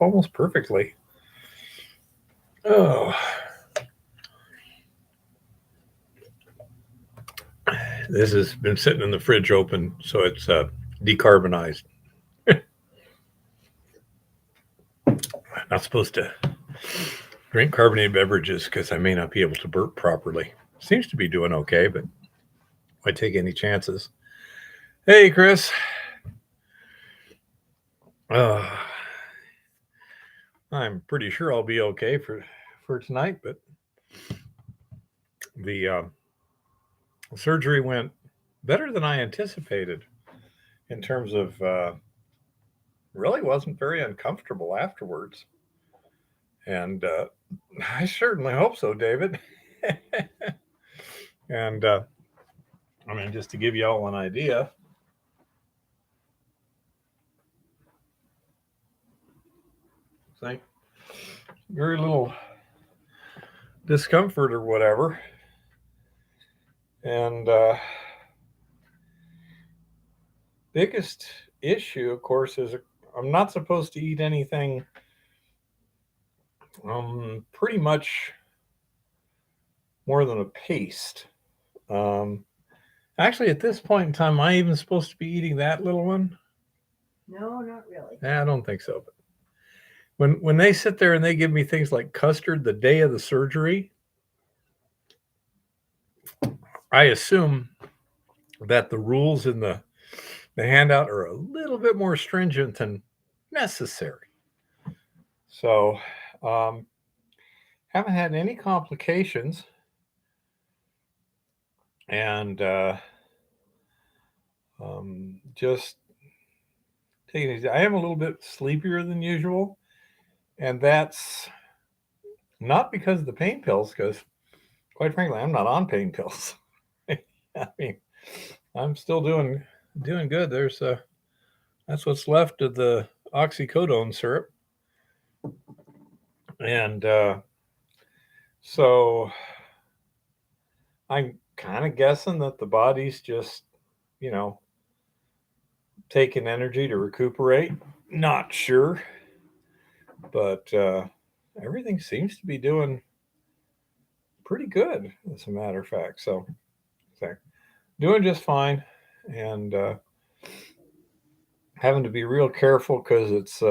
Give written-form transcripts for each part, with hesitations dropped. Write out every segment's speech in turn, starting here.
almost perfectly. Oh, this has been sitting in the fridge open, so it's decarbonized. Not supposed to drink carbonated beverages because I may not be able to burp properly. Seems to be doing okay, but why take any chances? Hey, Chris. Uh, I'm pretty sure I'll be okay for tonight, but the surgery went better than I anticipated in terms of really wasn't very uncomfortable afterwards. And I certainly hope so, David. And I mean, just to give you all an idea, like very little discomfort or whatever. And biggest issue, of course, is I'm not supposed to eat anything pretty much more than a paste. Um, Actually, at this point in time, am I even supposed to be eating that little one? No, not really. I don't think so. But when they sit there and they give me things like custard the day of the surgery, I assume that the rules in the handout are a little bit more stringent than necessary. So, um, haven't had any complications, and just taking it easy. I am a little bit sleepier than usual, and that's not because of the pain pills, because quite frankly, I'm not on pain pills. I mean, I'm still doing good. There's that's what's left of the oxycodone syrup, and so I'm kind of guessing that the body's just, you know, taking energy to recuperate. Not sure, but everything seems to be doing pretty good, as a matter of fact. So, doing just fine, and having to be real careful because it's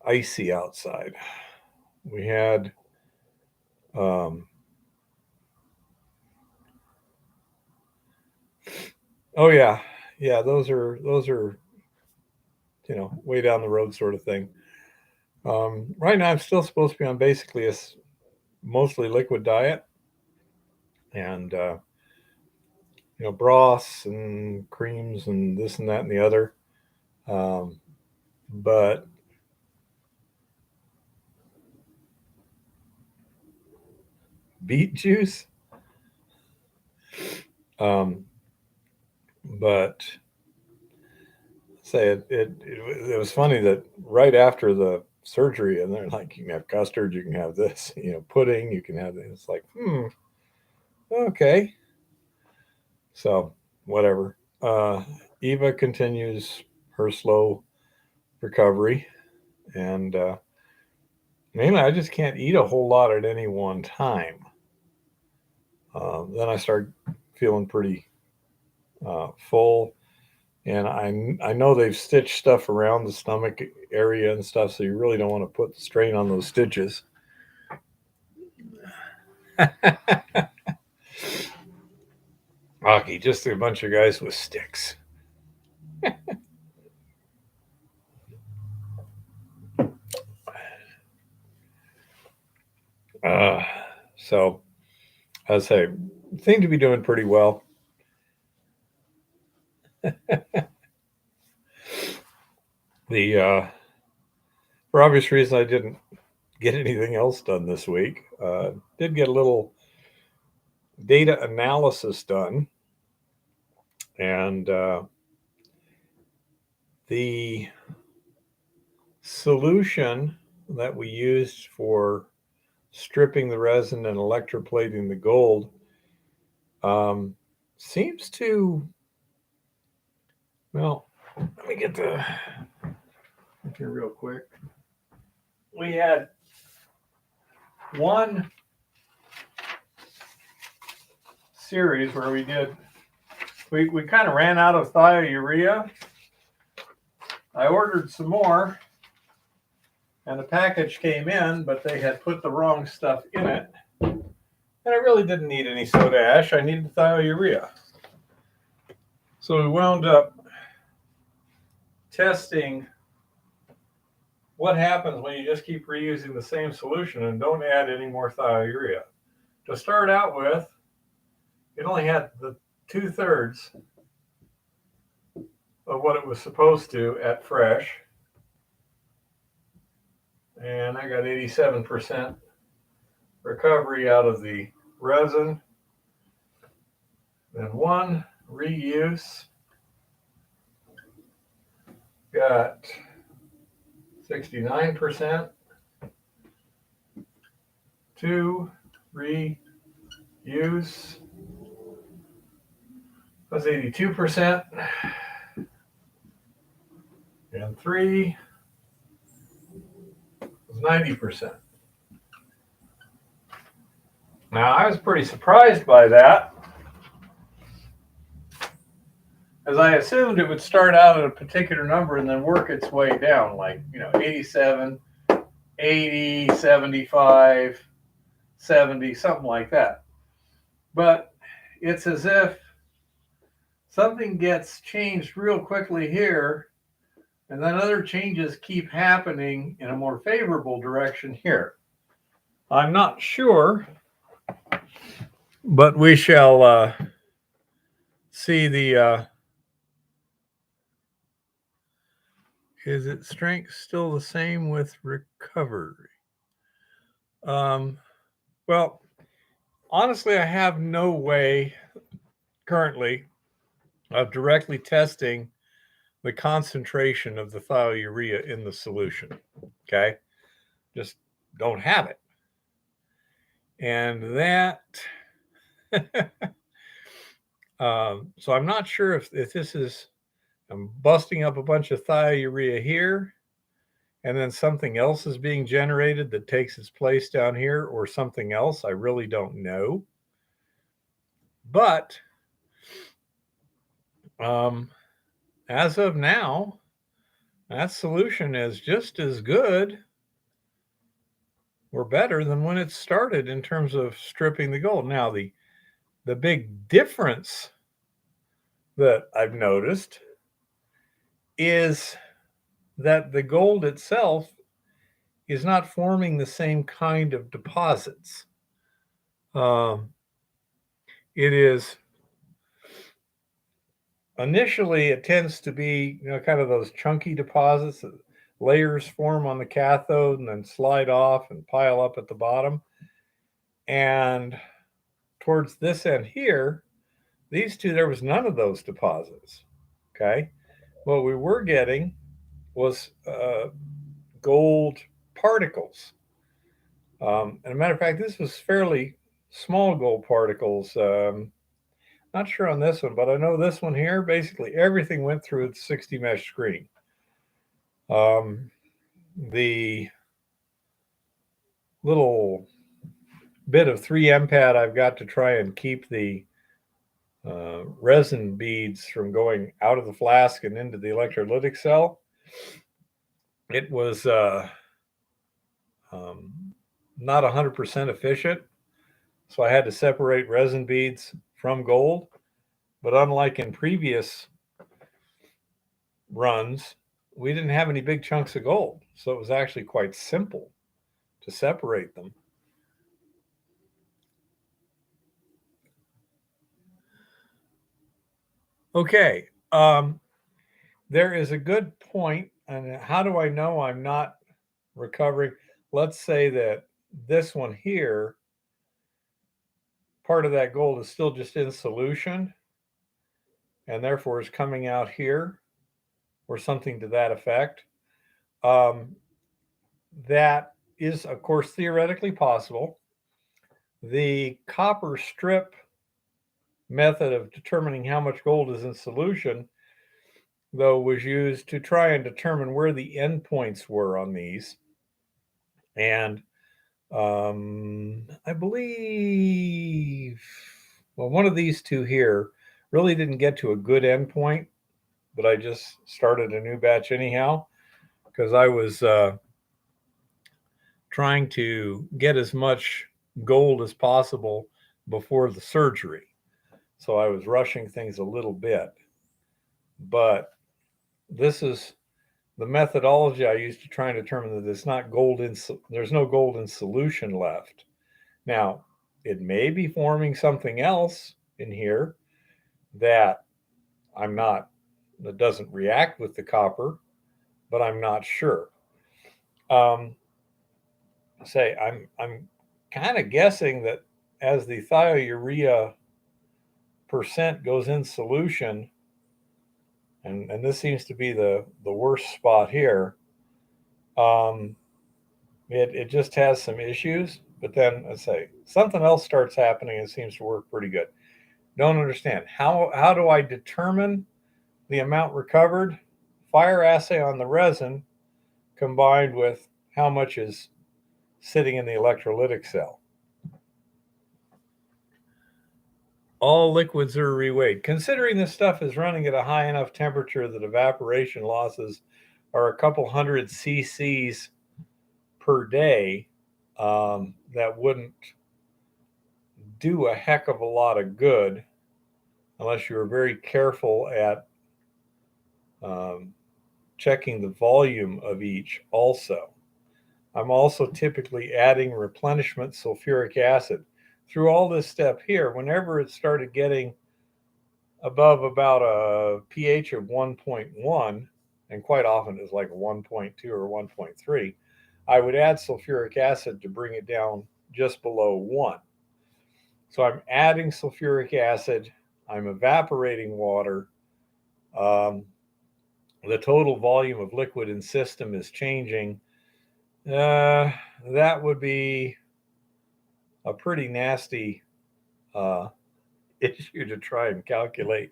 icy outside. We had um, oh yeah, yeah. Those are way down the road sort of thing. Right now, I'm still supposed to be on basically a mostly liquid diet, and broths and creams and this and that and the other. Um, but beet juice. Um, but say it was funny that right after the surgery, and they're like, you can have custard, you can have this, pudding, you can have this. It's like, okay, so whatever. Uh, Eva continues her slow recovery, and mainly I just can't eat a whole lot at any one time. Then I start feeling pretty full, and I know they've stitched stuff around the stomach area and stuff, so you really don't want to put the strain on those stitches. Hockey, just a bunch of guys with sticks. Uh, so, I say, seem to be doing pretty well. The For obvious reasons, I didn't get anything else done this week. Did get a little data analysis done, and the solution that we used for stripping the resin and electroplating the gold um, seems to, well, let me get the up here real quick. We had one series where we kind of ran out of thiourea. I ordered some more, and the package came in, but they had put the wrong stuff in it. And I really didn't need any soda ash. I needed thiourea. So we wound up testing what happens when you just keep reusing the same solution and don't add any more thiourea. To start out with, it only had the 2/3 of what it was supposed to at fresh. And I got 87% recovery out of the resin. Then one reuse, got 69%. Two reuse was 82%. And three was 90%. Now, I was pretty surprised by that, as I assumed it would start out at a particular number and then work its way down, like, 87, 80, 75, 70, something like that. But it's as if something gets changed real quickly here, and then other changes keep happening in a more favorable direction here. I'm not sure, but we shall see the is it strength still the same with recovery? Well, honestly, I have no way currently of directly testing the concentration of the thiourea in the solution. Okay, just don't have it. And that so I'm not sure if this is, I'm busting up a bunch of thiourea here, and then something else is being generated that takes its place down here, or something else. I really don't know. But as of now, that solution is just as good or better than when it started in terms of stripping the gold. Now, the big difference that I've noticed is that the gold itself is not forming the same kind of deposits. It is initially, it tends to be, kind of those chunky deposits that layers form on the cathode and then slide off and pile up at the bottom. And towards this end here, these two, there was none of those deposits. Okay. What we were getting was gold particles. And a matter of fact, this was fairly small gold particles. Not sure on this one, but I know this one here, basically everything went through its 60 mesh screen. The little bit of 3M pad I've got to try and keep the resin beads from going out of the flask and into the electrolytic cell, it was not 100% efficient. So I had to separate resin beads from gold. But unlike in previous runs, we didn't have any big chunks of gold. So it was actually quite simple to separate them. Okay. There is a good point. And how do I know I'm not recovering? Let's say that this one here, part of that gold is still just in solution and therefore is coming out here or something to that effect. That is, of course, theoretically possible. The copper strip method of determining how much gold is in solution though, was used to try and determine where the endpoints were on these. And I believe, well, one of these two here really didn't get to a good endpoint, but I just started a new batch anyhow because I was trying to get as much gold as possible before the surgery. So I was rushing things a little bit. But this is the methodology I use to try and determine that it's not gold in, there's no gold in solution left. Now, it may be forming something else in here that I'm not, that doesn't react with the copper, but I'm not sure. Um, I'm kind of guessing that as the thiourea percent goes in solution, and this seems to be the worst spot here, um, it just has some issues. But then I say something else starts happening and it seems to work pretty good. Don't understand how do I determine the amount recovered? Fire assay on the resin combined with how much is sitting in the electrolytic cell. All liquids are reweighed. Considering this stuff is running at a high enough temperature that evaporation losses are a couple hundred cc's per day, that wouldn't do a heck of a lot of good unless you were very careful at um, checking the volume of each also. I'm also typically adding replenishment sulfuric acid. Through all this step here, whenever it started getting above about a pH of 1.1, and quite often it's like a 1.2 or 1.3, I would add sulfuric acid to bring it down just below 1. So I'm adding sulfuric acid, I'm evaporating water. Um, the total volume of liquid in system is changing. That would be a pretty nasty uh, issue to try and calculate.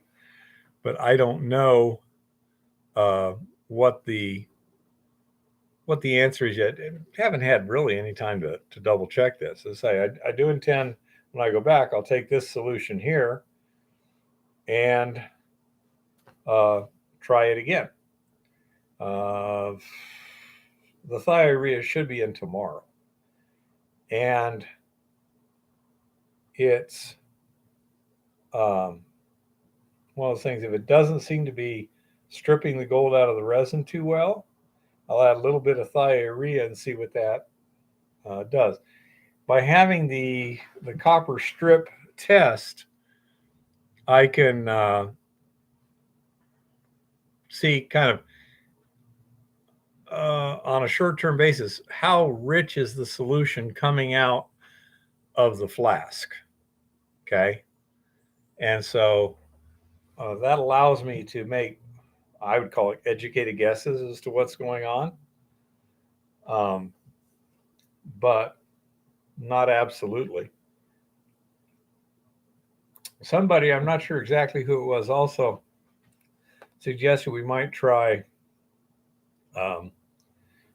But I don't know uh, what the answer is yet. I haven't had really any time to double check this. As I say, I do intend when I go back, I'll take this solution here and uh, try it again. Uh, the thiourea should be in tomorrow, and it's one of those things. If it doesn't seem to be stripping the gold out of the resin too well, I'll add a little bit of thiourea and see what that does. By having the copper strip test, I can see kind of on a short-term basis how rich is the solution coming out of the flask. Okay, and so that allows me to make, I would call it, educated guesses as to what's going on, but not absolutely. Somebody, I'm not sure exactly who it was, also suggested we might try um,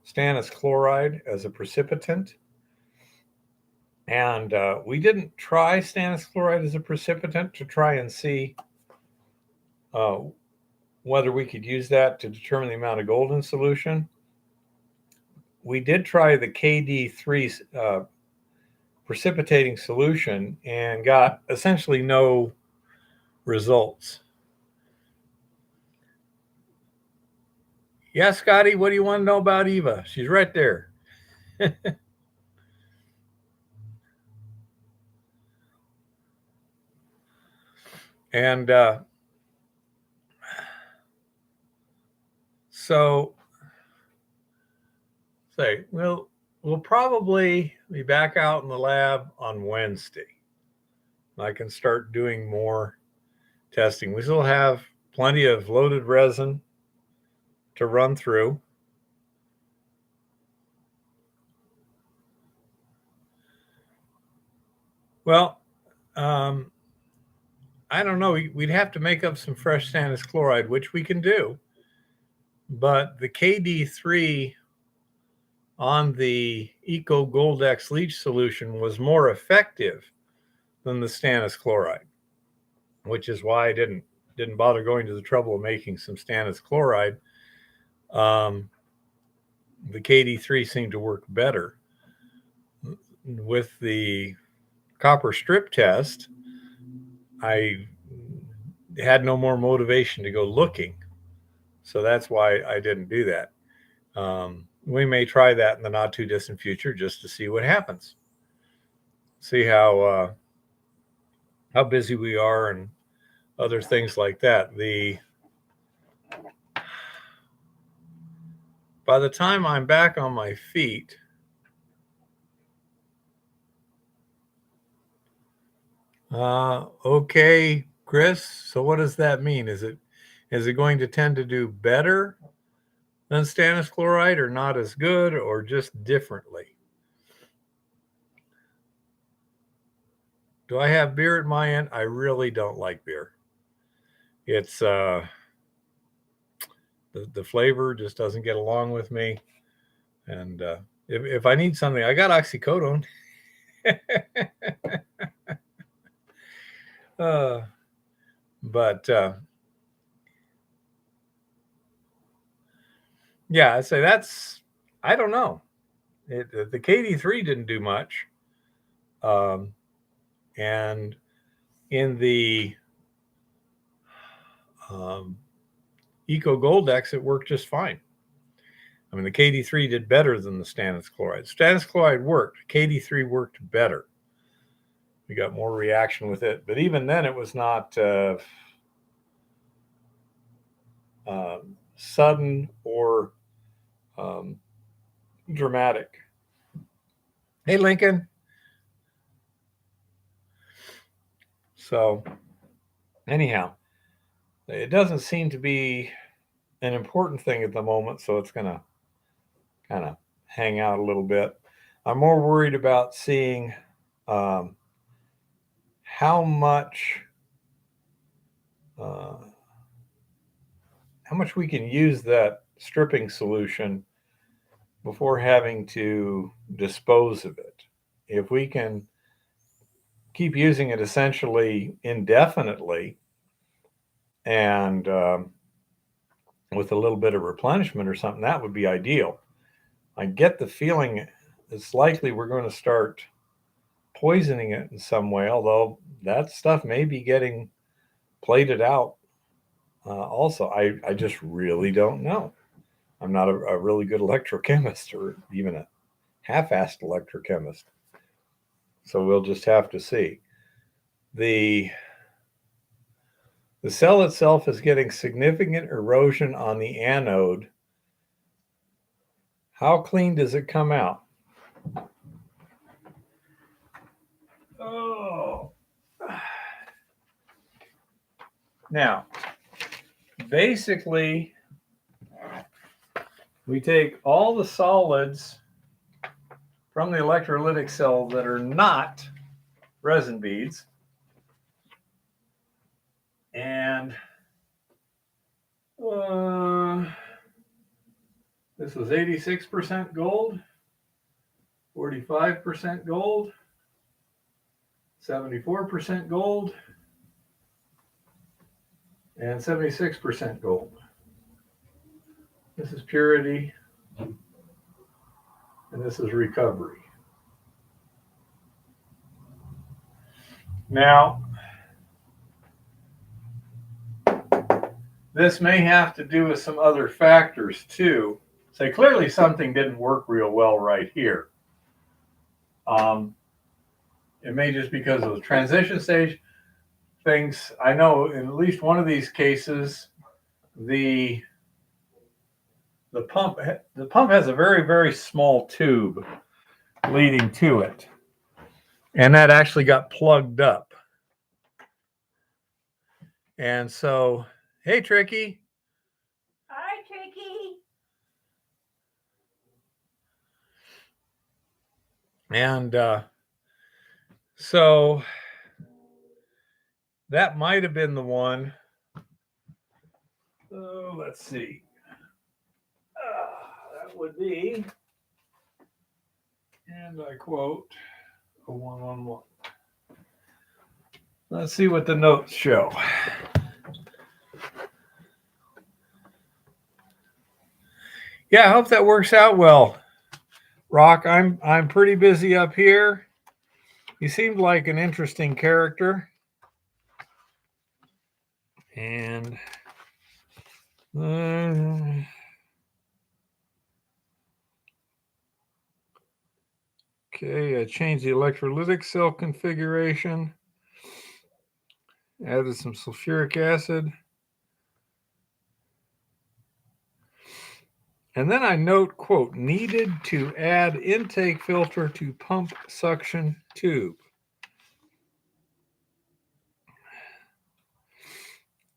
stannous chloride as a precipitant. And we didn't try stannous chloride as a precipitant to try and see uh, whether we could use that to determine the amount of gold in solution. We did try the KD3 precipitating solution and got essentially no results. Yeah, Scotty, what do you want to know about Eva? She's right there. And so, say, we'll probably be back out in the lab on Wednesday. I can start doing more testing. We still have plenty of loaded resin to run through. Well, I don't know. We'd have to make up some fresh stannous chloride, which we can do. but the KD3 on the Eco Goldex leach solution was more effective than the stannous chloride, which is why I didn't bother going to the trouble of making some stannous chloride. The KD3 seemed to work better. With the copper strip test, I had no more motivation to go looking. So that's why I didn't do that. We may try that in the not too distant future just to see what happens. See how busy we are and other things like that. By the time I'm back on my feet, okay, Chris. So what does that mean? Is it going to tend to do better than stannous chloride, or not as good, or just differently? Do I have beer at my end? I really don't like beer. It's the flavor just doesn't get along with me. And if I need something, I got oxycodone. But yeah, I say I don't know. The KD3 didn't do much. And in the Eco Goldex, it worked just fine. I mean, the KD3 did better than the stannous chloride. Stannous chloride worked. KD3 worked better. We got more reaction with it. But even then, it was not sudden or dramatic. Hey, Lincoln. So anyhow, it doesn't seem to be an important thing at the moment, so it's going to kind of hang out a little bit. I'm more worried about seeing how much we can use that stripping solution before having to dispose of it. If we can keep using it essentially indefinitely and with a little bit of replenishment or something, that would be ideal. I get the feeling it's likely we're going to start poisoning it in some way, although that stuff may be getting plated out also. I just really don't know. I'm not a really good electrochemist or even a half-assed electrochemist. So we'll just have to see. The cell itself is getting significant erosion on the anode. How clean does it come out? Oh. Now, basically, we take all the solids from the electrolytic cell that are not resin beads, and this was 86% gold, 45% gold, 74% gold, and 76% gold. This is purity, and this is recovery. Now, this may have to do with some other factors too. So clearly something didn't work real well right here. It may just because of the transition stage things. I know in at least one of these cases, the pump has a very, very small tube leading to it. And that actually got plugged up. And so, hey, Tricky. Hi, Tricky. And so that might have been the one. Oh, let's see. would be, and I quote, a one-on-one. Let's see what the notes show. Yeah, I hope that works out well. Rock, I'm pretty busy up here. You seemed like an interesting character. And okay, I changed the electrolytic cell configuration. Added some sulfuric acid. And then I note, quote, needed to add intake filter to pump suction tube.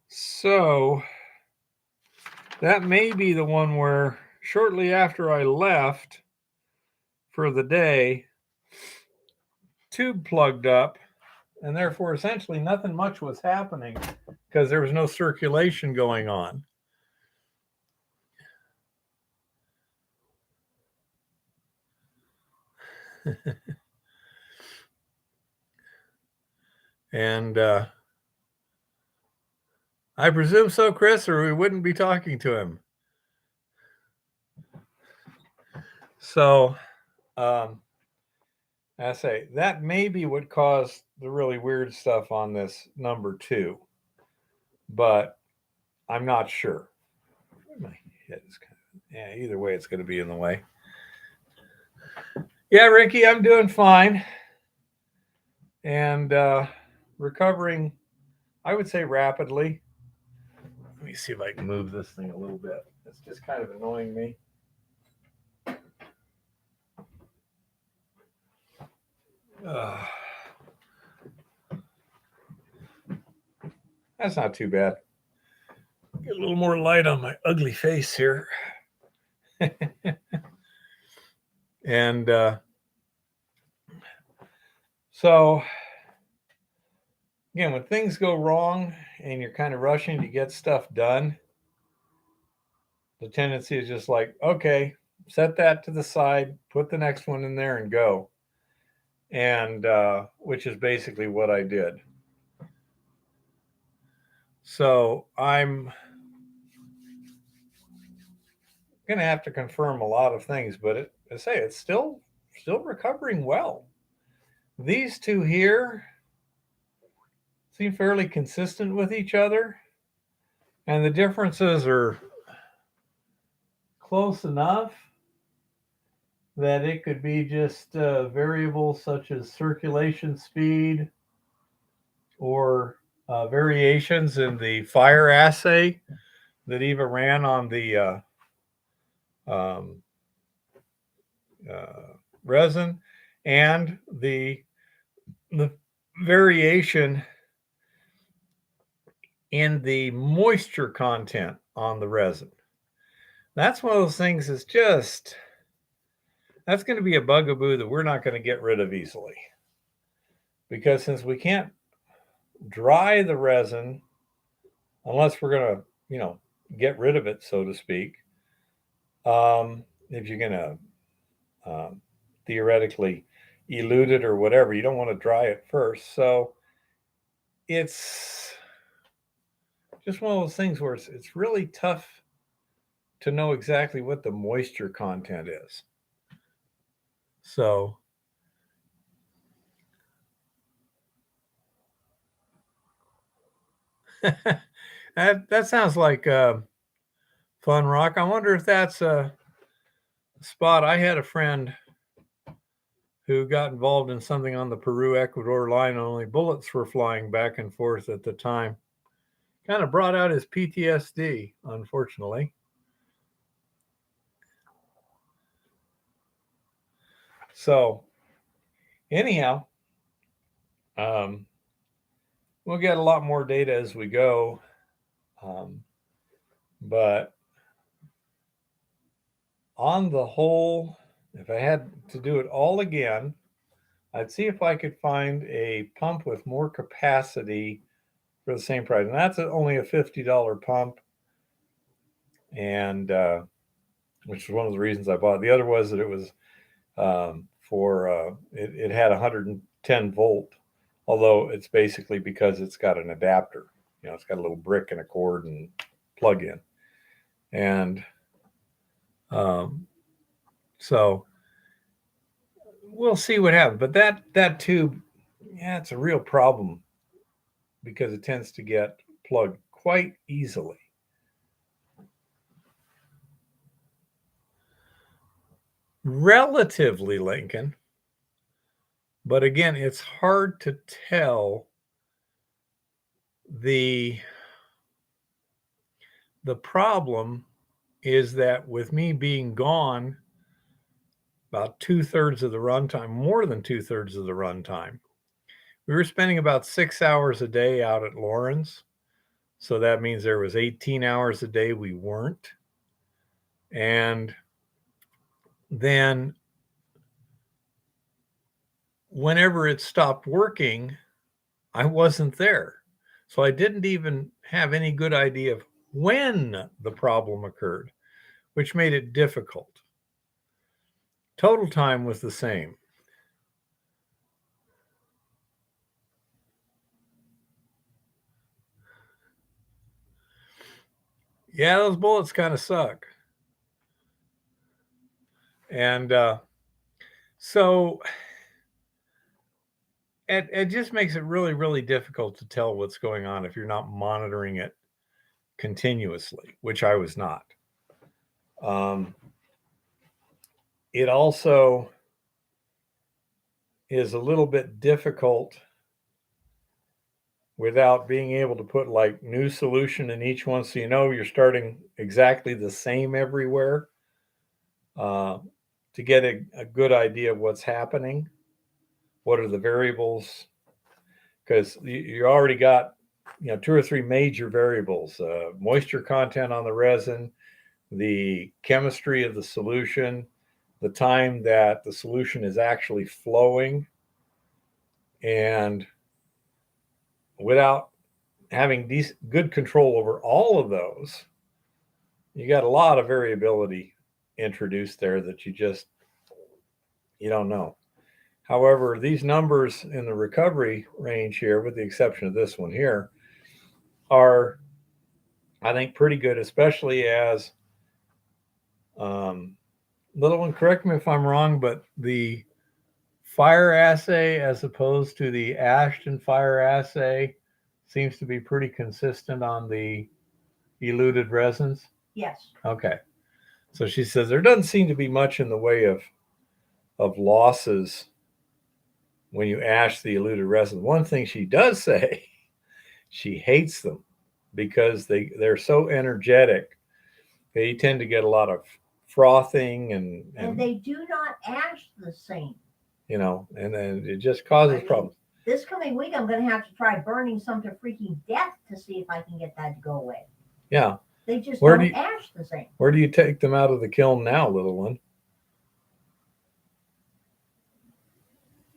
So that may be the one where shortly after I left for the day, tube plugged up, and therefore essentially nothing much was happening because there was no circulation going on. And I presume so, Chris, or we wouldn't be talking to him. So I say that may be what caused the really weird stuff on this number 2, but I'm not sure. My head is kind of, yeah, either way, it's going to be in the way. Yeah, Ricky, I'm doing fine and recovering, I would say, rapidly. Let me see if I can move this thing a little bit. It's just kind of annoying me. That's not too bad. Get a little more light on my ugly face here. And so, again, when things go wrong and you're kind of rushing to get stuff done, the tendency is just like, okay, set that to the side, put the next one in there and go. And which is basically what I did. So I'm going to have to confirm a lot of things, but it's still recovering well. These two here seem fairly consistent with each other, and the differences are close enough that it could be just variables such as circulation speed or variations in the fire assay that Eva ran on the um, resin, and the variation in the moisture content on the resin. That's one of those things that's going to be a bugaboo that we're not going to get rid of easily. Because since we can't dry the resin unless we're going to, get rid of it, so to speak, if you're going to theoretically elute it or whatever, you don't want to dry it first. So it's just one of those things where it's really tough to know exactly what the moisture content is. So that sounds like fun, Rock. I wonder if that's a spot. I had a friend who got involved in something on the Peru-Ecuador line. Only bullets were flying back and forth at the time. Kind of brought out his PTSD, unfortunately. So, anyhow, we'll get a lot more data as we go. But on the whole, if I had to do it all again, I'd see if I could find a pump with more capacity for the same price. And that's only a $50 pump. And which is one of the reasons I bought it. The other was that it was it had 110 volt, although it's basically because it's got an adapter. It's got a little brick and a cord and plug in, and so we'll see what happens. But that tube, yeah, it's a real problem because it tends to get plugged quite easily. Relatively, Lincoln. But again, it's hard to tell the problem is that with me being gone about 2/3 of the runtime, more than 2/3 of the runtime, we were spending about 6 hours a day out at Lauren's. So that means there was 18 hours a day we weren't. And then whenever it stopped working, I wasn't there. So I didn't even have any good idea of when the problem occurred, which made it difficult. Total time was the same. Yeah, those bullets kind of suck. And so it just makes it really, really difficult to tell what's going on if you're not monitoring it continuously, which I was not. It also is a little bit difficult without being able to put like new solution in each one, so you're starting exactly the same everywhere, to get a good idea of what's happening. What are the variables? Because you already got 2 or 3 major variables: moisture content on the resin, the chemistry of the solution, the time that the solution is actually flowing, and without having good control over all of those, you got a lot of variability introduced there that you don't know. However, these numbers in the recovery range here, with the exception of this one here, are, I think, pretty good, especially as little one, correct me if I'm wrong, but the fire assay as opposed to the Ashton fire assay seems to be pretty consistent on the eluted resins. Yes. Okay. So she says there doesn't seem to be much in the way of losses when you ash the eluted resin. One thing she does say, she hates them because they're so energetic. They tend to get a lot of frothing and they do not ash the same. And then it just causes problems. This coming week, I'm going to have to try burning some to freaking death to see if I can get that to go away. Yeah. They just don't ash the same. Where do you take them out of the kiln now, little one?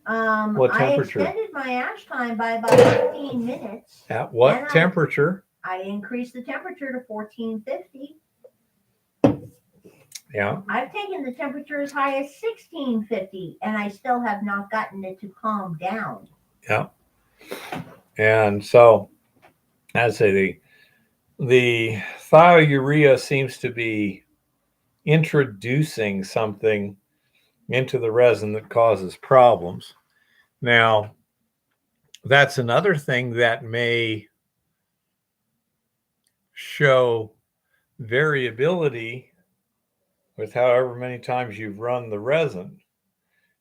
What temperature? I extended my ash time by about 15 minutes. At what temperature? I increased the temperature to 1450. Yeah. I've taken the temperature as high as 1650, and I still have not gotten it to calm down. Yeah. And so, I'd say the thiourea seems to be introducing something into the resin that causes problems. Now, that's another thing that may show variability with however many times you've run the resin.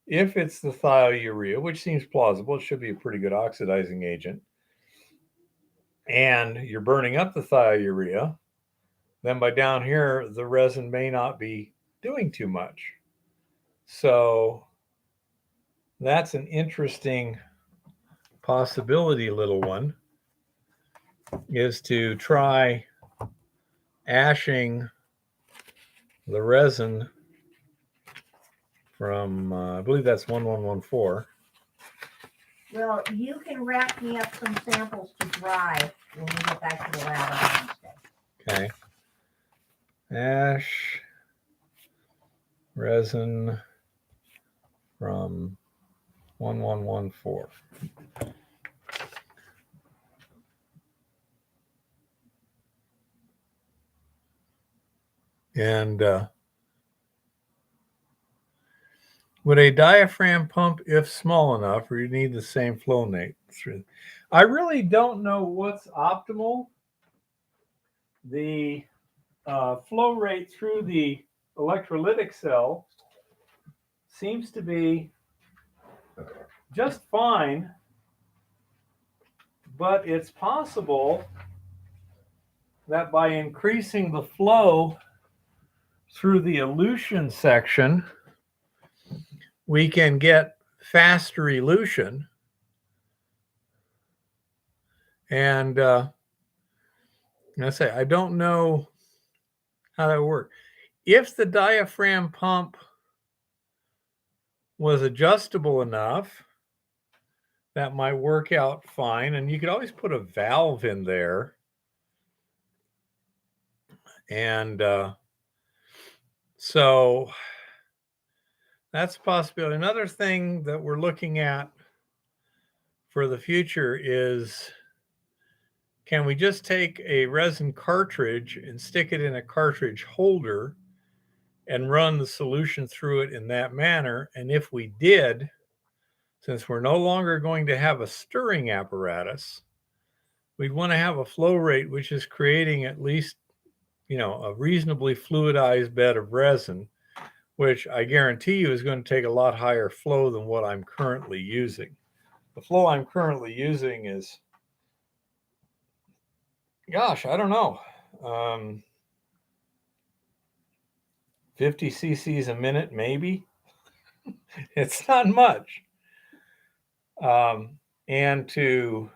If it's the thiourea, which seems plausible, it should be a pretty good oxidizing agent, and you're burning up the thiourea, then by down here, the resin may not be doing too much. So that's an interesting possibility, little one, is to try ashing the resin from, I believe that's 1114. Well, you can rack me up some samples to dry when we get back to the lab on Wednesday. Okay. Ash resin from 1114. And would a diaphragm pump, if small enough, or you need the same flow rate through? I really don't know what's optimal. The flow rate through the electrolytic cell seems to be just fine, but it's possible that by increasing the flow through the elution section, we can get faster elution. And I say, I don't know how that would work. If the diaphragm pump was adjustable enough, that might work out fine. And you could always put a valve in there. And so that's a possibility. Another thing that we're looking at for the future is, can we just take a resin cartridge and stick it in a cartridge holder and run the solution through it in that manner? And if we did, since we're no longer going to have a stirring apparatus, we'd want to have a flow rate which is creating at least, a reasonably fluidized bed of resin, which I guarantee you is going to take a lot higher flow than what I'm currently using. The flow I'm currently using is, gosh, I don't know, 50 cc's a minute, maybe. It's not much. And to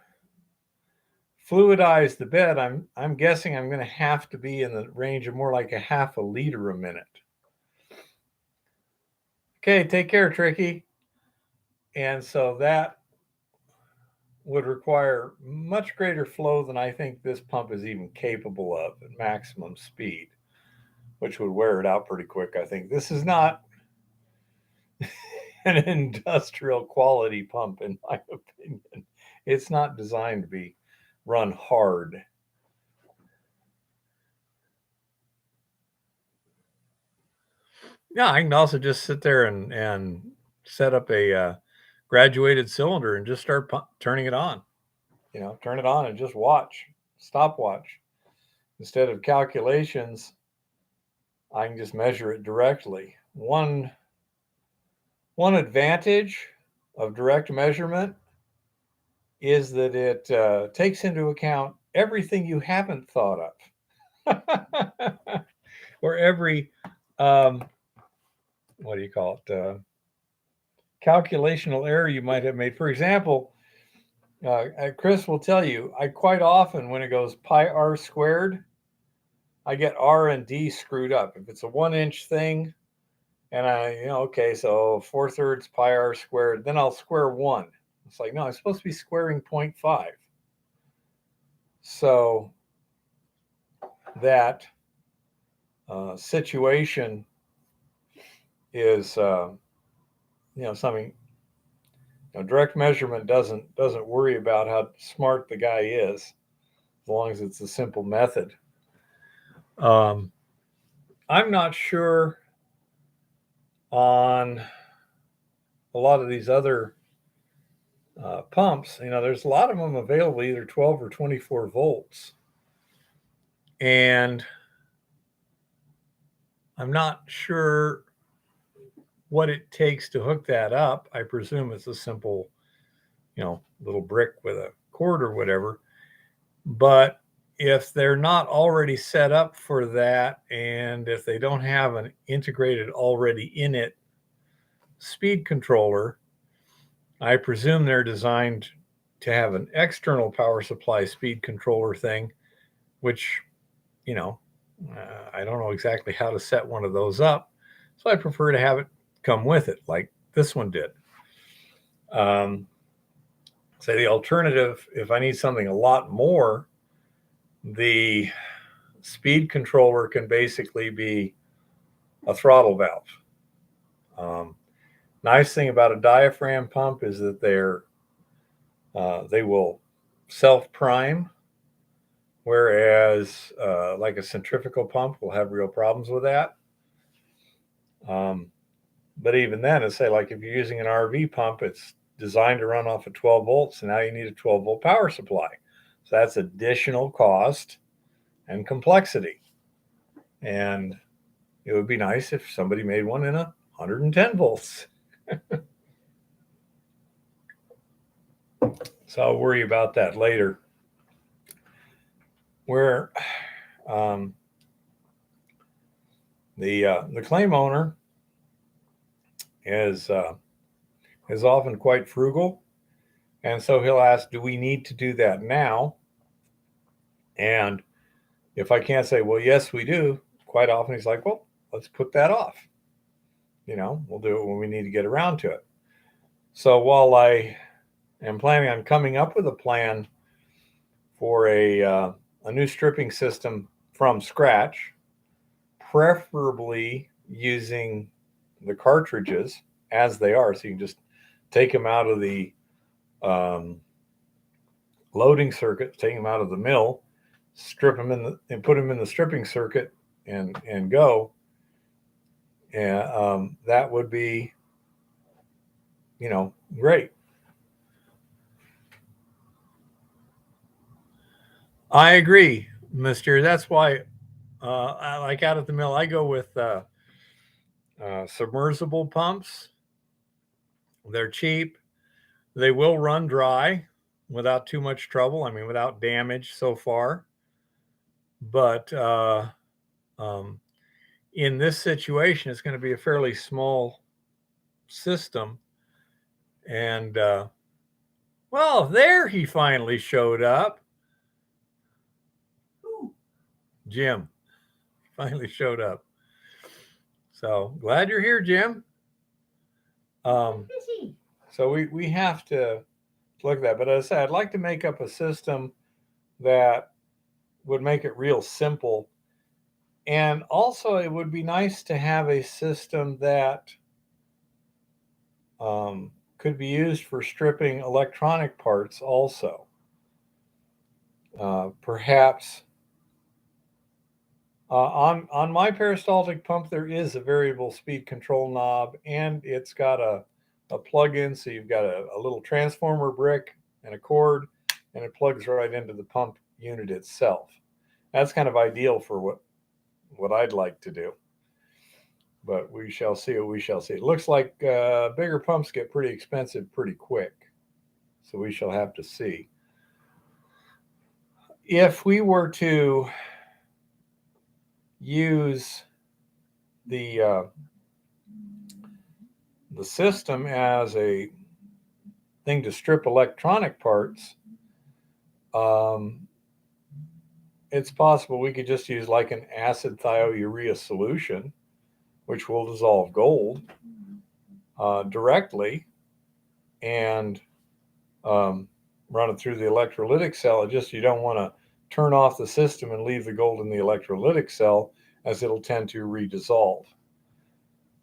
fluidize the bed, I'm guessing I'm going to have to be in the range of more like a half a liter a minute. Okay, take care, Tricky. And so that would require much greater flow than I think this pump is even capable of at maximum speed, which would wear it out pretty quick. I think this is not an industrial quality pump, in my opinion. It's not designed to be run hard. Yeah, I can also just sit there and set up a graduated cylinder and just start turning it on. Turn it on and just watch, stopwatch. Instead of calculations, I can just measure it directly. One advantage of direct measurement is that it takes into account everything you haven't thought of, or every what do you call it? Calculational error you might have made. For example, Chris will tell you, I quite often, when it goes pi r squared, I get r and d screwed up. If it's a 1-inch thing, and okay, so 4/3 pi r squared, then I'll square 1. It's like, no, I'm supposed to be squaring 0.5. So that situation is, something. Direct measurement doesn't worry about how smart the guy is, as long as it's a simple method. I'm not sure on a lot of these other pumps. There's a lot of them available, either 12 or 24 volts. And I'm not sure what it takes to hook that up. I presume it's a simple, little brick with a cord or whatever. But if they're not already set up for that, and if they don't have an integrated already in it speed controller, I presume they're designed to have an external power supply speed controller thing, which, I don't know exactly how to set one of those up. So I prefer to have it come with it, like this one did. Say the alternative, if I need something a lot more, the speed controller can basically be a throttle valve. Nice thing about a diaphragm pump is that they will self-prime, whereas like a centrifugal pump will have real problems with that. But even then, it's say like if you're using an RV pump, it's designed to run off of 12 volts, and now you need a 12-volt power supply. So that's additional cost and complexity. And it would be nice if somebody made one in 110 volts. So I'll worry about that later. Where the claim owner is often quite frugal, and so he'll ask, "Do we need to do that now?" And if I can't say, "Well, yes, we do," quite often he's like, "Well, let's put that off. We'll do it when we need to get around to it." So while I am planning on coming up with a plan for a new stripping system from scratch, preferably using the cartridges as they are, so you can just take them out of the loading circuit, take them out of the mill, strip them and put them in the stripping circuit and go. And that would be, great. I agree, Mister. That's why, I like out at the mill, I go with submersible pumps. They're cheap. They will run dry without too much trouble. I mean, without damage so far. But um, in this situation, it's going to be a fairly small system. And well, there he finally showed up. Jim finally showed up. So glad you're here, Jim. So we have to look at that. But as I said, I'd like to make up a system that would make it real simple. And also, it would be nice to have a system that could be used for stripping electronic parts also. Perhaps on my peristaltic pump, there is a variable speed control knob, and it's got a plug-in, so you've got a little transformer brick and a cord, and it plugs right into the pump unit itself. That's kind of ideal for what I'd like to do. But we shall see what we shall see. It looks like bigger pumps get pretty expensive pretty quick, so we shall have to see. If we were to use the system as a thing to strip electronic parts, it's possible we could just use like an acid thiourea solution, which will dissolve gold directly, and run it through the electrolytic cell. You don't want to turn off the system and leave the gold in the electrolytic cell, as it'll tend to redissolve.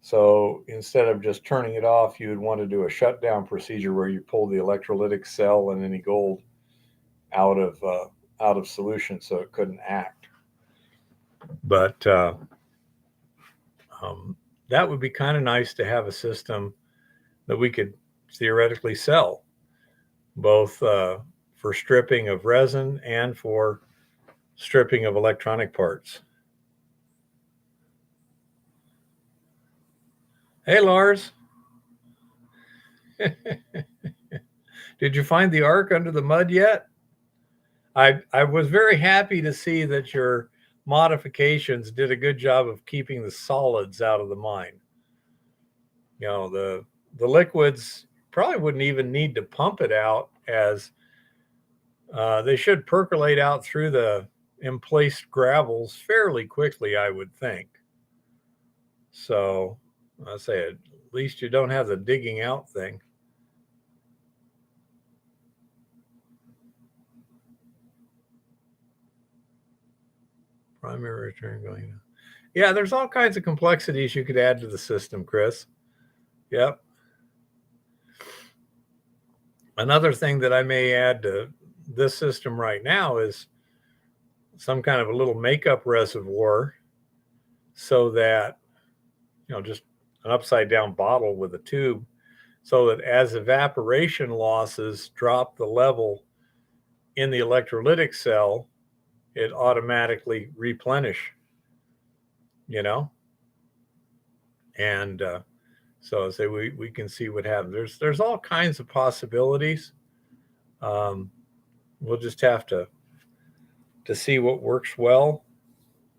So instead of just turning it off, you would want to do a shutdown procedure where you pull the electrolytic cell and any gold out of solution so it couldn't act. But that would be kind of nice to have a system that we could theoretically sell, both for stripping of resin and for stripping of electronic parts. Hey, Lars. Did you find the ark under the mud yet? I was very happy to see that your modifications did a good job of keeping the solids out of the mine. The liquids probably wouldn't even need to pump it out, as they should percolate out through the emplaced gravels fairly quickly, I would think. So I say at least you don't have the digging out thing. Primary return going. Yeah, there's all kinds of complexities you could add to the system, Chris. Yep. Another thing that I may add to this system right now is some kind of a little makeup reservoir, so that, just an upside down bottle with a tube, so that as evaporation losses drop the level in the electrolytic cell, it automatically replenish, you know? And so I say we can see what happens. There's all kinds of possibilities. We'll just have to see what works well,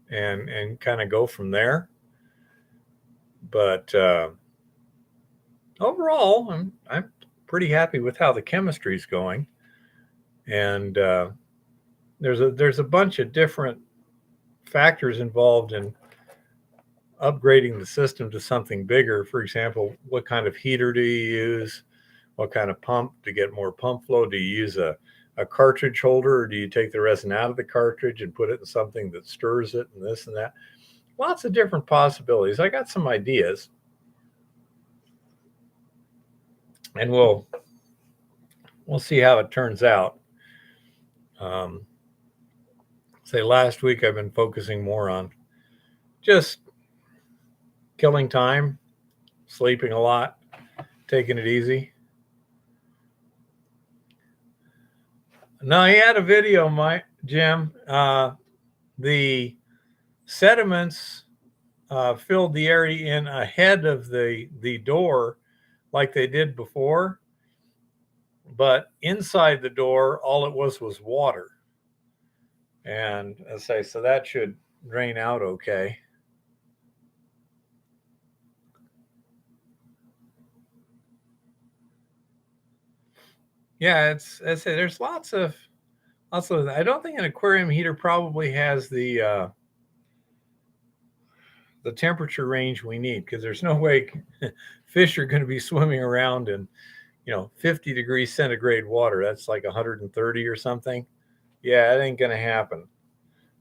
and kind of go from there. But overall, I'm pretty happy with how the chemistry is going, and there's a bunch of different factors involved in upgrading the system to something bigger. For example, what kind of heater do you use? What kind of pump to get more pump flow? Do you use a cartridge holder, or do you take the resin out of the cartridge and put it in something that stirs it, and this and that? Lots of different possibilities. I got some ideas, and we'll see how it turns out. Say last week I've been focusing more on just killing time, sleeping a lot, taking it easy. Now, he had a video, Jim. The sediments filled the area in ahead of the door like they did before, but inside the door, all it was water. And I say, so that should drain out okay. Yeah, I say there's lots of. I don't think an aquarium heater probably has the temperature range we need, because there's no way fish are going to be swimming around in 50 degrees centigrade water. That's like 130 or something. Yeah, it ain't going to happen.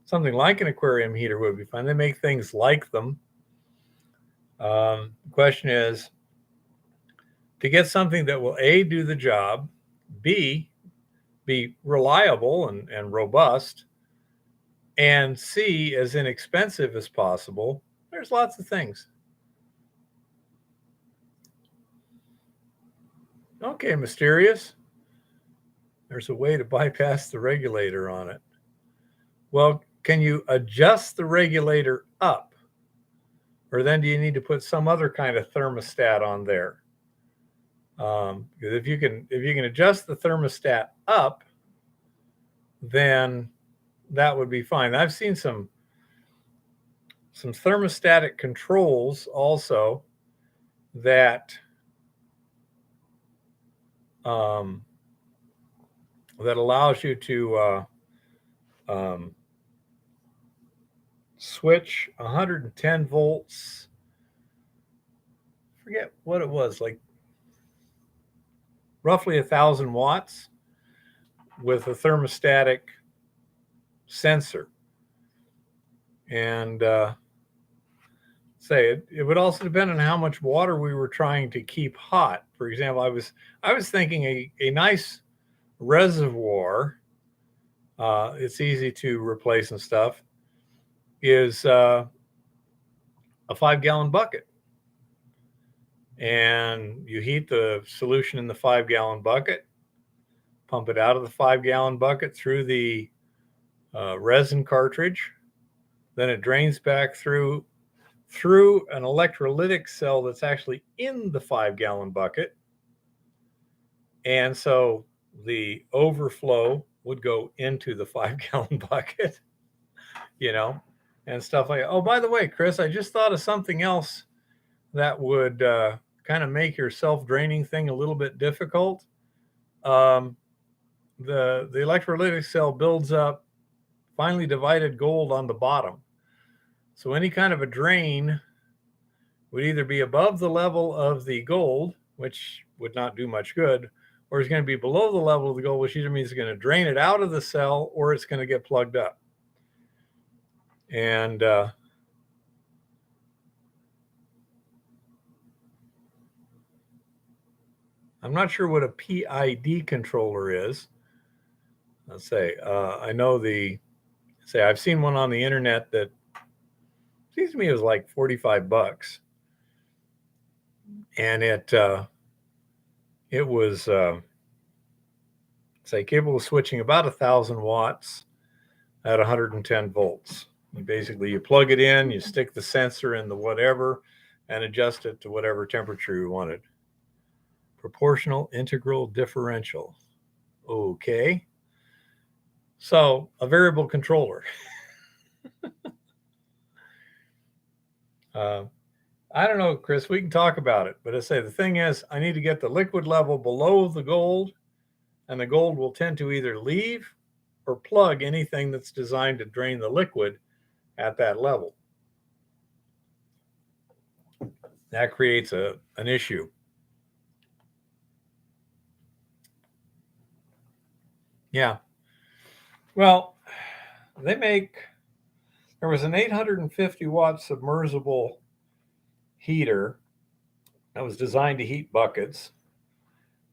Something like an aquarium heater would be fine. They make things like them. The question is to get something that will A, do the job, B, be reliable and robust, and C, as inexpensive as possible. There's lots of things. Okay, mysterious. There's a way to bypass the regulator on it. Well, can you adjust the regulator up? Or then do you need to put some other kind of thermostat on there? Because if you can adjust the thermostat up, then that would be fine. I've seen some thermostatic controls also that that allows you to switch 110 volts. Forget what it was, like roughly 1,000 watts with a thermostatic sensor. And say it would also depend on how much water we were trying to keep hot. For example, I was thinking a nice reservoir, it's easy to replace and stuff, is a 5-gallon bucket. And you heat the solution in the 5-gallon bucket, pump it out of the 5-gallon bucket through the resin cartridge. Then it drains back through an electrolytic cell that's actually in the 5-gallon bucket. And so the overflow would go into the 5-gallon bucket, and stuff like that. Oh, by the way, Chris, I just thought of something else that would kind of make your self-draining thing a little bit difficult. The electrolytic cell builds up finely divided gold on the bottom. So any kind of a drain would either be above the level of the gold, which would not do much good, or it's going to be below the level of the gold, which either means it's going to drain it out of the cell or it's going to get plugged up. And I'm not sure what a PID controller is. Let's say I know I've seen one on the internet that seems to me it was like $45, and it was capable of switching about 1,000 watts at 110 volts. You plug it in, you stick the sensor in the whatever, and adjust it to whatever temperature you wanted. Proportional integral differential. Okay. So a variable controller. I don't know, Chris, we can talk about it, but I say the thing is I need to get the liquid level below the gold, and the gold will tend to either leave or plug anything that's designed to drain the liquid at that level. That creates an issue. Yeah. Well, there was an 850 watt submersible heater that was designed to heat buckets,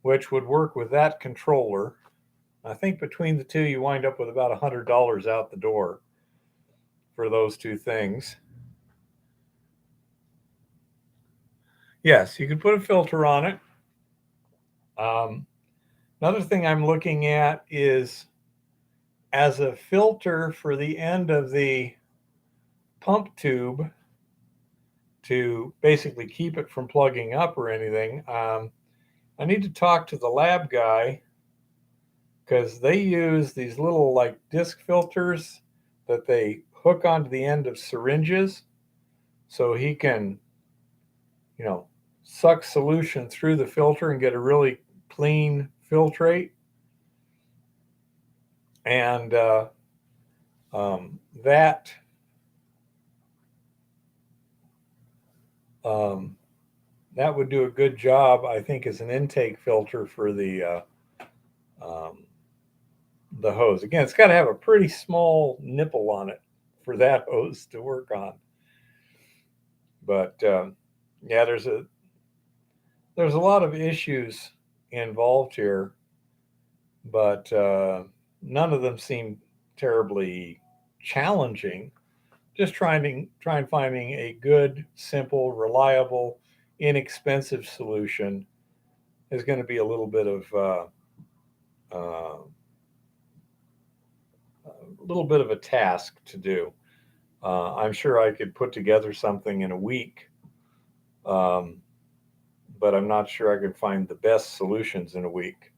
which would work with that controller. I think between the two, you wind up with about $100 out the door for those two things. Yes, you can put a filter on it. Another thing I'm looking at is as a filter for the end of the pump tube to basically keep it from plugging up or anything. I need to talk to the lab guy because they use these little like disc filters that they hook onto the end of syringes so he can, suck solution through the filter and get a really clean filtrate. And that would do a good job, I think, as an intake filter for the hose. Again, it's got to have a pretty small nipple on it for that hose to work on. But yeah, there's a lot of issues involved here, but none of them seem terribly challenging. Just trying finding a good, simple, reliable, inexpensive solution is going to be a little bit of a task to do. I'm sure I could put together something in a week, but I'm not sure I could find the best solutions in a week.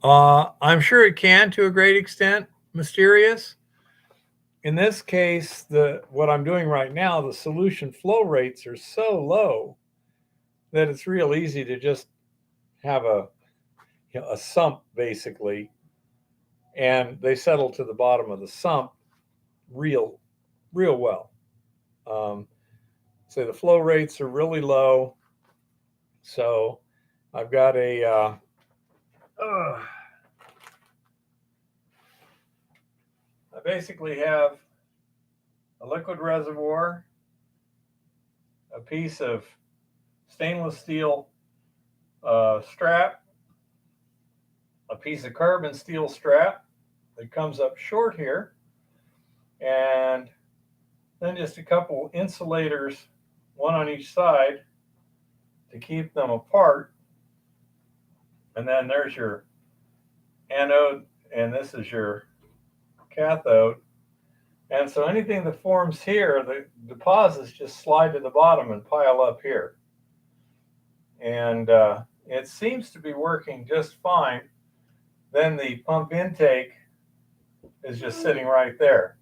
I'm sure it can to a great extent, Mysterious. In this case, what I'm doing right now, the solution flow rates are so low that it's real easy to just have a sump basically, and they settle to the bottom of the sump real well. So the flow rates are really low. So I've got I basically have a liquid reservoir, a piece of stainless steel strap, a piece of carbon steel strap that comes up short here, and then just a couple insulators, one on each side to keep them apart. And then there's your anode, and this is your cathode. And so anything that forms here, the deposits just slide to the bottom and pile up here. And it seems to be working just fine. Then the pump intake is just sitting right there.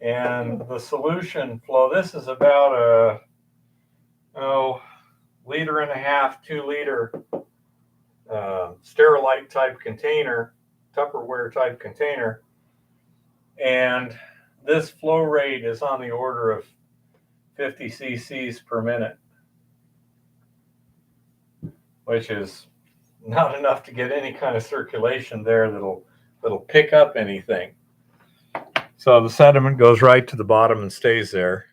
And the solution flow, this is about a liter and a half, 2 liter Sterilite type container, Tupperware type container. And this flow rate is on the order of 50 cc's per minute, which is not enough to get any kind of circulation there that'll pick up anything. So the sediment goes right to the bottom and stays there.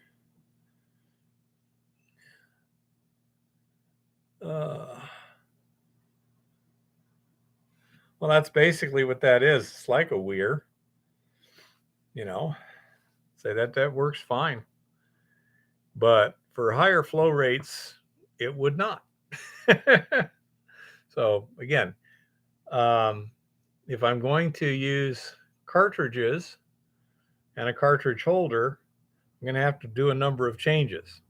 Well, that's basically what that is. It's like a weir, you know. Say that works fine. But for higher flow rates, it would not. So again, if I'm going to use cartridges and a cartridge holder, I'm going to have to do a number of changes.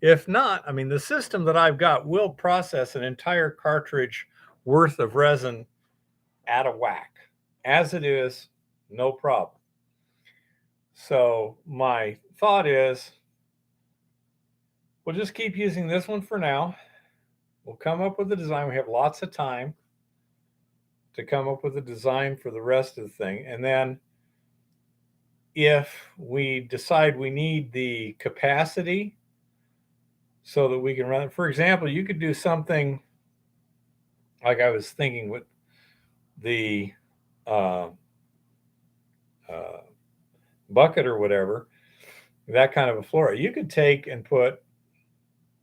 If not, I mean, the system that I've got will process an entire cartridge worth of resin at a whack. As it is, no problem. So my thought is, we'll just keep using this one for now. We'll come up with a design. We have lots of time to come up with a design for the rest of the thing. And then if we decide we need the capacity so that we can run it, for example, you could do something like I was thinking with the uh, uh, bucket or whatever, that kind of a floor. You could take and put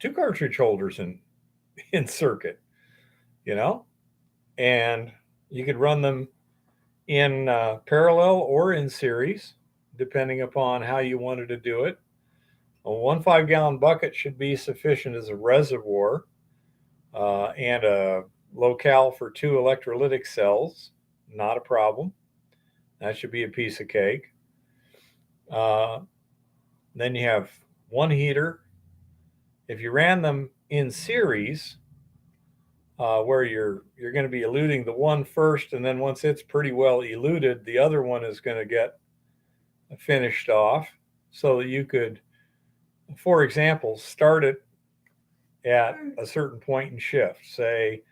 2 cartridge holders in circuit, you know, and you could run them in parallel or in series, depending upon how you wanted to do it. A 1 5-gallon bucket should be sufficient as a reservoir and a locale for 2 electrolytic cells. Not a problem. That should be a piece of cake. Then you have 1 heater. If you ran them in series, where you're going to be eluting the one first, and then once it's pretty well eluted, the other one is going to get finished off, so that you could, for example, start it at a certain point in shift, say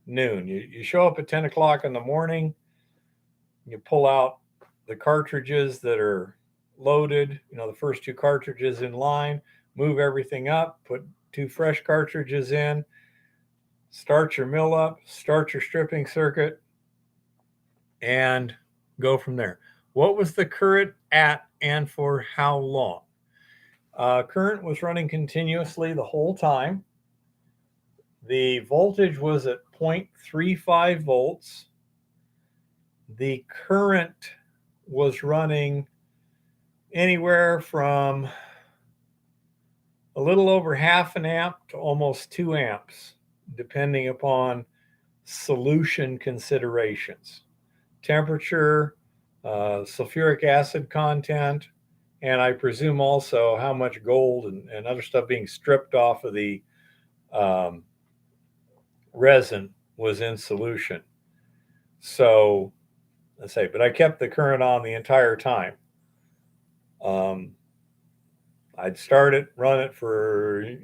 noon. You show up at 10 o'clock in the morning, you pull out the cartridges that are loaded, the first 2 cartridges in line, move everything up, put 2 fresh cartridges in, start your mill up, start your stripping circuit, and go from there. What was the current at and for how long? Current was running continuously the whole time. The voltage was at 0.35 volts. The current was running anywhere from a little over half an amp to almost 2 amps, depending upon solution considerations, temperature, sulfuric acid content, and I presume also how much gold and other stuff being stripped off of the resin was in solution. So let's say, but I kept the current on the entire time. I'd start it, run it for,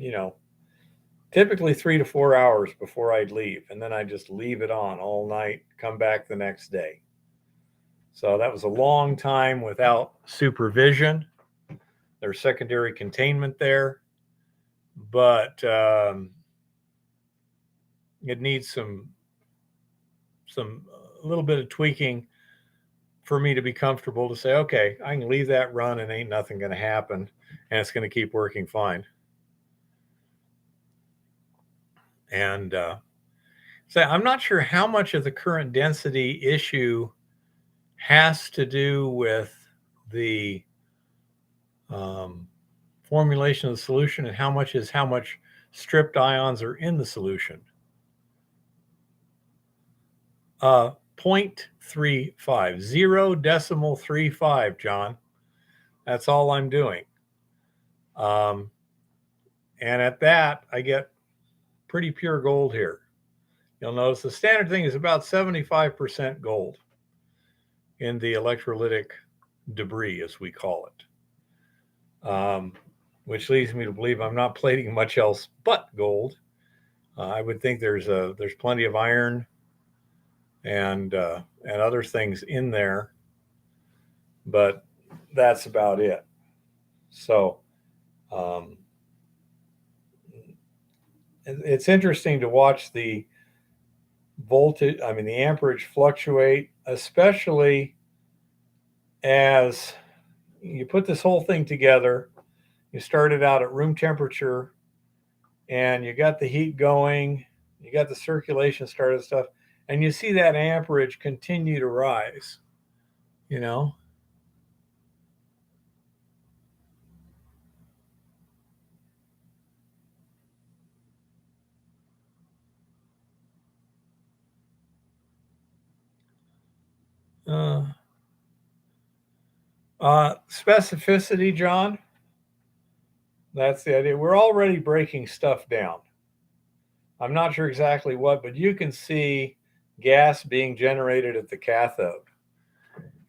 typically 3 to 4 hours before I'd leave. And then I'd just leave it on all night, come back the next day. So that was a long time without supervision. There's secondary containment there, but it needs some a little bit of tweaking for me to be comfortable to say, okay, I can leave that run and ain't nothing going to happen, and it's going to keep working fine. And so I'm not sure how much of the current density issue has to do with the formulation of the solution and how much stripped ions are in the solution. 0.35, 0.35, John. That's all I'm doing. And at that, I get pretty pure gold here. You'll notice the standard thing is about 75% gold in the electrolytic debris, as we call it, which leads me to believe I'm not plating much else but gold. I would think there's plenty of iron and other things in there, but that's about it. So it's interesting to watch the voltage, the amperage fluctuate, especially as you put this whole thing together. You started out at room temperature and you got the heat going You got the circulation started stuff, and you see that amperage continue to rise, you know. Uh, Specificity, John. That's the idea. We're already breaking stuff down. I'm not sure exactly what, but you can see gas being generated at the cathode,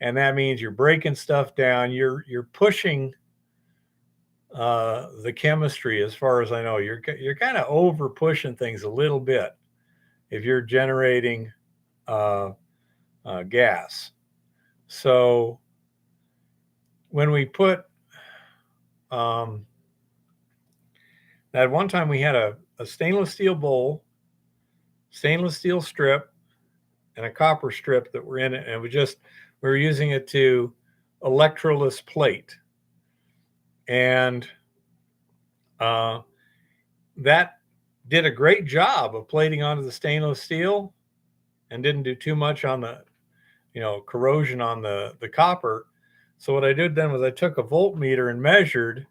and that means you're breaking stuff down. You're pushing the chemistry, as far as I know. You're kind of over pushing things a little bit if you're generating gas. So when we put that one time, we had a stainless steel bowl, stainless steel strip, and a copper strip that were in it, and we were using it to electroless plate, and that did a great job of plating onto the stainless steel, and didn't do too much on the corrosion on the copper. So what I did then was I took a voltmeter and measured,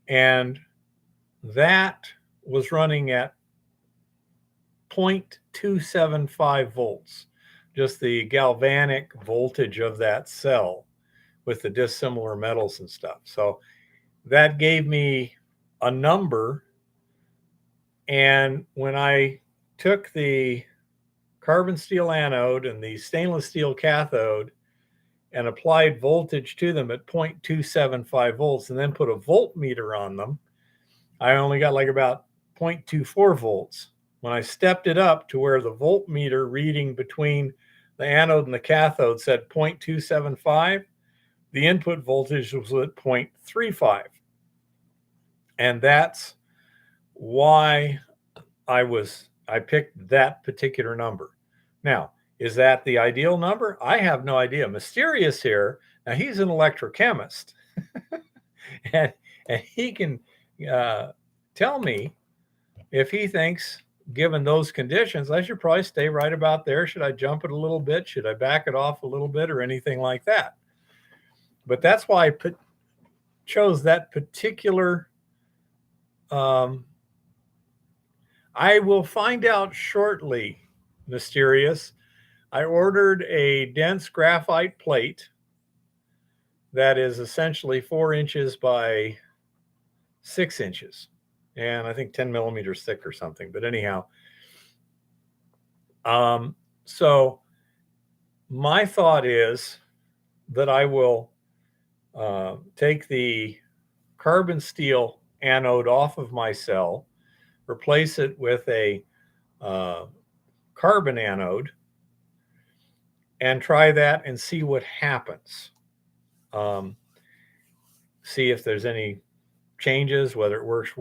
and that was running at 0.275 volts, just the galvanic voltage of that cell with the dissimilar metals and stuff. So that gave me a number. And when I took the carbon steel anode and the stainless steel cathode and applied voltage to them at 0.275 volts and then put a voltmeter on them, I only got like about 0.24 volts. When I stepped it up to where the voltmeter reading between the anode and the cathode said 0.275, the input voltage was at 0.35. And that's why I picked that particular number. Now, is that the ideal number? I have no idea. Mysterious here. Now, he's an electrochemist, and he can tell me if he thinks, given those conditions, I should probably stay right about there. Should I jump it a little bit? Should I back it off a little bit, or anything like that? But that's why I chose that particular. I will find out shortly, Mysterious. I ordered a dense graphite plate that is essentially 4 inches by 6 inches, and I think 10 millimeters thick or something. But anyhow, so my thought is that I will take the carbon steel anode off of my cell, replace it with a carbon anode, and try that and see what happens. See if there's any changes, whether it works,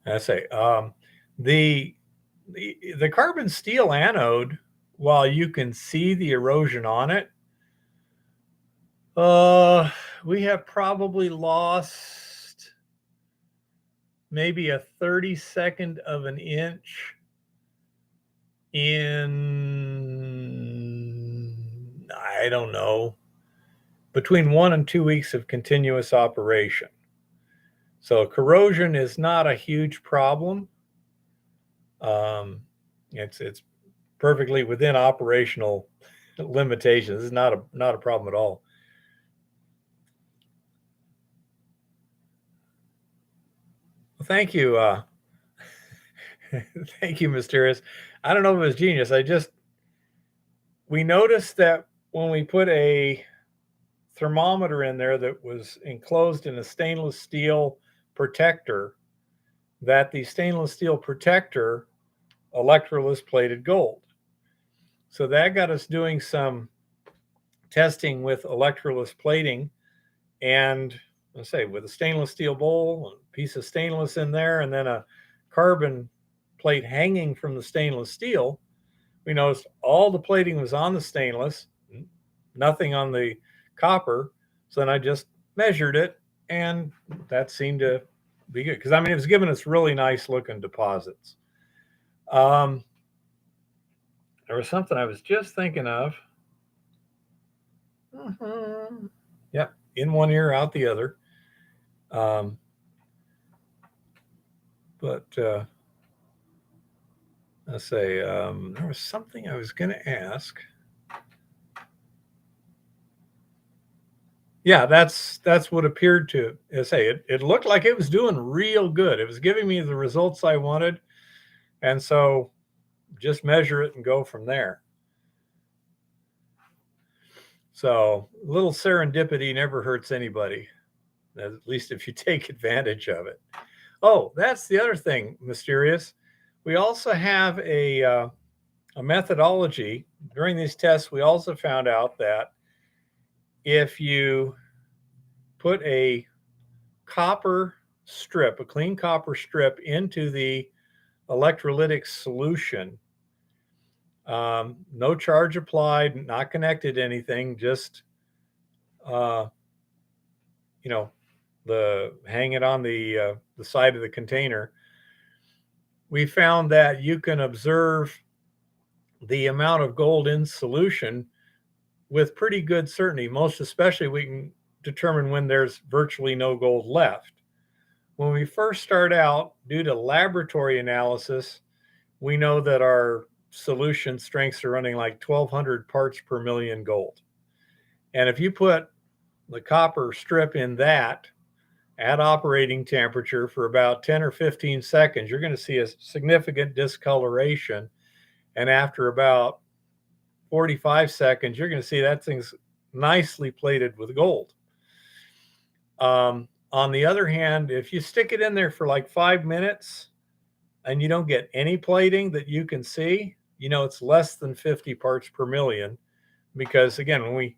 I say the carbon steel anode, while you can see the erosion on it, we have probably lost maybe a 32nd of an inch in, I don't know, between 1 and 2 weeks of continuous operation. So corrosion is not a huge problem. It's perfectly within operational limitations. It's not a problem at all. Well, thank you. Thank you, Mysterious. I don't know if it was genius. We noticed that when we put a thermometer in there that was enclosed in a stainless steel protector, that the stainless steel protector electroless plated gold. So that got us doing some testing with electroless plating, and let's say with a stainless steel bowl, a piece of stainless in there, and then a carbon plate hanging from the stainless steel. We noticed all the plating was on the stainless, nothing on the copper. So then I just measured it and that seemed to be good because I mean it was giving us really nice looking deposits. Um, there was something I was just thinking of. Yep, in one ear, out the other. Um, but let's say there was something I was going to ask. Yeah, that's what appeared to say. It looked like it was doing real good. It was giving me the results I wanted, and so just measure it and go from there. So a little serendipity never hurts anybody, at least if you take advantage of it. Oh, that's the other thing, mysterious. We also have a methodology. During these tests, we also found out that if you put a copper strip, a clean copper strip, into the electrolytic solution, no charge applied, not connected to anything, just uh, you know, hang it on the side of the container. We found that you can observe the amount of gold in solution with pretty good certainty. Most especially, we can determine when there's virtually no gold left. When we first start out, due to laboratory analysis, we know that our solution strengths are running like 1,200 parts per million gold. And if you put the copper strip in that at operating temperature for about 10 or 15 seconds, you're going to see a significant discoloration. And after about 45 seconds, you're going to see that thing's nicely plated with gold. On the other hand, if you stick it in there for like 5 minutes and you don't get any plating that you can see, it's less than 50 parts per million. Because again, when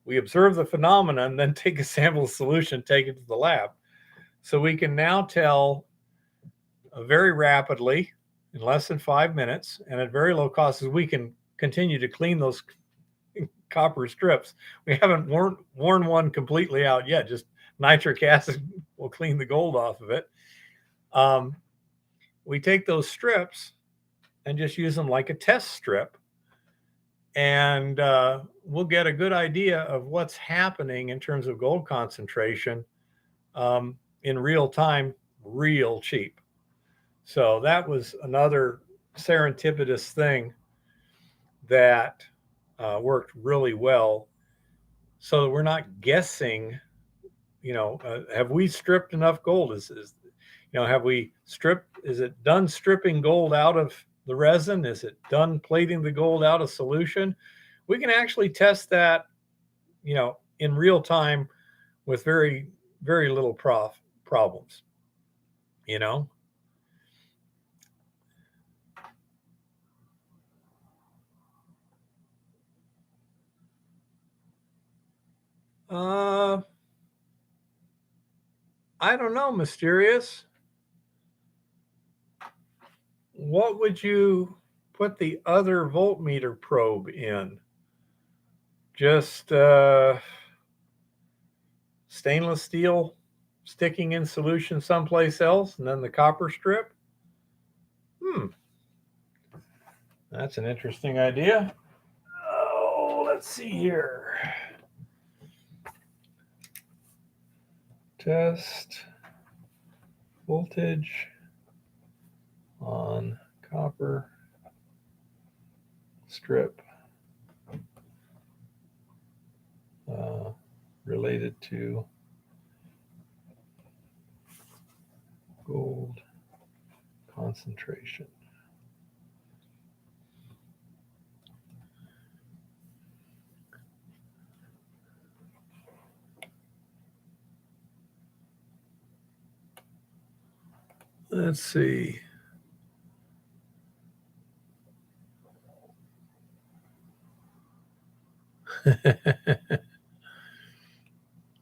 we observe the phenomenon, then take a sample of solution, take it to the lab. So we can now tell very rapidly, in less than 5 minutes, and at very low cost, as we can continue to clean those copper strips. We haven't worn one completely out yet. Just nitric acid will clean the gold off of it. We take those strips and just use them like a test strip, and we'll get a good idea of what's happening in terms of gold concentration in real time, real cheap. So that was another serendipitous thing that worked really well, so that we're not guessing. Have we stripped enough gold? Have we stripped? Is it done stripping gold out of the resin? Is it done plating the gold out of solution? We can actually test that, in real time with very, very little problems. You know. I don't know, mysterious. What would you put the other voltmeter probe in? Just stainless steel sticking in solution someplace else, and then the copper strip? That's an interesting idea. Oh, let's see here. Test voltage on copper strip related to gold concentration. Let's see.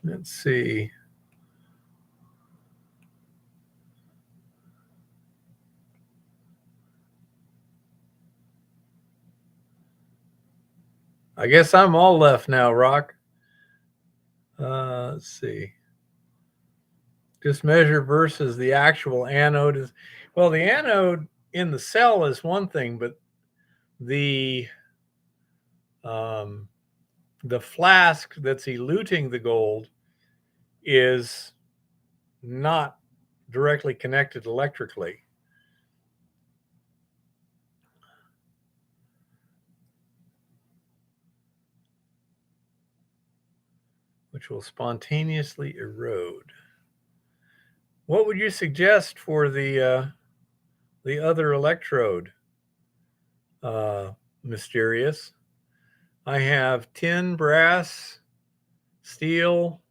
Let's see. I guess I'm all left now, Rock. Let's see. Just measure versus the actual anode is, well, the anode in the cell is one thing, but the um, the flask that's eluting the gold is not directly connected electrically. Which will spontaneously erode. What would you suggest for the other electrode? Mysterious. I have tin, brass, steel,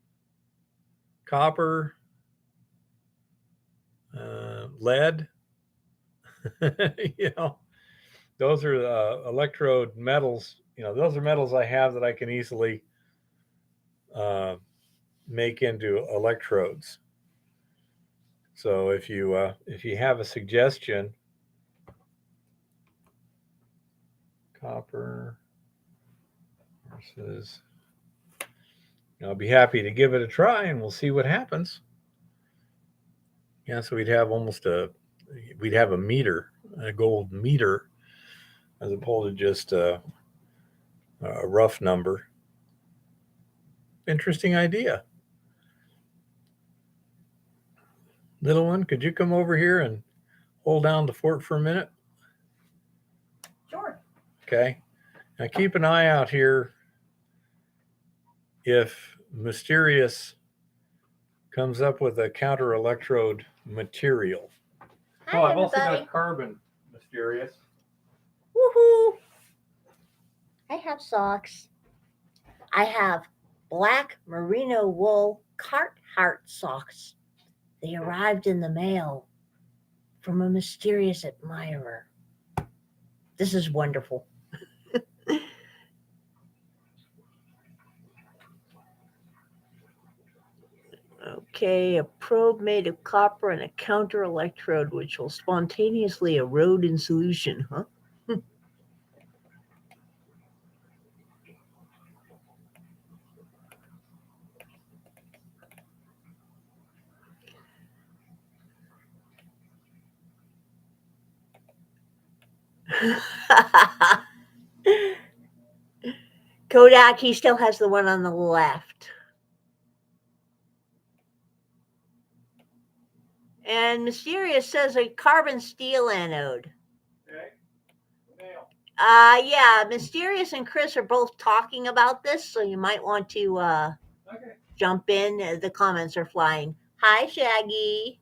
copper, lead. you know, those are electrode metals. Those are metals I have that I can easily uh, make into electrodes. So if you have a suggestion, copper versus, I'll be happy to give it a try, and we'll see what happens. Yeah, so we'd have a meter, a gold meter, as opposed to just a rough number. Interesting idea. Little one, could you come over here and hold down the fort for a minute? Sure. Okay. Now keep an eye out here if Mysterious comes up with a counter electrode material. Hi, I've also everybody. got carbon, Mysterious. Woohoo! I have socks. I have black merino wool Carhartt socks. They arrived in the mail from a mysterious admirer. This is wonderful. Okay, a probe made of copper and a counter electrode which will spontaneously erode in solution, huh? Kodak, he still has the one on the left. And Mysterious says a carbon steel anode. Okay. Yeah, Mysterious and Chris are both talking about this, so you might want to Okay. jump in. The comments are flying. Hi, Shaggy.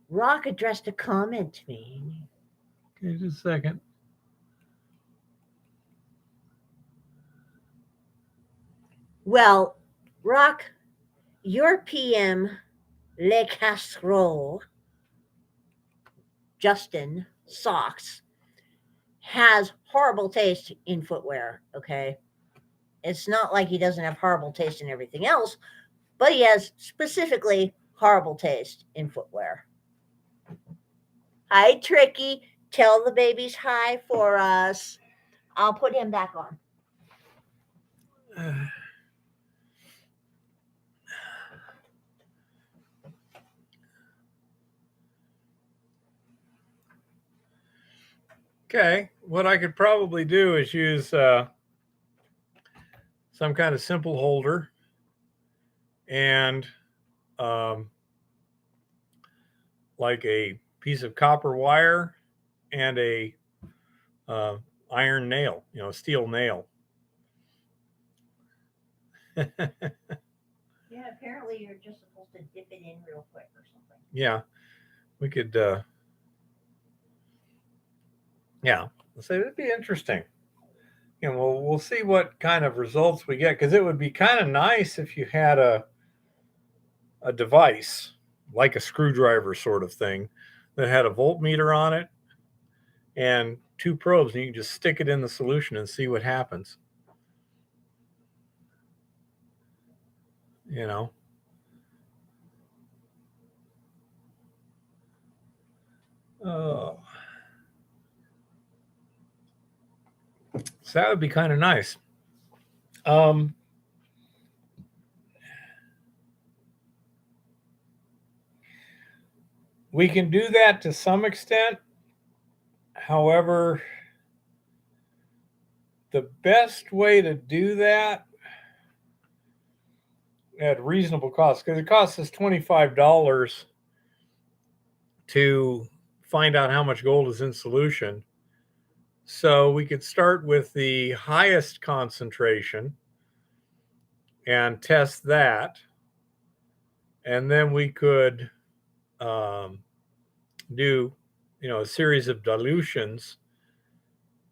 Rock addressed a comment to me. Okay, just a second. Well, Rock, your PM Le Castro, Justin Socks, has horrible taste in footwear, okay? It's not like he doesn't have horrible taste in everything else, but he has specifically horrible taste in footwear. Hi, Tricky. Tell the babies hi for us. I'll put him back on. Okay, what I could probably do is use some kind of simple holder and like a piece of copper wire and a iron nail, a steel nail. Yeah, apparently you're just supposed to dip it in real quick or something. Yeah, we could. Yeah, so it'd be interesting. We'll see what kind of results we get, because it would be kind of nice if you had a device like a screwdriver sort of thing that had a voltmeter on it and two probes, and you can just stick it in the solution and see what happens. Oh. So that would be kind of nice. Um, we can do that to some extent. However, the best way to do that at reasonable cost, because it costs us $25 to find out how much gold is in solution. So we could start with the highest concentration and test that. And then we could do, a series of dilutions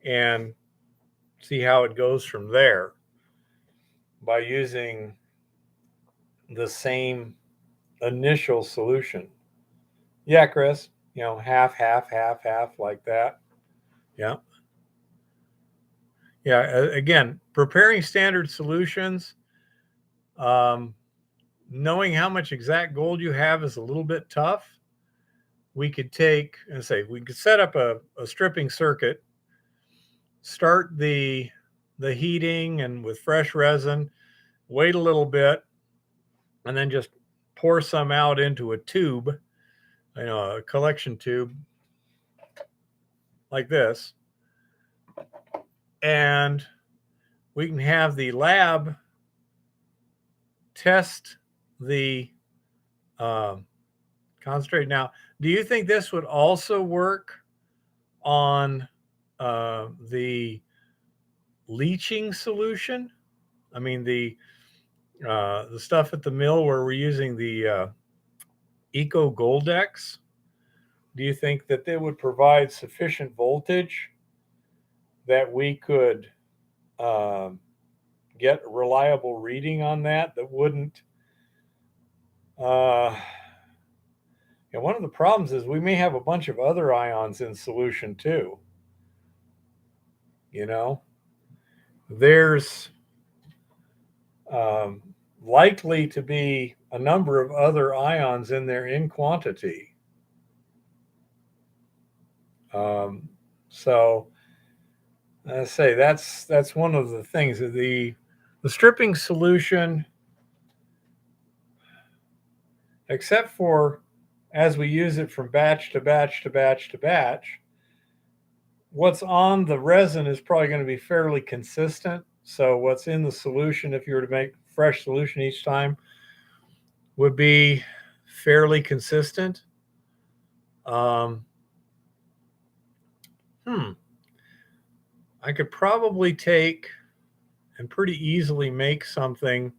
and see how it goes from there by using the same initial solution. Yeah, Chris, half, half, half, half, like that. Yeah. Yeah. Again, preparing standard solutions, knowing how much exact gold you have is a little bit tough. We could take and say, we could set up a stripping circuit, start the heating and with fresh resin, wait a little bit, and then just pour some out into a tube, a collection tube like this. And we can have the lab test the concentrate. Now, do you think this would also work on the leaching solution? I mean, the stuff at the mill where we're using the Eco Goldex. Do you think that they would provide sufficient voltage that we could get a reliable reading on that wouldn't? One of the problems is we may have a bunch of other ions in solution too. There's likely to be a number of other ions in there in quantity. So I say that's one of the things. The stripping solution, except for as we use it from batch to batch to batch to batch, what's on the resin is probably going to be fairly consistent. So what's in the solution, if you were to make fresh solution each time, would be fairly consistent. I could probably take and pretty easily make something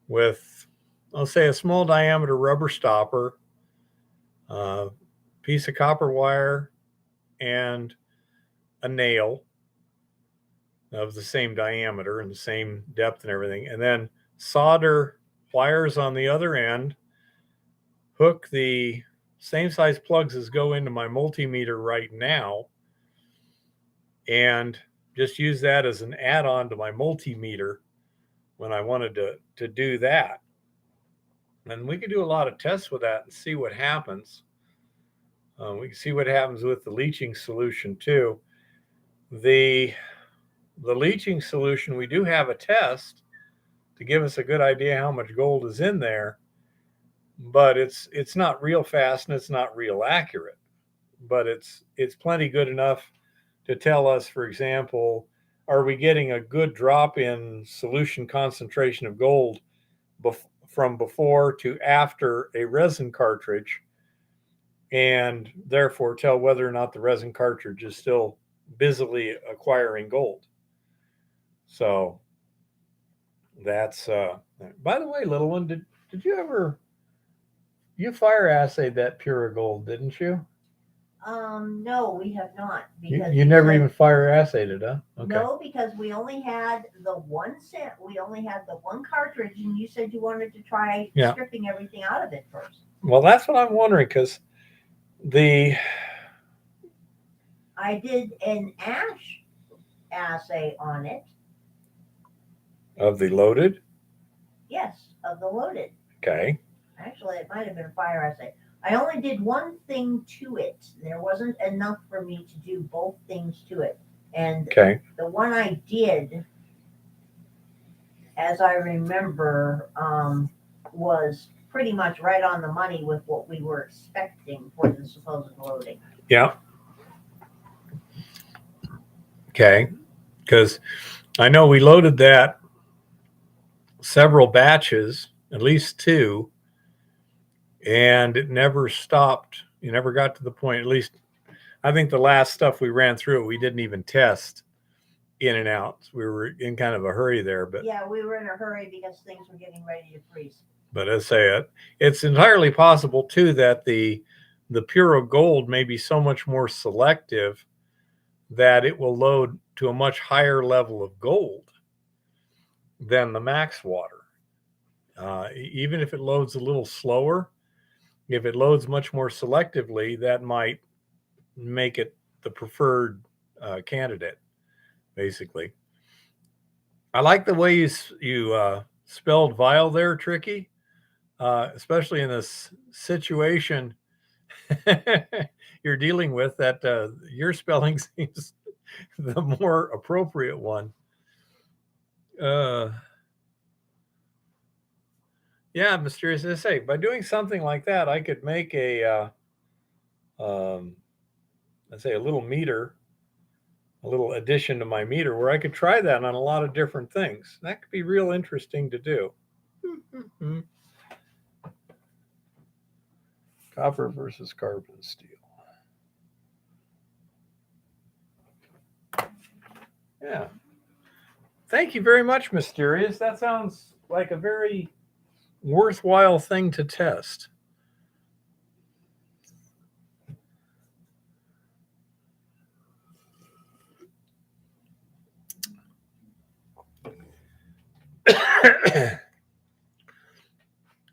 with, I'll say, a small diameter rubber stopper, a piece of copper wire, and a nail of the same diameter and the same depth and everything, and then solder wires on the other end, hook the same size plugs as go into my multimeter right now, and just use that as an add-on to my multimeter when I wanted to do that. And we could do a lot of tests with that and see what happens. We can see what happens with the leaching solution too. The leaching solution, we do have a test to give us a good idea how much gold is in there, but it's not real fast and it's not real accurate. But it's plenty good enough to tell us, for example, are we getting a good drop in solution concentration of gold from before to after a resin cartridge, and therefore tell whether or not the resin cartridge is still busily acquiring gold. So that's by the way, little one, did you fire assayed that pure gold, didn't you? No, we have not. Because you never even fire assayed it, huh? Okay. No, because we only had the one set. We only had the one cartridge, and you said you wanted to try stripping everything out of it first. Well, that's what I'm wondering, because I did an ash assay on it. Of the loaded? Yes, of the loaded. Okay. Actually, it might have been a fire assay. I only did one thing to it. There wasn't enough for me to do both things to it. And Okay. the one I did, as I remember, was pretty much right on the money with what we were expecting for the supposed loading. Yeah. Okay. Because I know we loaded that several batches, at least 2, and it never stopped. You never got to the point, at least I think the last stuff we ran through, we didn't even test in and out. We were in kind of a hurry there, but yeah, we were in a hurry because things were getting ready to freeze. But as I say, it's entirely possible too that the Puro Gold may be so much more selective that it will load to a much higher level of gold than the Max Water. Even if it loads a little slower, if it loads much more selectively, that might make it the preferred candidate, basically. I like the way you spelled vial there, Tricky, especially in this situation you're dealing with. That your spelling seems the more appropriate one. Yeah, mysterious. As I say, by doing something like that, I could make let's say a little meter, a little addition to my meter where I could try that on a lot of different things. That could be real interesting to do. Copper versus carbon steel. Yeah. Thank you very much, Mysterious. That sounds like a very worthwhile thing to test.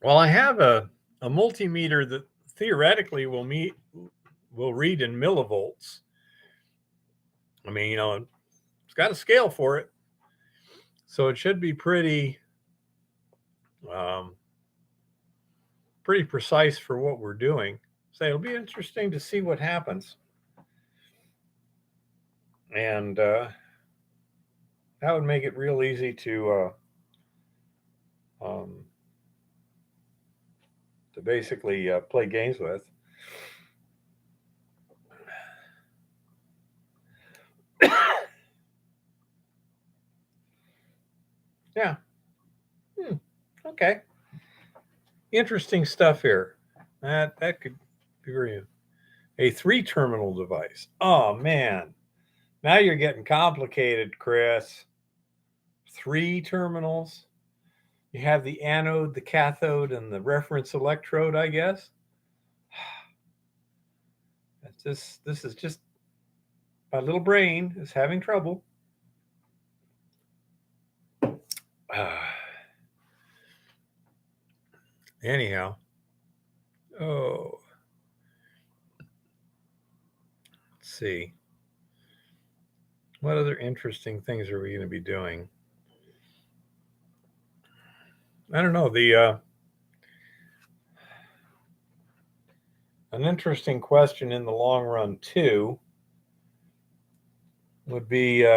Well, I have a multimeter that theoretically will read in millivolts. I mean, it's got a scale for it, so it should be pretty pretty precise for what we're doing. So it'll be interesting to see what happens, and that would make it real easy to basically play games with. Yeah. Okay. Interesting stuff here. That could be very a 3-terminal device. Oh man. Now you're getting complicated, Chris. 3 terminals. You have the anode, the cathode, and the reference electrode, I guess. This is just my little brain is having trouble. Anyhow. Oh. Let's see. What other interesting things are we going to be doing? I don't know. An interesting question in the long run too would be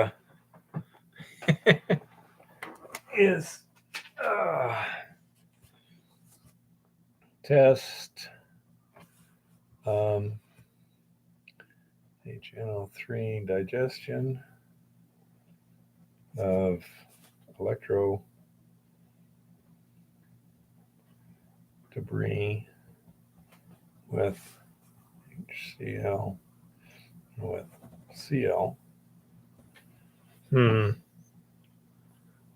is test HNO3 digestion of electro debris with HCl with Cl.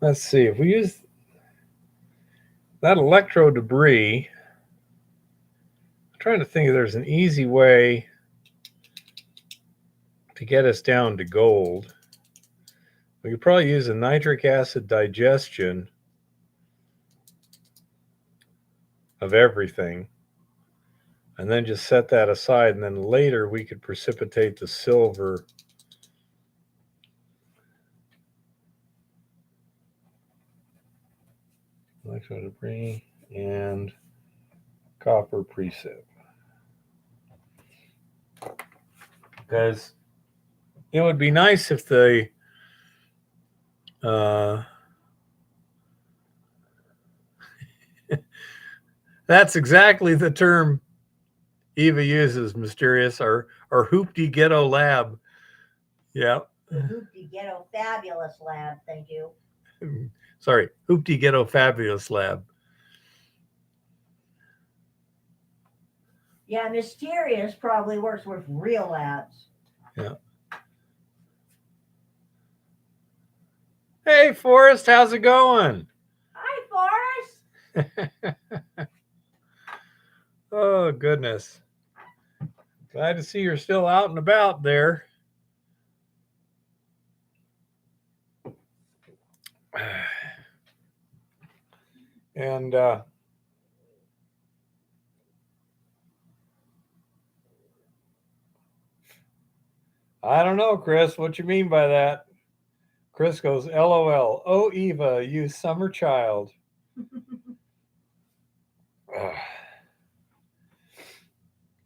Let's see, if we use that electro debris, I'm trying to think if there's an easy way to get us down to gold. We could probably use a nitric acid digestion of everything and then just set that aside, and then later we could precipitate the silver electro debris and copper precip. Because it would be nice if the uh, that's exactly the term Eva uses, Mysterious, or hoopty ghetto lab. Yeah. The Hoopty Ghetto Fabulous Lab, thank you. Sorry, hoopty ghetto fabulous lab. Yeah, Mysterious probably works with real labs. Yeah. Hey, Forrest, how's it going? Hi, Forrest. Oh, goodness. Glad to see you're still out and about there. And I don't know, Chris, what you mean by that? Chris goes, LOL. Oh, Eva, you summer child.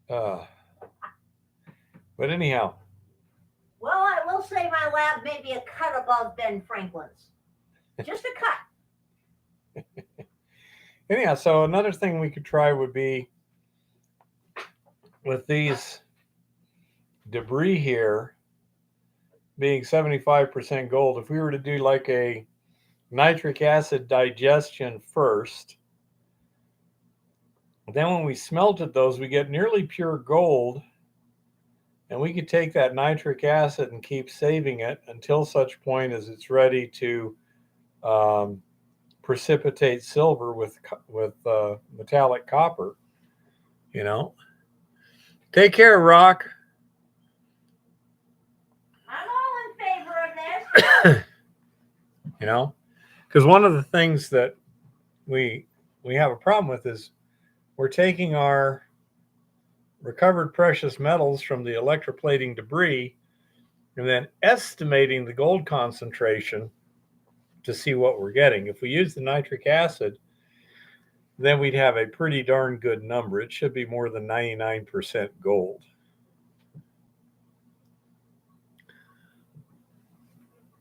But anyhow. Well, I will say my lab may be a cut above Ben Franklin's. Just a cut. Anyhow, so another thing we could try would be with these debris here being 75% gold, if we were to do like a nitric acid digestion first, then when we smelted those, we get nearly pure gold, and we could take that nitric acid and keep saving it until such point as it's ready to precipitate silver with metallic copper. You know. Take care, Rock. I'm all in favor of this. You know, because one of the things that we have a problem with is we're taking our recovered precious metals from the electroplating debris and then estimating the gold concentration to see what we're getting. If we use the nitric acid, then we'd have a pretty darn good number. It should be more than 99% gold.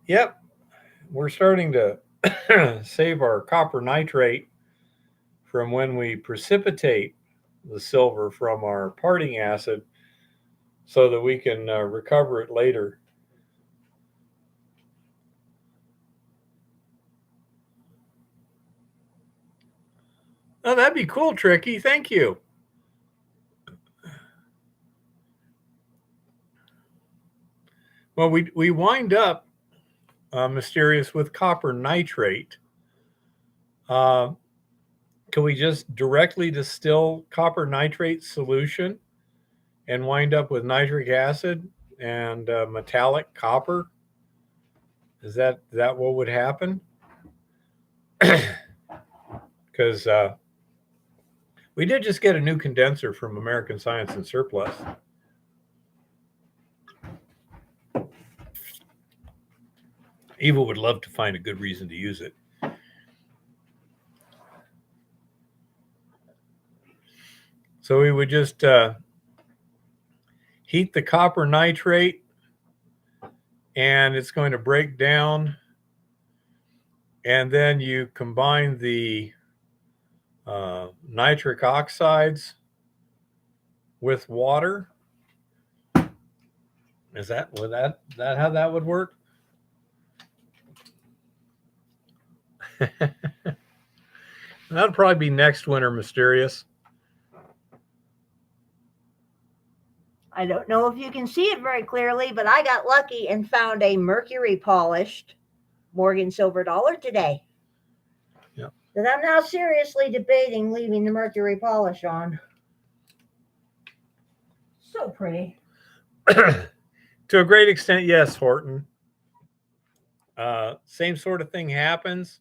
Yep, we're starting to save our copper nitrate from when we precipitate the silver from our parting acid so that we can recover it later. Oh, that'd be cool, Tricky. Thank you. Well, we wind up, Mysterious, with copper nitrate. Can we just directly distill copper nitrate solution and wind up with nitric acid and metallic copper? Is that what would happen? Because we did just get a new condenser from American Science and Surplus. Eva would love to find a good reason to use it. So we would just heat the copper nitrate, and it's going to break down. And then you combine the nitric oxides with water. Is that how that would work? That'll probably be next winter, Mysterious. I don't know if you can see it very clearly, but I got lucky and found a mercury polished Morgan silver dollar today. Yep. That I'm now seriously debating leaving the mercury polish on. So pretty. To a great extent, yes, Horton. Same sort of thing happens.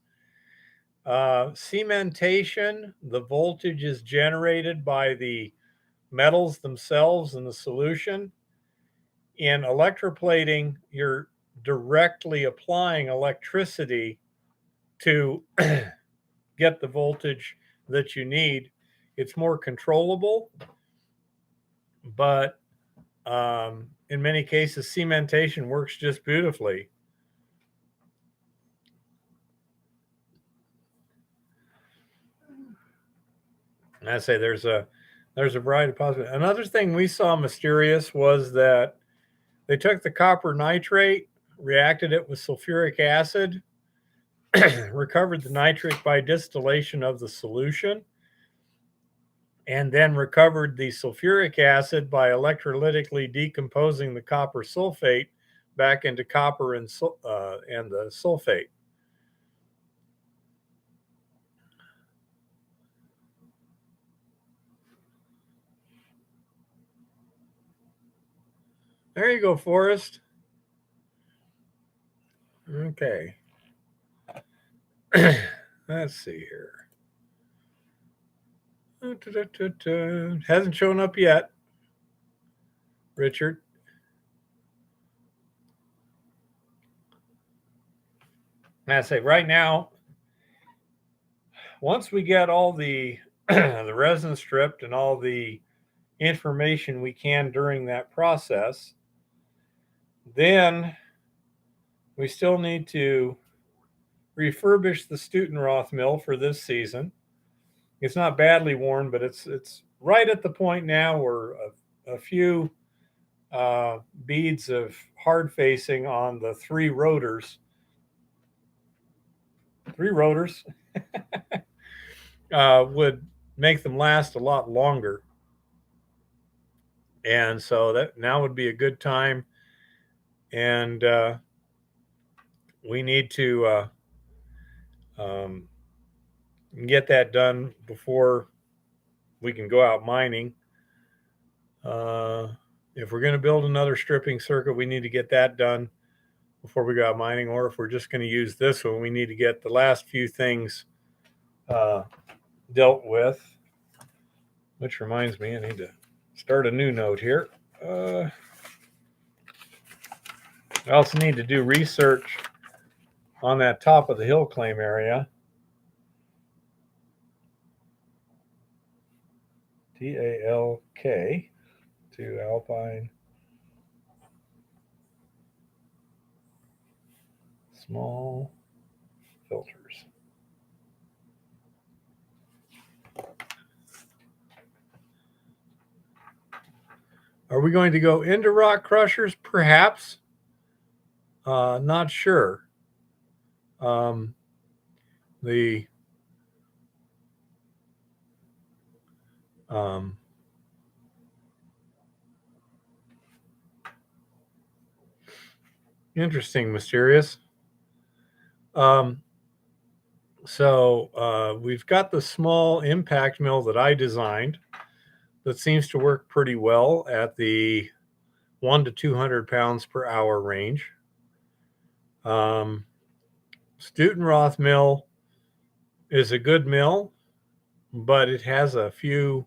Cementation, the voltage is generated by the metals themselves in the solution. In electroplating, you're directly applying electricity to get the voltage that you need. It's more controllable, but in many cases, cementation works just beautifully. And I say there's a variety of possibilities. Another thing we saw mysterious was that they took the copper nitrate, reacted it with sulfuric acid, recovered the nitrate by distillation of the solution, and then recovered the sulfuric acid by electrolytically decomposing the copper sulfate back into copper and the sulfate. There you go, Forrest. Okay. Let's see here. Hasn't shown up yet, Richard. And I say right now, once we get all the the resin stripped and all the information we can during that process, then we still need to refurbish the Stutenroth mill for this season. It's not badly worn, but it's right at the point now where a few beads of hard facing on the three rotors would make them last a lot longer. And so that now would be a good time. And we need to get that done before we can go out mining. If we're going to build another stripping circuit, we need to get that done before we go out mining. Or if we're just going to use this one, we need to get the last few things dealt with. Which reminds me, I need to start a new note here. I also need to do research on that top of the hill claim area. TALK to Alpine small filters. Are we going to go into rock crushers? Perhaps. Not sure. The interesting, mysterious. So we've got the small impact mill that I designed that seems to work pretty well at the 1 to 200 pounds per hour range. Stutenroth mill is a good mill, but it has a few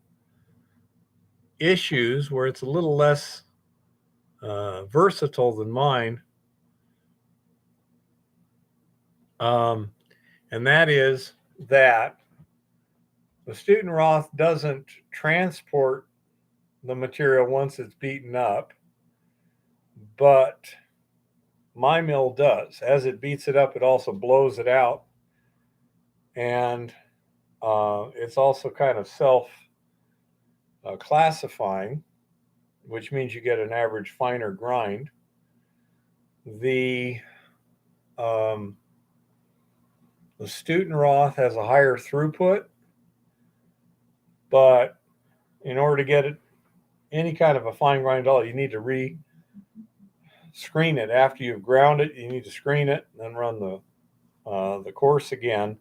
issues where it's a little less versatile than mine. And that is that the Stutenroth doesn't transport the material once it's beaten up, but my mill does. As it beats it up, it also blows it out. And it's also kind of self-classifying, which means you get an average finer grind. The Stutenroth has a higher throughput, but in order to get it any kind of a fine grind at all, you need to screen it after you've ground it. You need to screen it and then run the course again.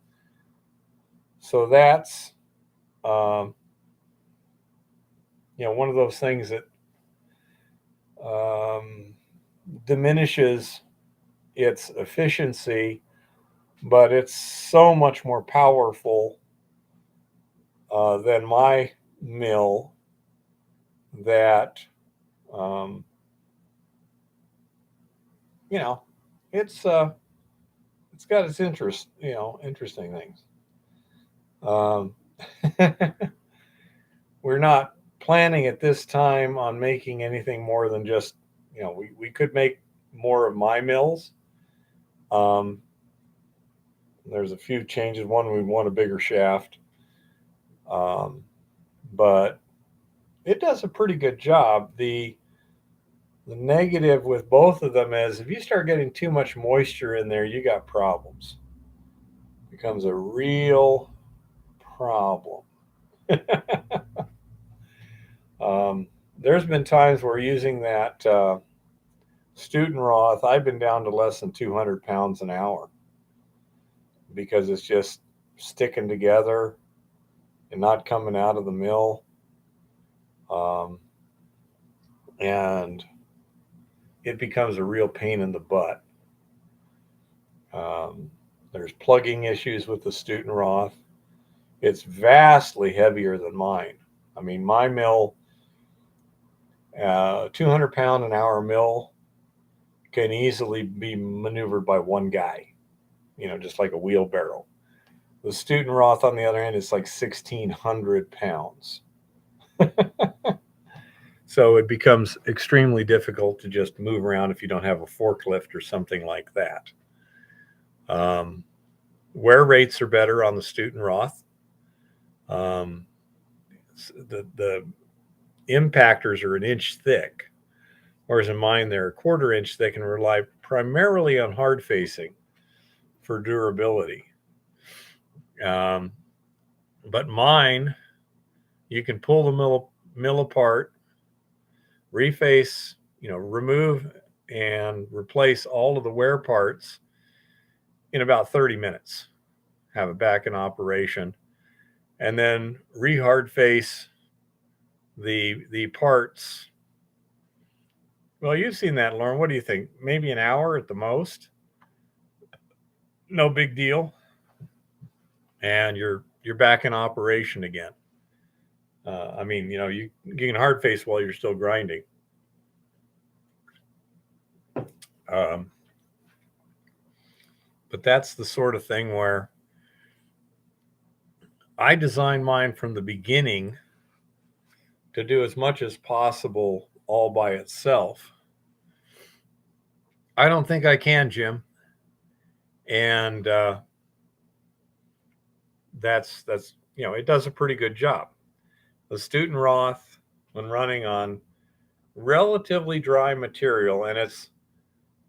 So that's one of those things that diminishes its efficiency, but it's so much more powerful than my mill that it's got its interesting things. We're not planning at this time on making anything more than just we could make more of my mills. Um, there's a few changes. One, we want a bigger shaft, um, but it does a pretty good job. The negative with both of them is if you start getting too much moisture in there, you got problems. It becomes a real problem. um, there's been times where using that student Roth, I've been down to less than 200 pounds an hour because it's just sticking together and not coming out of the mill. Um, and it becomes a real pain in the butt. Um, there's plugging issues with the student Roth. It's vastly heavier than mine. I mean, my mill, 200-pound an hour mill, can easily be maneuvered by one guy, just like a wheelbarrow. The student Roth, on the other hand, is like 1,600 pounds. So it becomes extremely difficult to just move around if you don't have a forklift or something like that. Um, wear rates are better on the student Roth. Um, the impactors are an inch thick, whereas in mine they're a quarter inch thick and rely primarily on hard facing for durability. Um, but mine, you can pull the mill apart, reface, remove and replace all of the wear parts in about 30 minutes, have it back in operation, and then re-hard face the parts. Well, you've seen that, Lauren. What do you think? Maybe an hour at the most? No big deal. And you're back in operation again. I mean, you can hard face while you're still grinding. Um, but that's the sort of thing where I designed mine from the beginning to do as much as possible all by itself. I don't think I can, Jim. And that's it does a pretty good job. The student Roth, when running on relatively dry material, and it's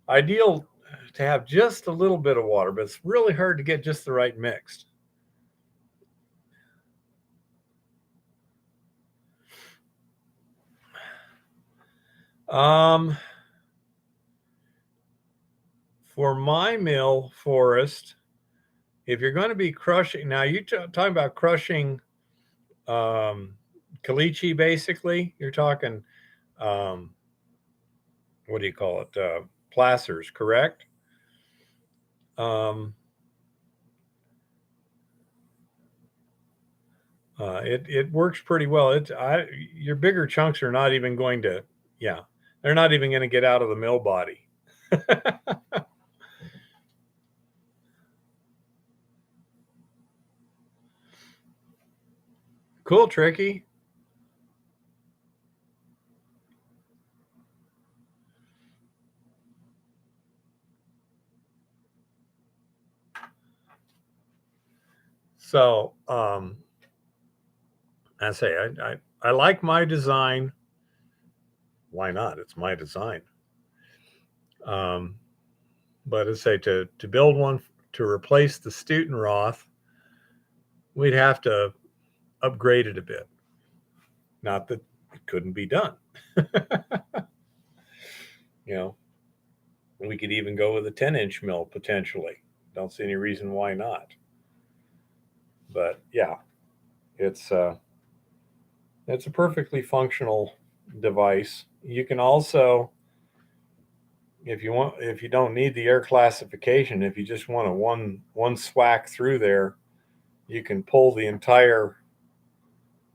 ideal to have just a little bit of water, but it's really hard to get just the right mix. Um, for my mill, Forrest, if you're going to be crushing, now you're talking about crushing caliche, basically. You're talking, what do you call it? Placers, correct? It works pretty well. Your bigger chunks are not even going to, yeah, they're not even going to get out of the mill body. Cool, Tricky. So, I say I like my design. Why not? It's my design. Um, but I say to build one to replace the student Roth, we'd have to upgrade it a bit. Not that it couldn't be done. We could even go with a 10-inch mill potentially. Don't see any reason why not. But yeah, it's a perfectly functional device. You can also, if you don't need the air classification, if you just want a one swack through there, you can pull the entire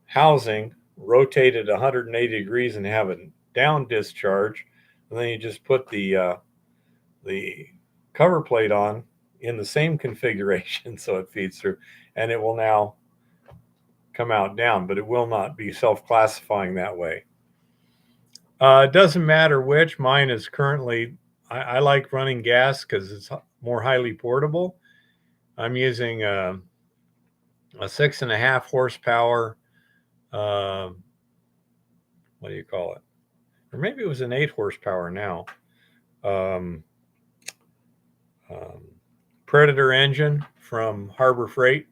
housing, rotate it 180 degrees, and have a down discharge, and then you just put the cover plate on in the same configuration so it feeds through, and it will now come out down, but it will not be self-classifying that way. It doesn't matter which. Mine is currently, I like running gas because it's more highly portable. I'm using a 6.5 horsepower, uh, what do you call it? Or maybe it was an 8 horsepower now. Um, um, Predator engine from Harbor Freight.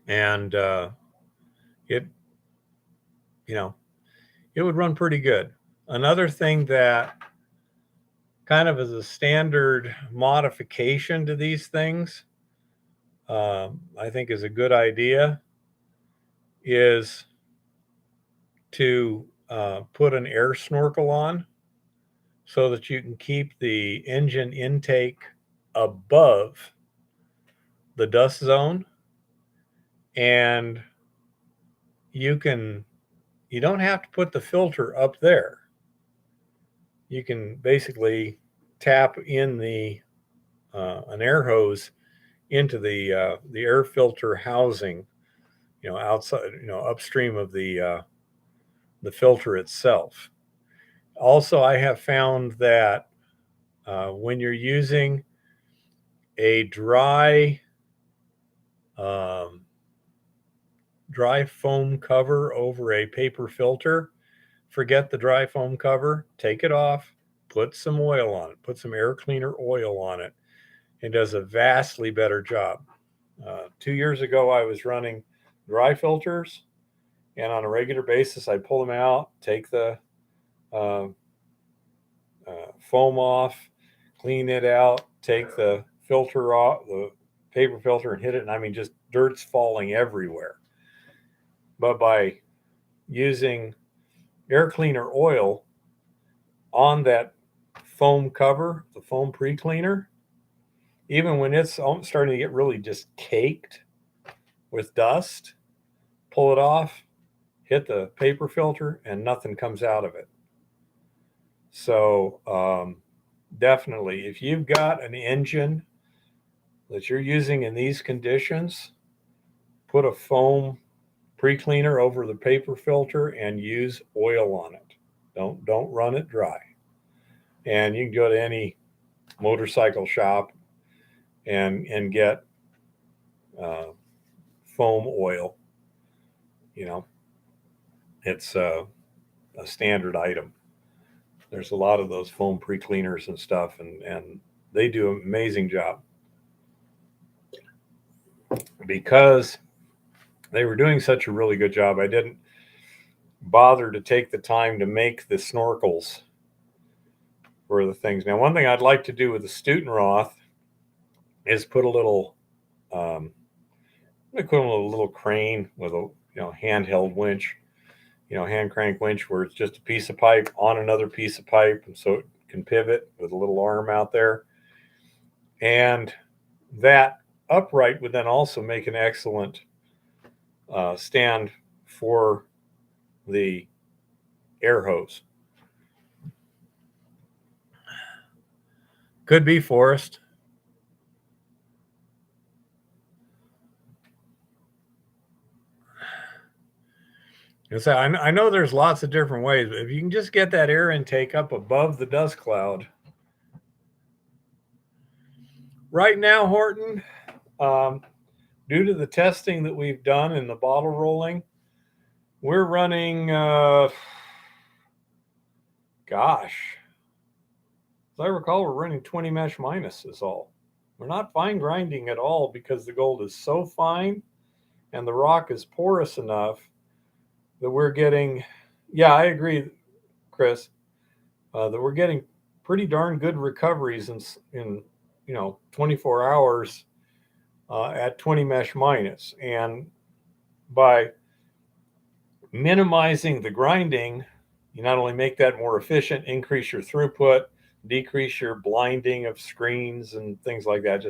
And it, you know, it would run pretty good. Another thing that kind of is a standard modification to these things, I think is a good idea, is to put an air snorkel on so that you can keep the engine intake above the dust zone, and you don't have to put the filter up there. You can basically tap in the an air hose into the air filter housing, outside, upstream of the filter itself. Also, I have found that when you're using a um, dry foam cover over a paper filter, forget the dry foam cover, take it off, put some oil on it, put some air cleaner oil on it. It does a vastly better job. 2 years ago, I was running dry filters, and on a regular basis, I'd pull them out, take the uh, foam off, clean it out, take the filter off, the paper filter, and hit it. And I mean, just dirt's falling everywhere. But by using air cleaner oil on that foam cover, the foam pre-cleaner, even when it's starting to get really just caked with dust, pull it off, hit the paper filter, and nothing comes out of it. So definitely, if you've got an engine that you're using in these conditions, put a foam pre-cleaner over the paper filter and use oil on it. Don't run it dry. And you can go to any motorcycle shop and get uh, foam oil. You know, it's a standard item. There's a lot of those foam pre-cleaners and stuff, and they do an amazing job because they were doing such a really good job. I didn't bother to take the time to make the snorkels for the things. Now, one thing I'd like to do with the Stutenroth is put a little, equivalent of a little crane with a handheld winch, hand crank winch, where it's just a piece of pipe on another piece of pipe, and so it can pivot with a little arm out there. And that upright would then also make an excellent stand for the air hose. Could be Forrest. So I know there's lots of different ways, but if you can just get that air intake up above the dust cloud. Right now, Horton, due to the testing that we've done in the bottle rolling, we're running, gosh, as I recall, we're running 20 mesh minus is all. We're not fine grinding at all because the gold is so fine and the rock is porous enough that we're getting, yeah, I agree, Chris, that we're getting pretty darn good recoveries in 24 hours at 20 mesh minus. And by minimizing the grinding, you not only make that more efficient, increase your throughput, decrease your blinding of screens and things like that,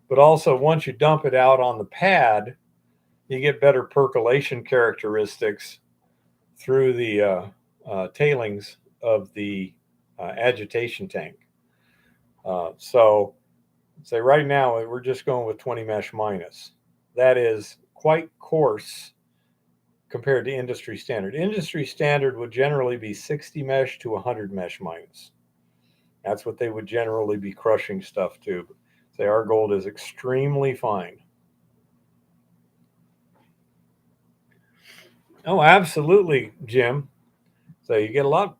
but also once you dump it out on the pad, you get better percolation characteristics through the tailings of the agitation tank. So say right now we're just going with 20 mesh minus. That is quite coarse compared to industry standard. Industry standard would generally be 60 mesh to 100 mesh minus. That's what they would generally be crushing stuff to. Say our gold is extremely fine. Oh, absolutely, Jim. So you get a lot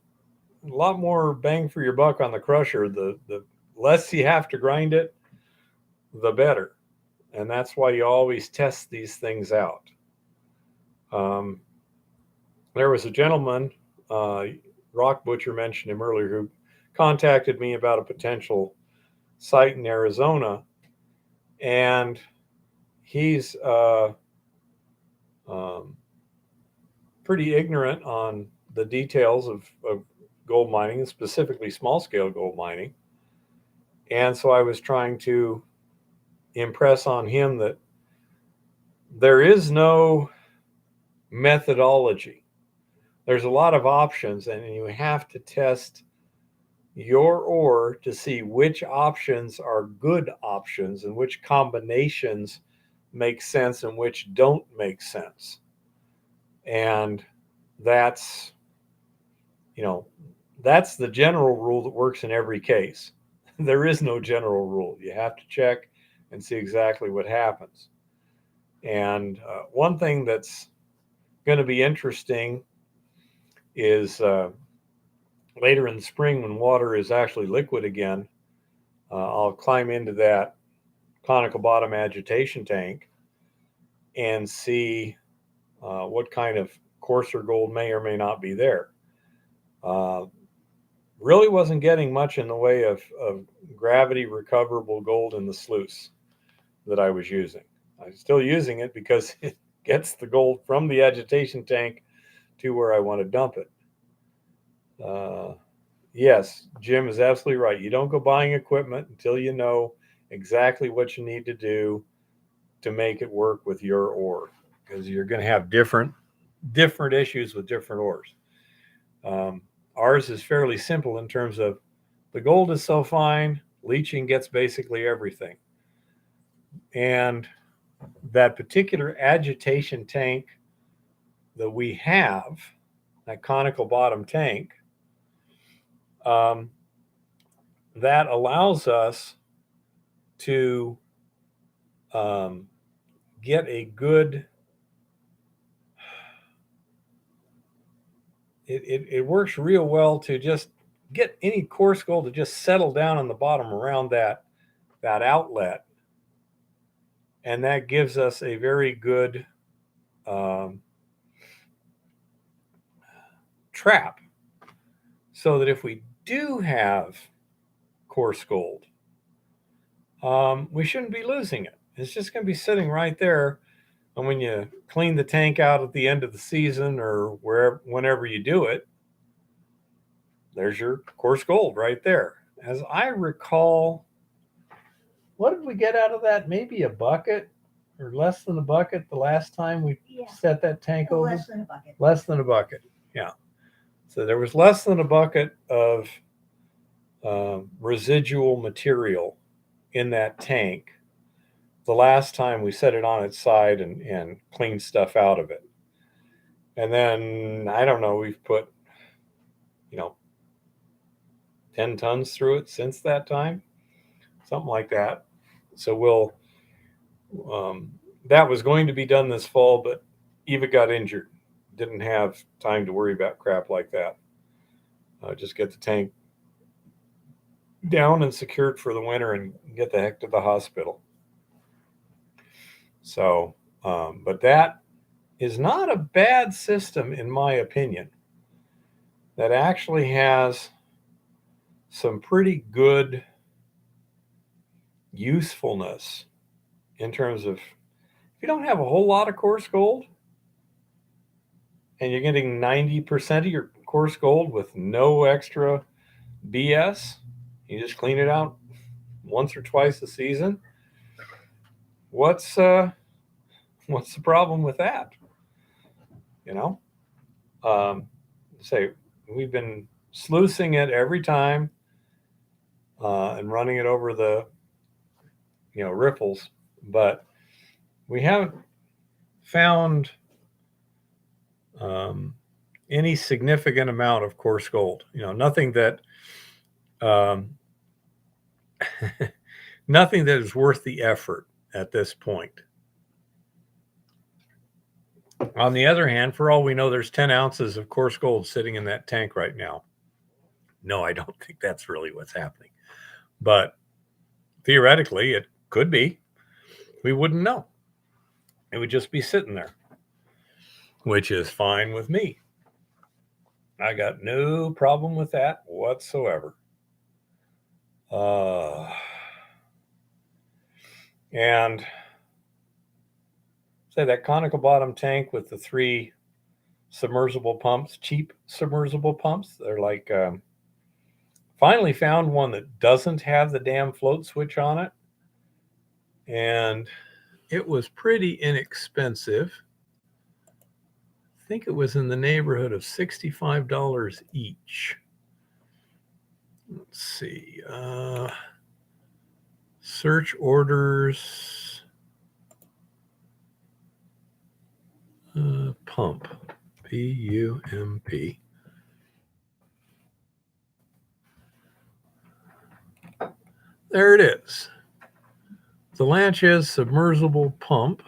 more bang for your buck on the crusher. The less you have to grind it, the better. And that's why you always test these things out. There was a gentleman, Rock Butcher mentioned him earlier, who contacted me about a potential site in Arizona, and he's pretty ignorant on the details of gold mining, and specifically small scale gold mining. And so I was trying to impress on him that there is no methodology. There's a lot of options, and you have to test your ore to see which options are good options and which combinations make sense and which don't make sense. And that's, that's the general rule that works in every case. There is no general rule. You have to check and see exactly what happens. And one thing that's going to be interesting is later in the spring, when water is actually liquid again, I'll climb into that conical bottom agitation tank and see what kind of coarser gold may or may not be there. Really wasn't getting much in the way of gravity recoverable gold in the sluice that I was using. I'm still using it because it gets the gold from the agitation tank to where I want to dump it. Yes, Jim is absolutely right. You don't go buying equipment until you know exactly what you need to do to make it work with your ore, because you're going to have different issues with different ores. Ours is fairly simple in terms of the gold is so fine, leaching gets basically everything. And that particular agitation tank that we have, that conical bottom tank, that allows us to get a good, it works real well to just get any coarse gold to just settle down on the bottom around that outlet. And that gives us a very good trap, so that if we do have coarse gold, we shouldn't be losing it. It's just going to be sitting right there. And when you clean the tank out at the end of the season or whenever you do it, there's your coarse gold right there. As I recall, what did we get out of that? Maybe a bucket or less than a bucket the last time we set that tank over? Less than a bucket. Less than a bucket, yeah. So there was less than a bucket of residual material in that tank the last time we set it on its side and cleaned stuff out of it. And then, I don't know, we've put, 10 tons through it since that time, something like that. So that was going to be done this fall, but Eva got injured. Didn't have time to worry about crap like that. Just get the tank down and secured for the winter and get the heck to the hospital. So, but that is not a bad system, in my opinion. That actually has some pretty good usefulness in terms of, if you don't have a whole lot of coarse gold and you're getting 90% of your coarse gold with no extra BS, you just clean it out once or twice a season. What's the problem with that? Say we've been sluicing it every time and running it over the riffles, but we haven't found any significant amount of coarse gold. Nothing that um, nothing that is worth the effort at this point. On the other hand, for all we know, there's 10 ounces of coarse gold sitting in that tank right now. No, I don't think that's really what's happening. But theoretically, it could be. We wouldn't know. It would just be sitting there, which is fine with me. I got no problem with that whatsoever. And say that conical bottom tank with the 3 submersible pumps, cheap submersible pumps. They're like, finally found one that doesn't have the damn float switch on it. And it was pretty inexpensive. I think it was in the neighborhood of $65 each. Let's see. Search orders. Pump. P-U-M-P. There it is. The Lanches submersible pump.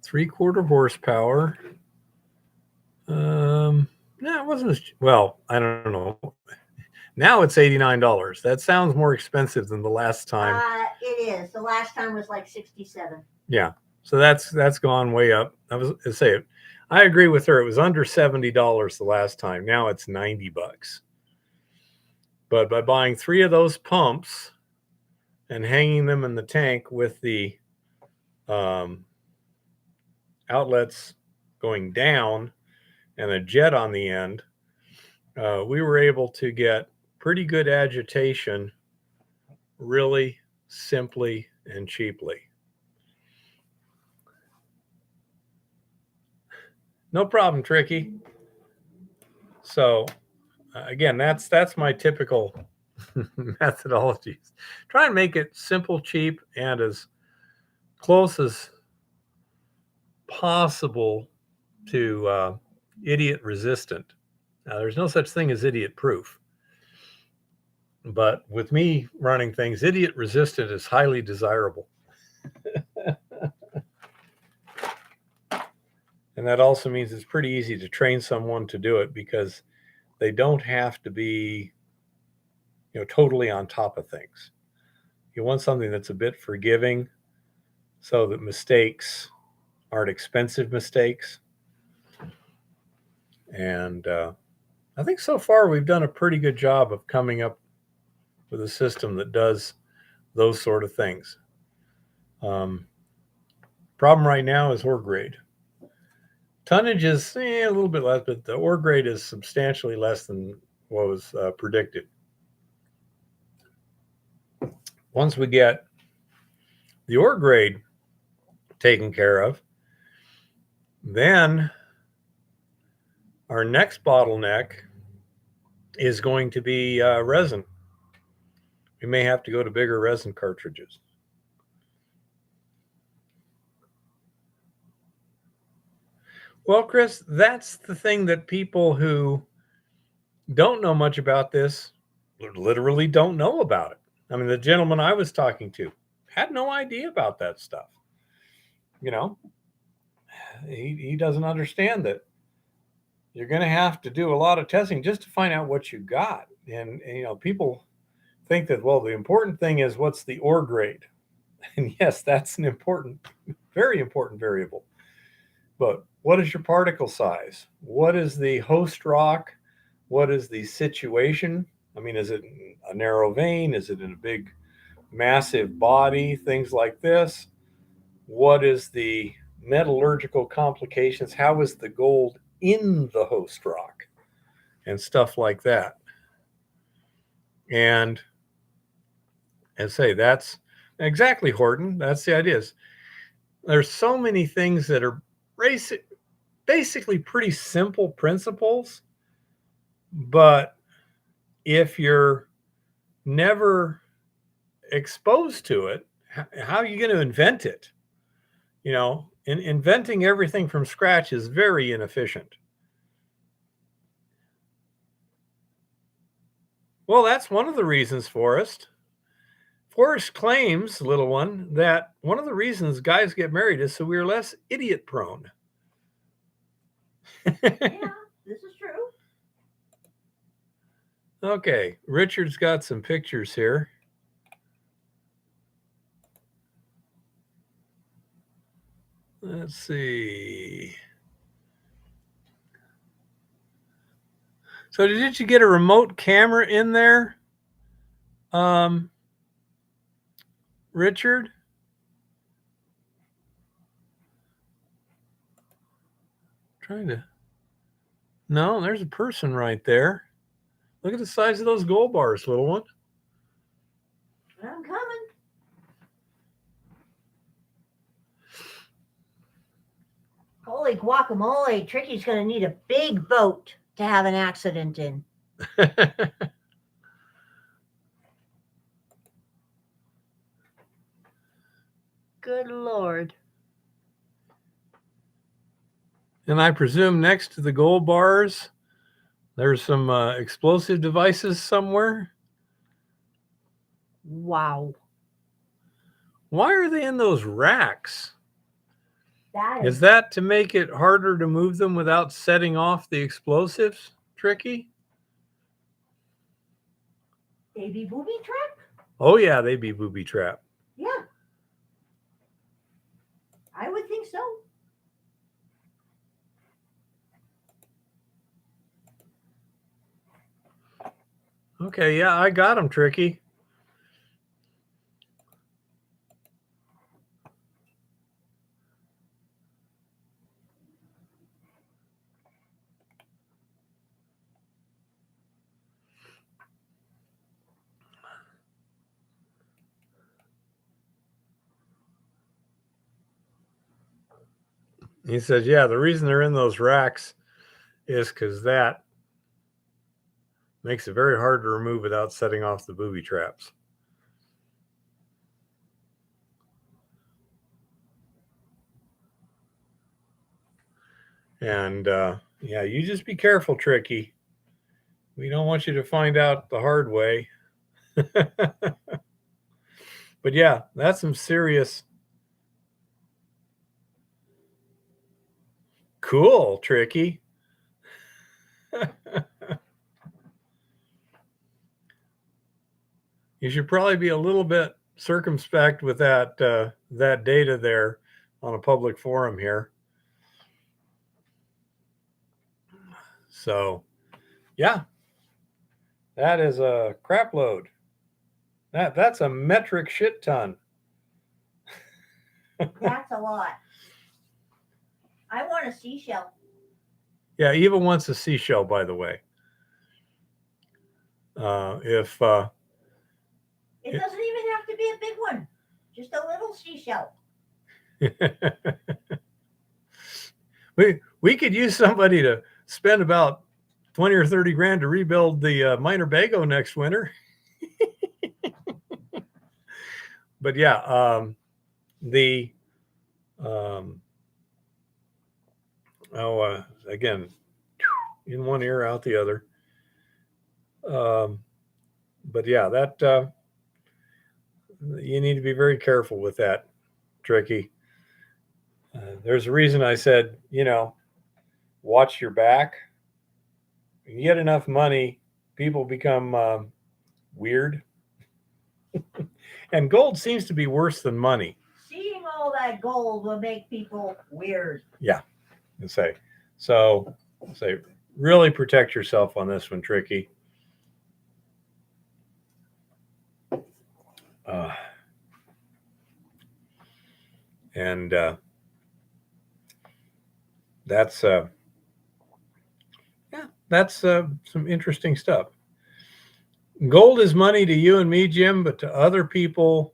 3/4 horsepower. No, it wasn't as well. I don't know. Now it's $89. That sounds more expensive than the last time. It is. The last time was like 67. Yeah, so that's gone way up. I agree with her. It was under $70 the last time. Now it's $90. But by buying 3 of those pumps and hanging them in the tank with the outlets going down and a jet on the end, we were able to get pretty good agitation really simply and cheaply. No problem, Tricky. So again, that's my typical methodologies. Try and make it simple, cheap, and as close as possible to idiot resistant. Now, there's no such thing as idiot proof. But with me running things, idiot resistant is highly desirable. And that also means it's pretty easy to train someone to do it because they don't have to be, totally on top of things. You want something that's a bit forgiving so that mistakes aren't expensive mistakes. And I think so far we've done a pretty good job of coming up with a system that does those sort of things. Problem right now is ore grade. Tonnage is a little bit less, but the ore grade is substantially less than what was predicted. Once we get the ore grade taken care of, then our next bottleneck is going to be resin. We may have to go to bigger resin cartridges. Well, Chris, that's the thing that people who don't know much about this literally don't know about it. I mean, the gentleman I was talking to had no idea about that stuff. He doesn't understand that you're going to have to do a lot of testing just to find out what you got. And people think that, well, the important thing is what's the ore grade. And yes, that's an important, very important variable. But what is your particle size? What is the host rock? What is the situation? I mean, is it a narrow vein? Is it in a big, massive body? Things like this. What is the metallurgical complications? How is the gold in the host rock? And stuff like that. And say that's exactly, Horton. That's the idea. There's so many things that are basically pretty simple principles, but if you're never exposed to it, how are you going to invent it? inventing everything from scratch is very inefficient. Well, that's one of the reasons, Forrest. Forrest claims, little one, that one of the reasons guys get married is so we're less idiot prone. Yeah, this is true. Okay, Richard's got some pictures here. Let's see. So did you get a remote camera in there, Richard? Trying to. No, there's a person right there. Look at the size of those gold bars, little one. I'm coming. Holy guacamole. Tricky's going to need a big boat to have an accident in. Good Lord. And I presume next to the gold bars, there's some explosive devices somewhere. Wow. Why are they in those racks? That Is that to make it harder to move them without setting off the explosives, Tricky? They be booby trap? Oh, yeah, they be booby trap. Yeah. I would think so. Okay, yeah, I got them, Tricky. He says, yeah, the reason they're in those racks is because that makes it very hard to remove without setting off the booby traps. And yeah, you just be careful, Tricky. We don't want you to find out the hard way. But yeah, that's some serious. Cool, Tricky. You should probably be a little bit circumspect with that that data there on a public forum here. So, yeah, that is a crap load. That's a metric shit ton. That's a lot. I want a seashell. Yeah, Eva wants a seashell, by the way. If it doesn't even have to be a big one, just a little seashell. we could use somebody to spend about 20 or 30 grand to rebuild the Minor Bago next winter. But yeah, again, in one ear, out the other. But yeah, that you need to be very careful with that, Tricky. There's a reason I said, watch your back. You get enough money, people become weird. And gold seems to be worse than money. Seeing all that gold will make people weird. Yeah, I say. So, really protect yourself on this one, Tricky. And that's some interesting stuff. Gold is money to you and me, Jim, but to other people,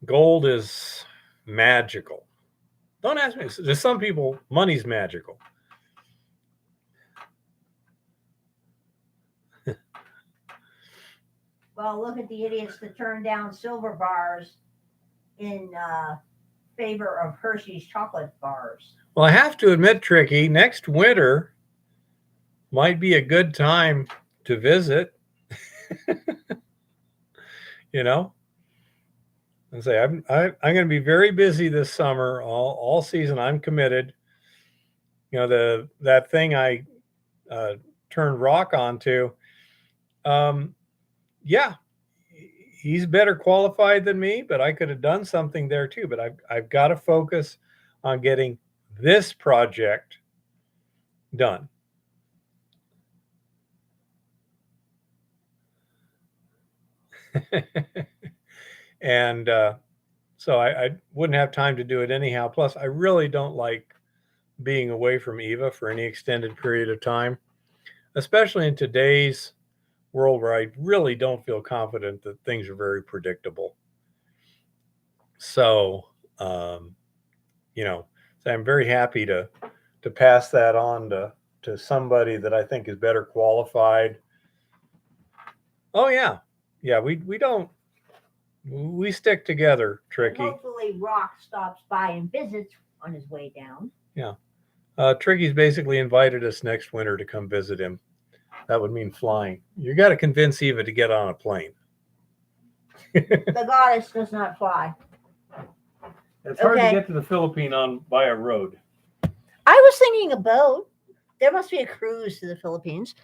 gold is magical. Don't ask me. To some people, money's magical. Well, look at the idiots that turn down silver bars in favor of Hershey's chocolate bars. Well, I have to admit, Tricky, next winter might be a good time to visit. You know, and say I'm going to be very busy this summer, all season. I'm committed. You know, that thing I turned Rock onto. Yeah, he's better qualified than me, but I could have done something there too. But I've got to focus on getting this project done. And so I wouldn't have time to do it anyhow. Plus, I really don't like being away from Eva for any extended period of time, especially in today's world where I really don't feel confident that things are very predictable. So, you know, so I'm very happy to pass that on to somebody that I think is better qualified. Oh yeah, yeah. We stick together, Tricky. And hopefully, Rock stops by and visits on his way down. Yeah, Tricky's basically invited us next winter to come visit him. That would mean flying. You got to convince Eva to get on a plane. The goddess does not fly. It's hard to get to the Philippines by a road. I was thinking a boat. There must be a cruise to the Philippines.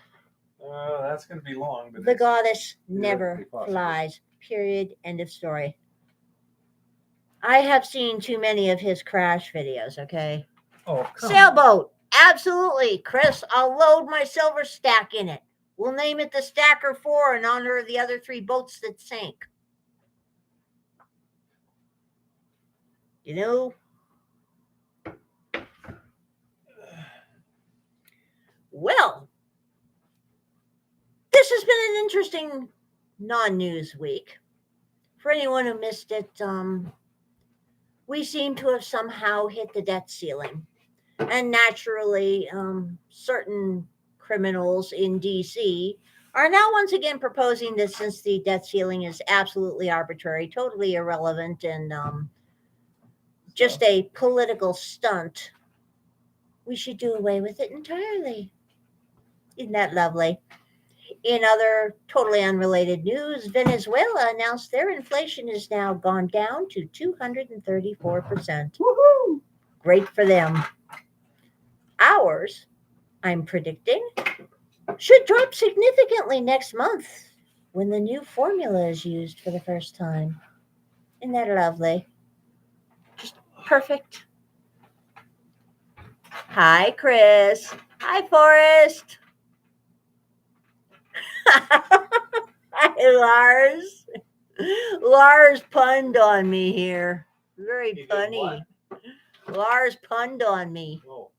That's going to be long. But the goddess never flies. Period. End of story. I have seen too many of his crash videos, okay? Oh, sailboat. Absolutely. Chris, I'll load my silver stack in it. We'll name it the Stacker 4 in honor of the other 3 boats that sank. You know? Well, this has been an interesting non-news week. For anyone who missed it, we seem to have somehow hit the debt ceiling. And naturally, certain criminals in D.C. are now once again proposing that since the debt ceiling is absolutely arbitrary, totally irrelevant, and just a political stunt, we should do away with it entirely. Isn't that lovely? In other totally unrelated news, Venezuela announced their inflation has now gone down to 234%. Woohoo! Great for them. Ours, I'm predicting, should drop significantly next month when the new formula is used for the first time. Isn't that lovely? Just perfect. Hi, Chris. Hi, Forrest. Hi, Lars. Lars punned on me here. Very punny. Lars punned on me. Oh.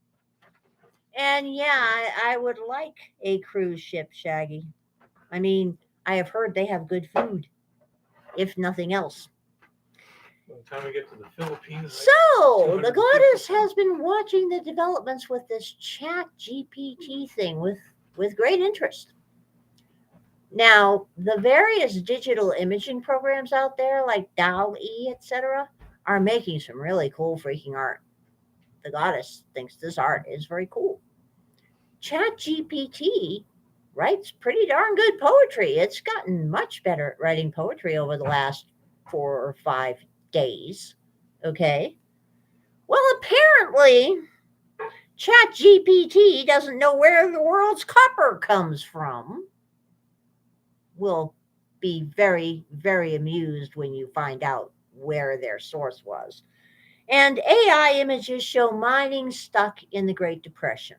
And yeah, I would like a cruise ship, Shaggy. I mean, I have heard they have good food, if nothing else. By the time we get to the Philippines. So, the goddess has been watching the developments with this Chat GPT thing with great interest. Now, the various digital imaging programs out there, like DALL-E, etc., are making some really cool freaking art. The goddess thinks this art is very cool. ChatGPT writes pretty darn good poetry. It's gotten much better at writing poetry over the last 4 or 5 days. Okay. Well, apparently, ChatGPT doesn't know where the world's copper comes from. We'll be very, very amused when you find out where their source was. And AI images show mining stuck in the Great Depression.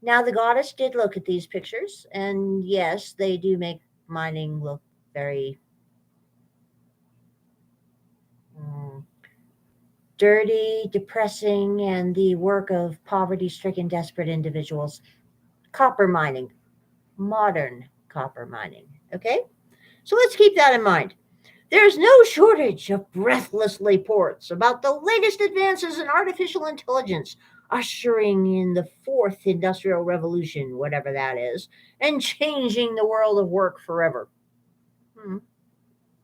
Now, the goddess did look at these pictures, and yes, they do make mining look very dirty, depressing, and the work of poverty-stricken, desperate individuals. Copper mining, modern copper mining, okay? So let's keep that in mind. There's no shortage of breathless reports about the latest advances in artificial intelligence ushering in the 4th industrial revolution, whatever that is, and changing the world of work forever.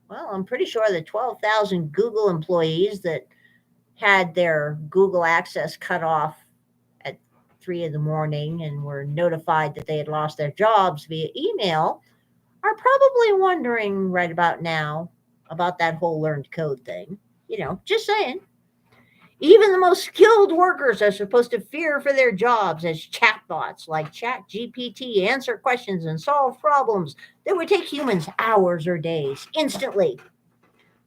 Well, I'm pretty sure the 12,000 Google employees that had their Google access cut off at 3 in the morning and were notified that they had lost their jobs via email are probably wondering right about now about that whole learned code thing. Just saying. Even the most skilled workers are supposed to fear for their jobs as chatbots like ChatGPT answer questions and solve problems that would take humans hours or days instantly.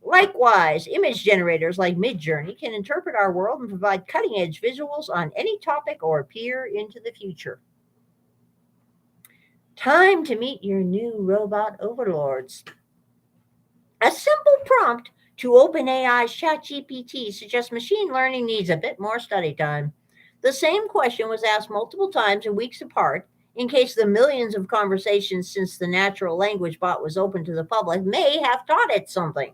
Likewise, image generators like Midjourney can interpret our world and provide cutting edge visuals on any topic or peer into the future. Time to meet your new robot overlords. A simple prompt to OpenAI's ChatGPT suggests machine learning needs a bit more study time. The same question was asked multiple times and weeks apart in case the millions of conversations since the natural language bot was open to the public may have taught it something.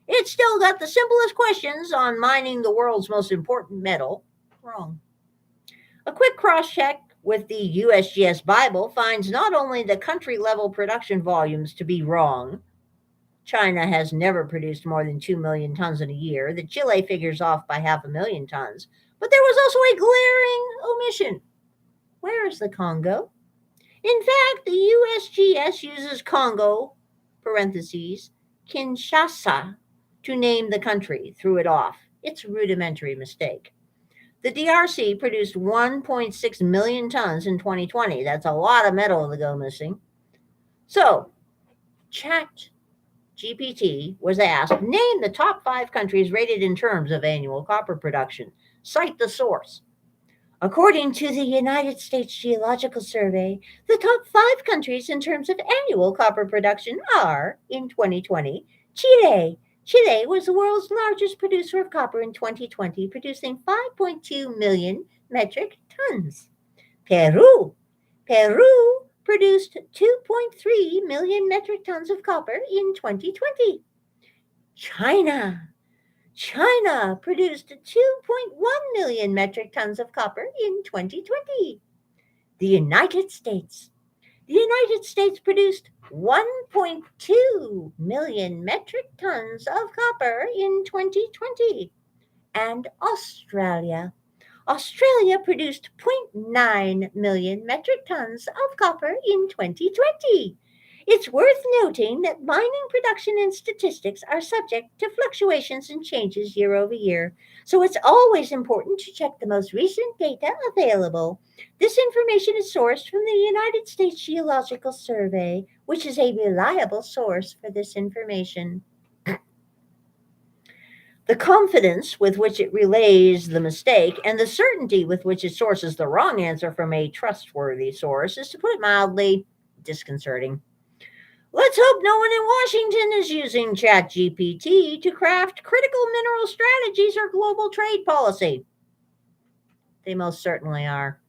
It still got the simplest questions on mining the world's most important metal wrong. A quick cross check with the USGS Bible finds not only the country level production volumes to be wrong, China has never produced more than 2 million tons in a year, that Chile figures off by 500,000 tons, but there was also a glaring omission. Where is the Congo? In fact, the USGS uses Congo, parentheses, Kinshasa, to name the country, threw it off. It's a rudimentary mistake. The DRC produced 1.6 million tons in 2020. That's a lot of metal to go missing. So, ChatGPT was asked, name the top 5 countries rated in terms of annual copper production. Cite the source. According to the United States Geological Survey, the top 5 countries in terms of annual copper production are, in 2020, Chile. Chile was the world's largest producer of copper in 2020, producing 5.2 million metric tons. Peru. Peru produced 2.3 million metric tons of copper in 2020. China. China produced 2.1 million metric tons of copper in 2020. The United States. The United States produced 1.2 million metric tons of copper in 2020. And Australia. Australia produced zero point 0.9 million metric tons of copper in 2020. It's worth noting that mining production and statistics are subject to fluctuations and changes year over year, so it's always important to check the most recent data available. This information is sourced from the United States Geological Survey, which is a reliable source for this information. The confidence with which it relays the mistake and the certainty with which it sources the wrong answer from a trustworthy source is, to put it mildly, disconcerting. Let's hope no one in Washington is using ChatGPT to craft critical mineral strategies or global trade policy. They most certainly are.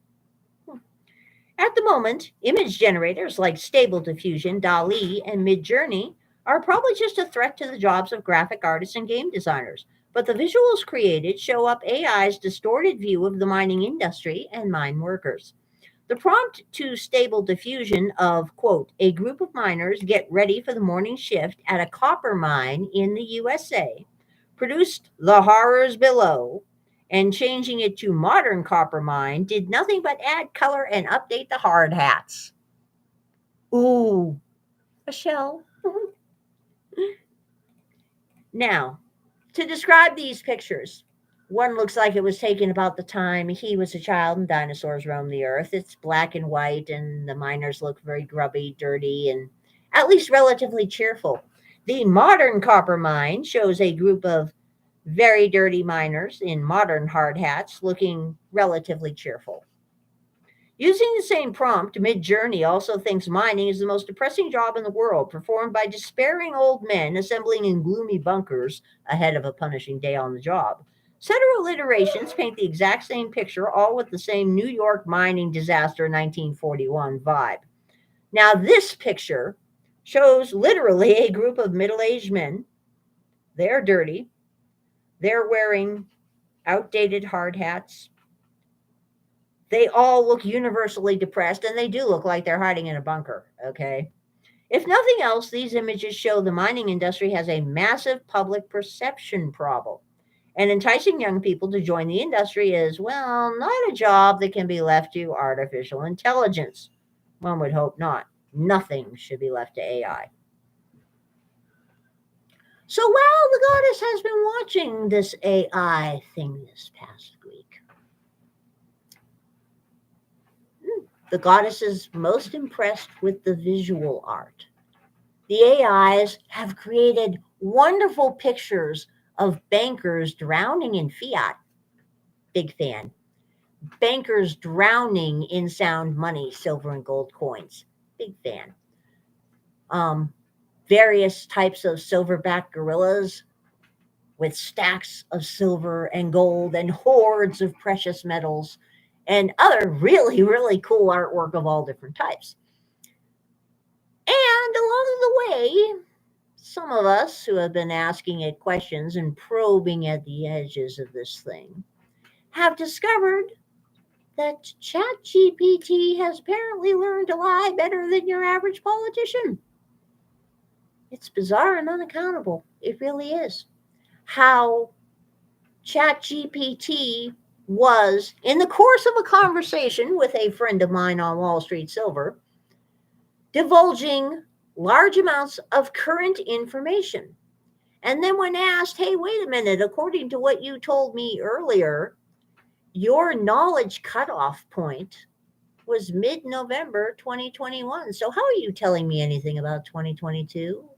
At the moment, image generators like Stable Diffusion, DALL-E, and Midjourney are probably just a threat to the jobs of graphic artists and game designers, but the visuals created show up AI's distorted view of the mining industry and mine workers. The prompt to Stable Diffusion of, quote, a group of miners get ready for the morning shift at a copper mine in the USA, produced the horrors below, and changing it to modern copper mine did nothing but add color and update the hard hats. Ooh, a shell. Now, to describe these pictures, one looks like it was taken about the time he was a child and dinosaurs roamed the earth. It's black and white, and the miners look very grubby, dirty, and at least relatively cheerful. The modern copper mine shows a group of very dirty miners in modern hard hats looking relatively cheerful. Using the same prompt, Midjourney also thinks mining is the most depressing job in the world, performed by despairing old men assembling in gloomy bunkers ahead of a punishing day on the job. Several iterations paint the exact same picture, all with the same New York mining disaster 1941 vibe. Now, this picture shows literally a group of middle aged men. They're dirty, they're wearing outdated hard hats. They all look universally depressed, and they do look like they're hiding in a bunker, okay? If nothing else, these images show the mining industry has a massive public perception problem. And enticing young people to join the industry is, well, not a job that can be left to artificial intelligence. One would hope not. Nothing should be left to AI. So while the goddess has been watching this AI thing this past week, the goddess is most impressed with the visual art. The AIs have created wonderful pictures of bankers drowning in fiat. Big fan. Bankers drowning in sound money, silver and gold coins. Big fan. Um, Various types of silverback gorillas with stacks of silver and gold and hordes of precious metals and other really, really cool artwork of all different types. And along the way, some of us who have been asking it questions and probing at the edges of this thing have discovered that ChatGPT has apparently learned to lie better than your average politician. It's bizarre and unaccountable. It really is. How ChatGPT was, in the course of a conversation with a friend of mine on Wall Street Silver, divulging large amounts of current information. And then when asked, hey, wait a minute, according to what you told me earlier, your knowledge cutoff point was mid-November 2021. So how are you telling me anything about 2022?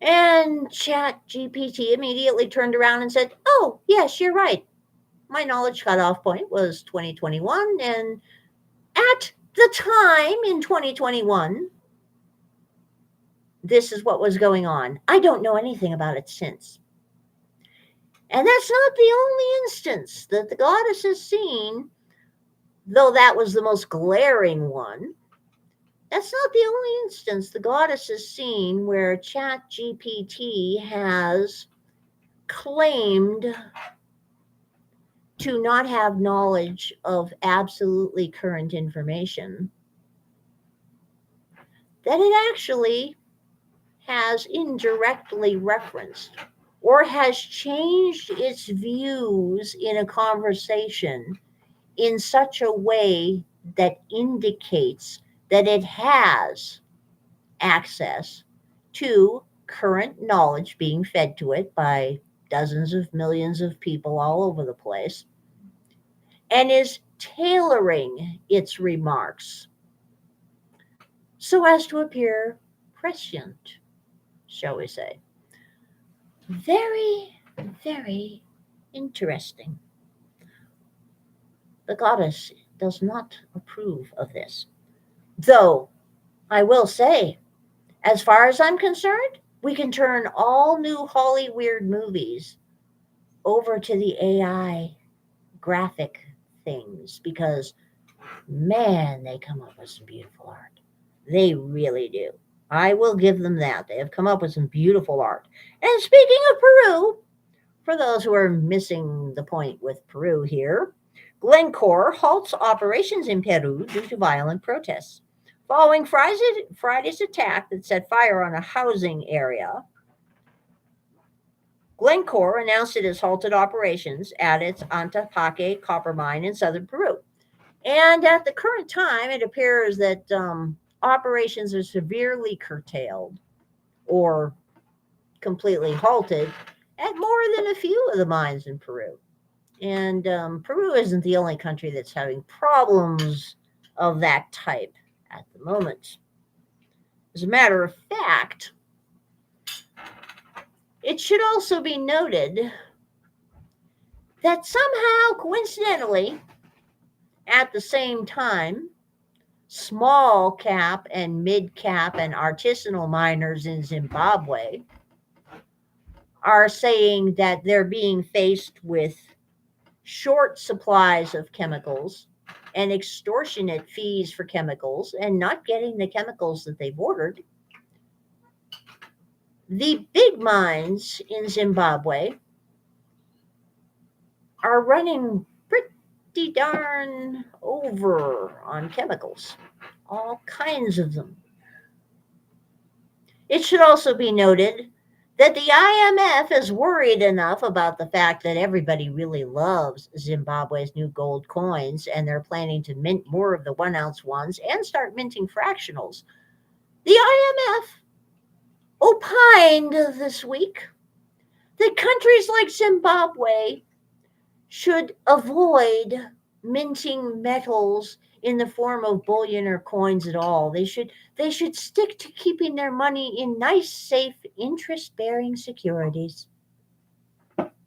And ChatGPT immediately turned around and said, oh, yes, you're right. My knowledge cutoff point was 2021. And at the time in 2021, this is what was going on. I don't know anything about it since. And that's not the only instance that the goddess has seen, though that was the most glaring one. That's not the only instance the goddess has seen where ChatGPT has claimed to not have knowledge of absolutely current information, that it actually has indirectly referenced or has changed its views in a conversation in such a way that indicates that it has access to current knowledge being fed to it by dozens of millions of people all over the place, and is tailoring its remarks so as to appear prescient, shall we say. Very, very interesting. The goddess does not approve of this. Though, I will say, as far as I'm concerned, we can turn all new Hollywood movies over to the AI graphic things because, man, they come up with some beautiful art. They really do. I will give them that. They have come up with some beautiful art. And speaking of Peru, for those who are missing the point with Peru here, Glencore halts operations in Peru due to violent protests. Following Friday's attack that set fire on a housing area, Glencore announced it has halted operations at its Antapaque copper mine in southern Peru. And at the current time, it appears that operations are severely curtailed or completely halted at more than a few of the mines in Peru. And Peru isn't the only country that's having problems of that type at the moment. As a matter of fact, it should also be noted that somehow, coincidentally, at the same time, small cap and mid cap and artisanal miners in Zimbabwe are saying that they're being faced with short supplies of chemicals and extortionate fees for chemicals and not getting the chemicals that they've ordered. The big mines in Zimbabwe are running pretty darn over on chemicals, all kinds of them. It should also be noted that the IMF is worried enough about the fact that everybody really loves Zimbabwe's new gold coins and they're planning to mint more of the 1 ounce ones and start minting fractionals. The IMF opined this week that countries like Zimbabwe should avoid minting metals in the form of bullion or coins at all. They should stick to keeping their money in nice, safe, interest-bearing securities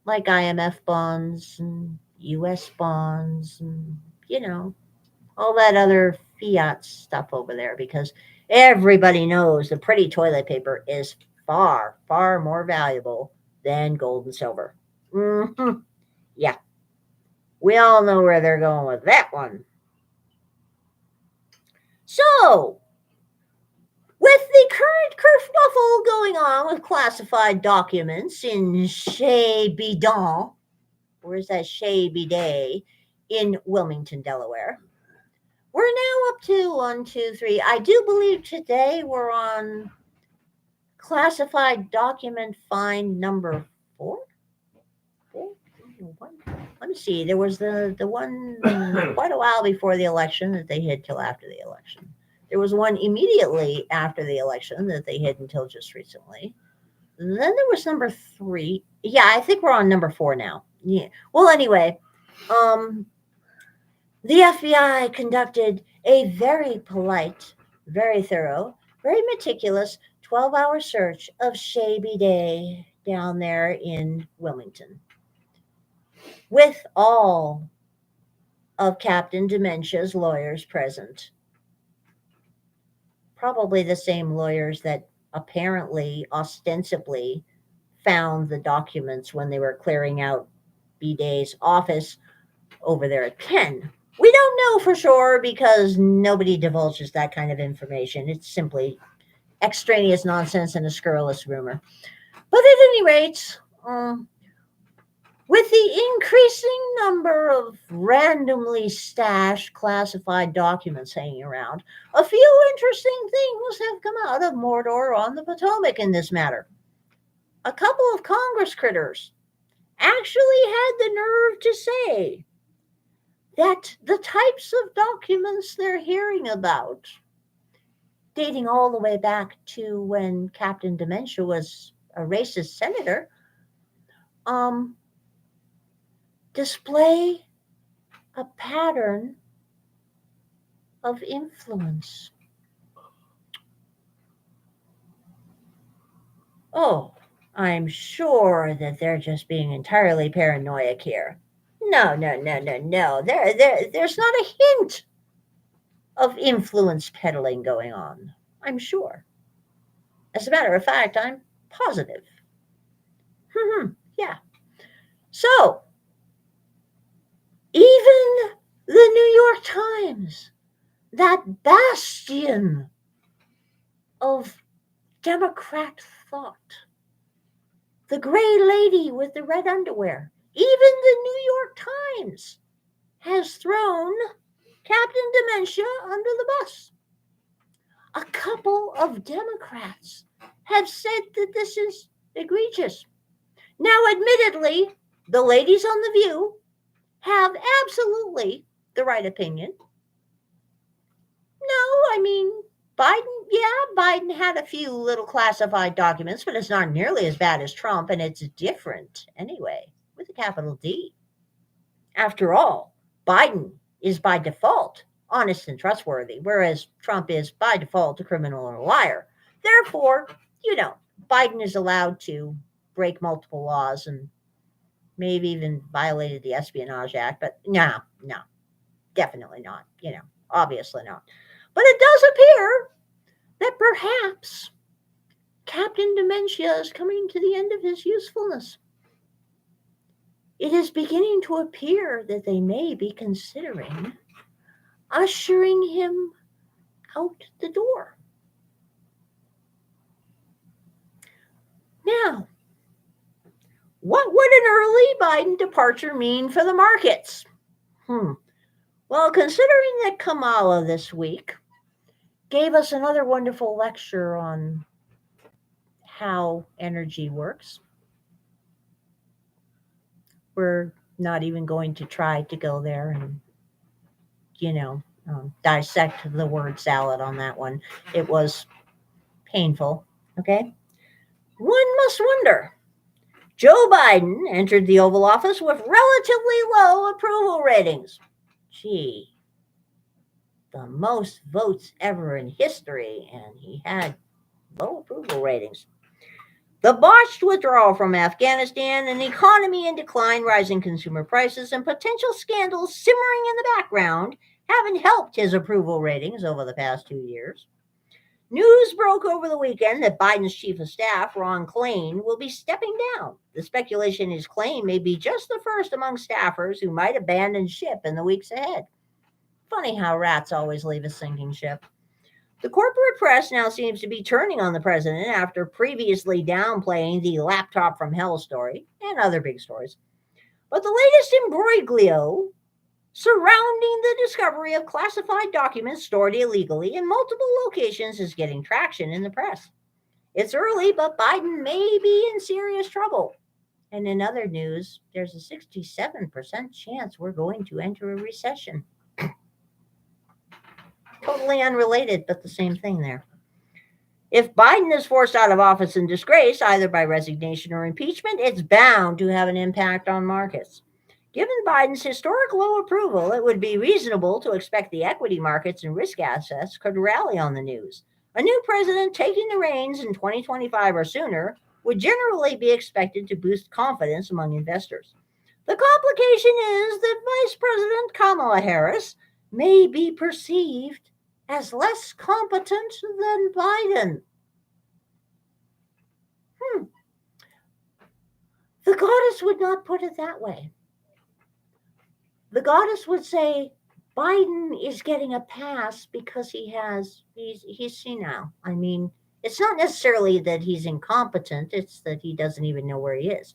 like IMF bonds and US bonds and all that other fiat stuff over there because everybody knows the pretty toilet paper is far, far more valuable than gold and silver. Yeah, we all know where they're going with that one. So, with the current kerfuffle going on with classified documents in Chez Bidon, or is that Chez Bidet, in Wilmington, Delaware, we're now up to 1, 2, 3. I do believe today we're on classified document find number 4. Let me see. There was the one quite a while before the election that they hid till after the election. There was one immediately after the election that they hid until just recently. Then there was number 3. Yeah, I think we're on number 4 now. Yeah. Well, anyway, the FBI conducted a very polite, very thorough, very meticulous 12-hour search of Chez Bidet down there in Wilmington with all of Captain Dementia's lawyers present. Probably the same lawyers that apparently, ostensibly, found the documents when they were clearing out Bidet's office over there at Penn. We don't know for sure because nobody divulges that kind of information. It's simply extraneous nonsense and a scurrilous rumor. But at any rate, with the increasing number of randomly stashed classified documents hanging around, a few interesting things have come out of Mordor on the Potomac in this matter. A couple of Congress critters actually had the nerve to say that the types of documents they're hearing about, dating all the way back to when Captain Dementia was a racist senator, display a pattern of influence. Oh, I'm sure that they're just being entirely paranoid here. No, no, no, no, no. There's not a hint of influence peddling going on. I'm sure. As a matter of fact, I'm positive. Yeah. So, even the New York Times, that bastion of Democrat thought, the gray lady with the red underwear, even the New York Times has thrown Captain Dementia under the bus. A couple of Democrats have said that this is egregious. Now, admittedly, the ladies on The View have absolutely the right opinion. No, I mean, Biden had a few little classified documents, but it's not nearly as bad as Trump, and it's different anyway, with a capital D. After all, Biden is by default honest and trustworthy, whereas Trump is by default a criminal or a liar. Therefore, Biden is allowed to break multiple laws and maybe even violated the Espionage Act, but no, definitely not, obviously not. But it does appear that perhaps Captain Dementia is coming to the end of his usefulness. It is beginning to appear that they may be considering ushering him out the door. Now, what would an early Biden departure mean for the markets? Well, considering that Kamala this week gave us another wonderful lecture on how energy works. We're not even going to try to go there and, you know, dissect the word salad on that one. It was painful. Okay. One must wonder. Joe Biden entered the Oval Office with relatively low approval ratings. Gee, the most votes ever in history, and he had low approval ratings. The botched withdrawal from Afghanistan, an economy in decline, rising consumer prices, and potential scandals simmering in the background haven't helped his approval ratings over the past 2 years. News broke over the weekend that Biden's chief of staff, Ron Klain, will be stepping down. The speculation is Klain may be just the first among staffers who might abandon ship in the weeks ahead. Funny how rats always leave a sinking ship. The corporate press now seems to be turning on the president after previously downplaying the laptop from hell story and other big stories. But the latest imbroglio surrounding the discovery of classified documents stored illegally in multiple locations is getting traction in the press. It's early, but Biden may be in serious trouble. And in other news, there's a 67% chance we're going to enter a recession. Totally unrelated, but the same thing there. If Biden is forced out of office in disgrace, either by resignation or impeachment, it's bound to have an impact on markets. Given Biden's historic low approval, it would be reasonable to expect the equity markets and risk assets could rally on the news. A new president taking the reins in 2025 or sooner would generally be expected to boost confidence among investors. The complication is that Vice President Kamala Harris may be perceived as less competent than Biden. The goddess would not put it that way. The goddess would say Biden is getting a pass because he's senile. I mean, it's not necessarily that he's incompetent, it's that he doesn't even know where he is.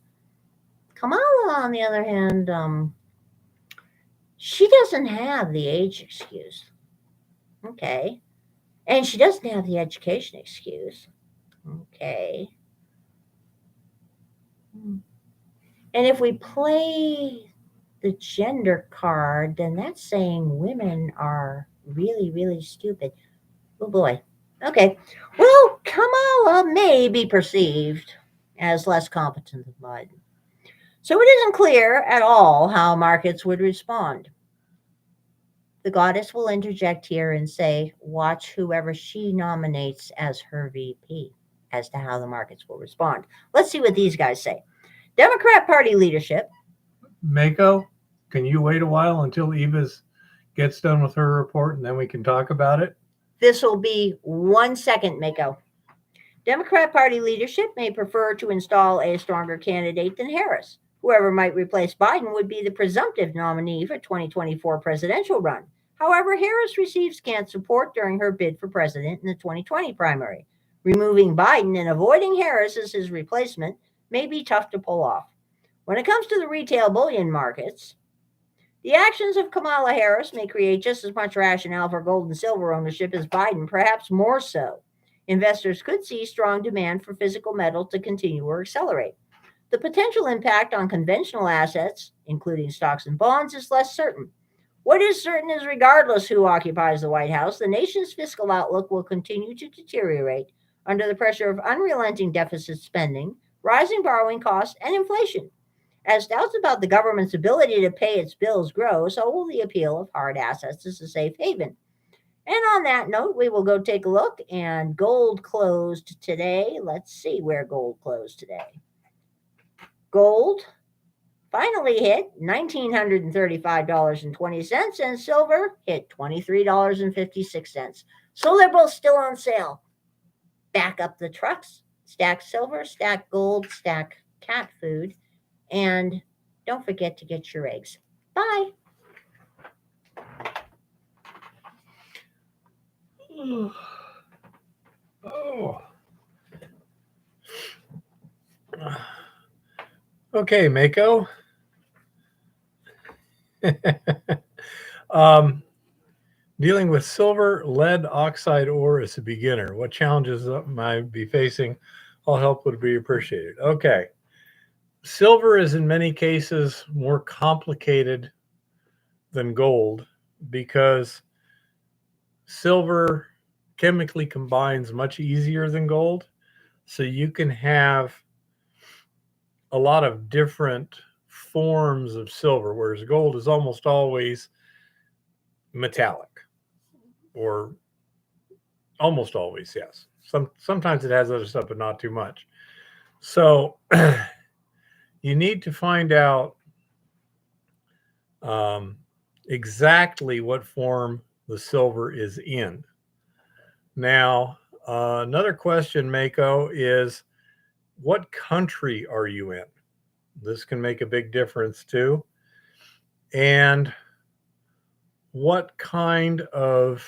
Kamala, on the other hand, she doesn't have the age excuse. Okay. And she doesn't have the education excuse. Okay. And if we play the gender card, then that's saying women are really, really stupid. Oh boy. Okay. Well, Kamala may be perceived as less competent than Biden. So it isn't clear at all how markets would respond. The goddess will interject here and say, watch whoever she nominates as her VP as to how the markets will respond. Let's see what these guys say. Democrat Party leadership. Mako, can you wait a while until Eva's gets done with her report and then we can talk about it? This will be 1 second, Mako. Democrat Party leadership may prefer to install a stronger candidate than Harris. Whoever might replace Biden would be the presumptive nominee for 2024 presidential run. However, Harris received scant support during her bid for president in the 2020 primary. Removing Biden and avoiding Harris as his replacement may be tough to pull off. When it comes to the retail bullion markets, the actions of Kamala Harris may create just as much rationale for gold and silver ownership as Biden, perhaps more so. Investors could see strong demand for physical metal to continue or accelerate. The potential impact on conventional assets, including stocks and bonds, is less certain. What is certain is regardless who occupies the White House, the nation's fiscal outlook will continue to deteriorate under the pressure of unrelenting deficit spending, rising borrowing costs, and inflation. As doubts about the government's ability to pay its bills grow, so will the appeal of hard assets as a safe haven. And on that note, we will go take a look. And gold closed today. Let's see where gold closed today. Gold finally hit $1,935.20, and silver hit $23.56. So they're both still on sale. Back up the trucks, stack silver, stack gold, stack cat food, and don't forget to get your eggs. Bye. Oh. Okay, Mako. Dealing with silver lead oxide ore as a beginner. What challenges might I be facing All help would be appreciated. Okay. Silver is in many cases more complicated than gold because silver chemically combines much easier than gold. So you can have a lot of different forms of silver, whereas gold is almost always metallic, or almost always, yes. Sometimes it has other stuff, but not too much. So you need to find out um, exactly what form the silver is in. Now, another question, Mako, is what country are you in? This can make a big difference too. And what kind of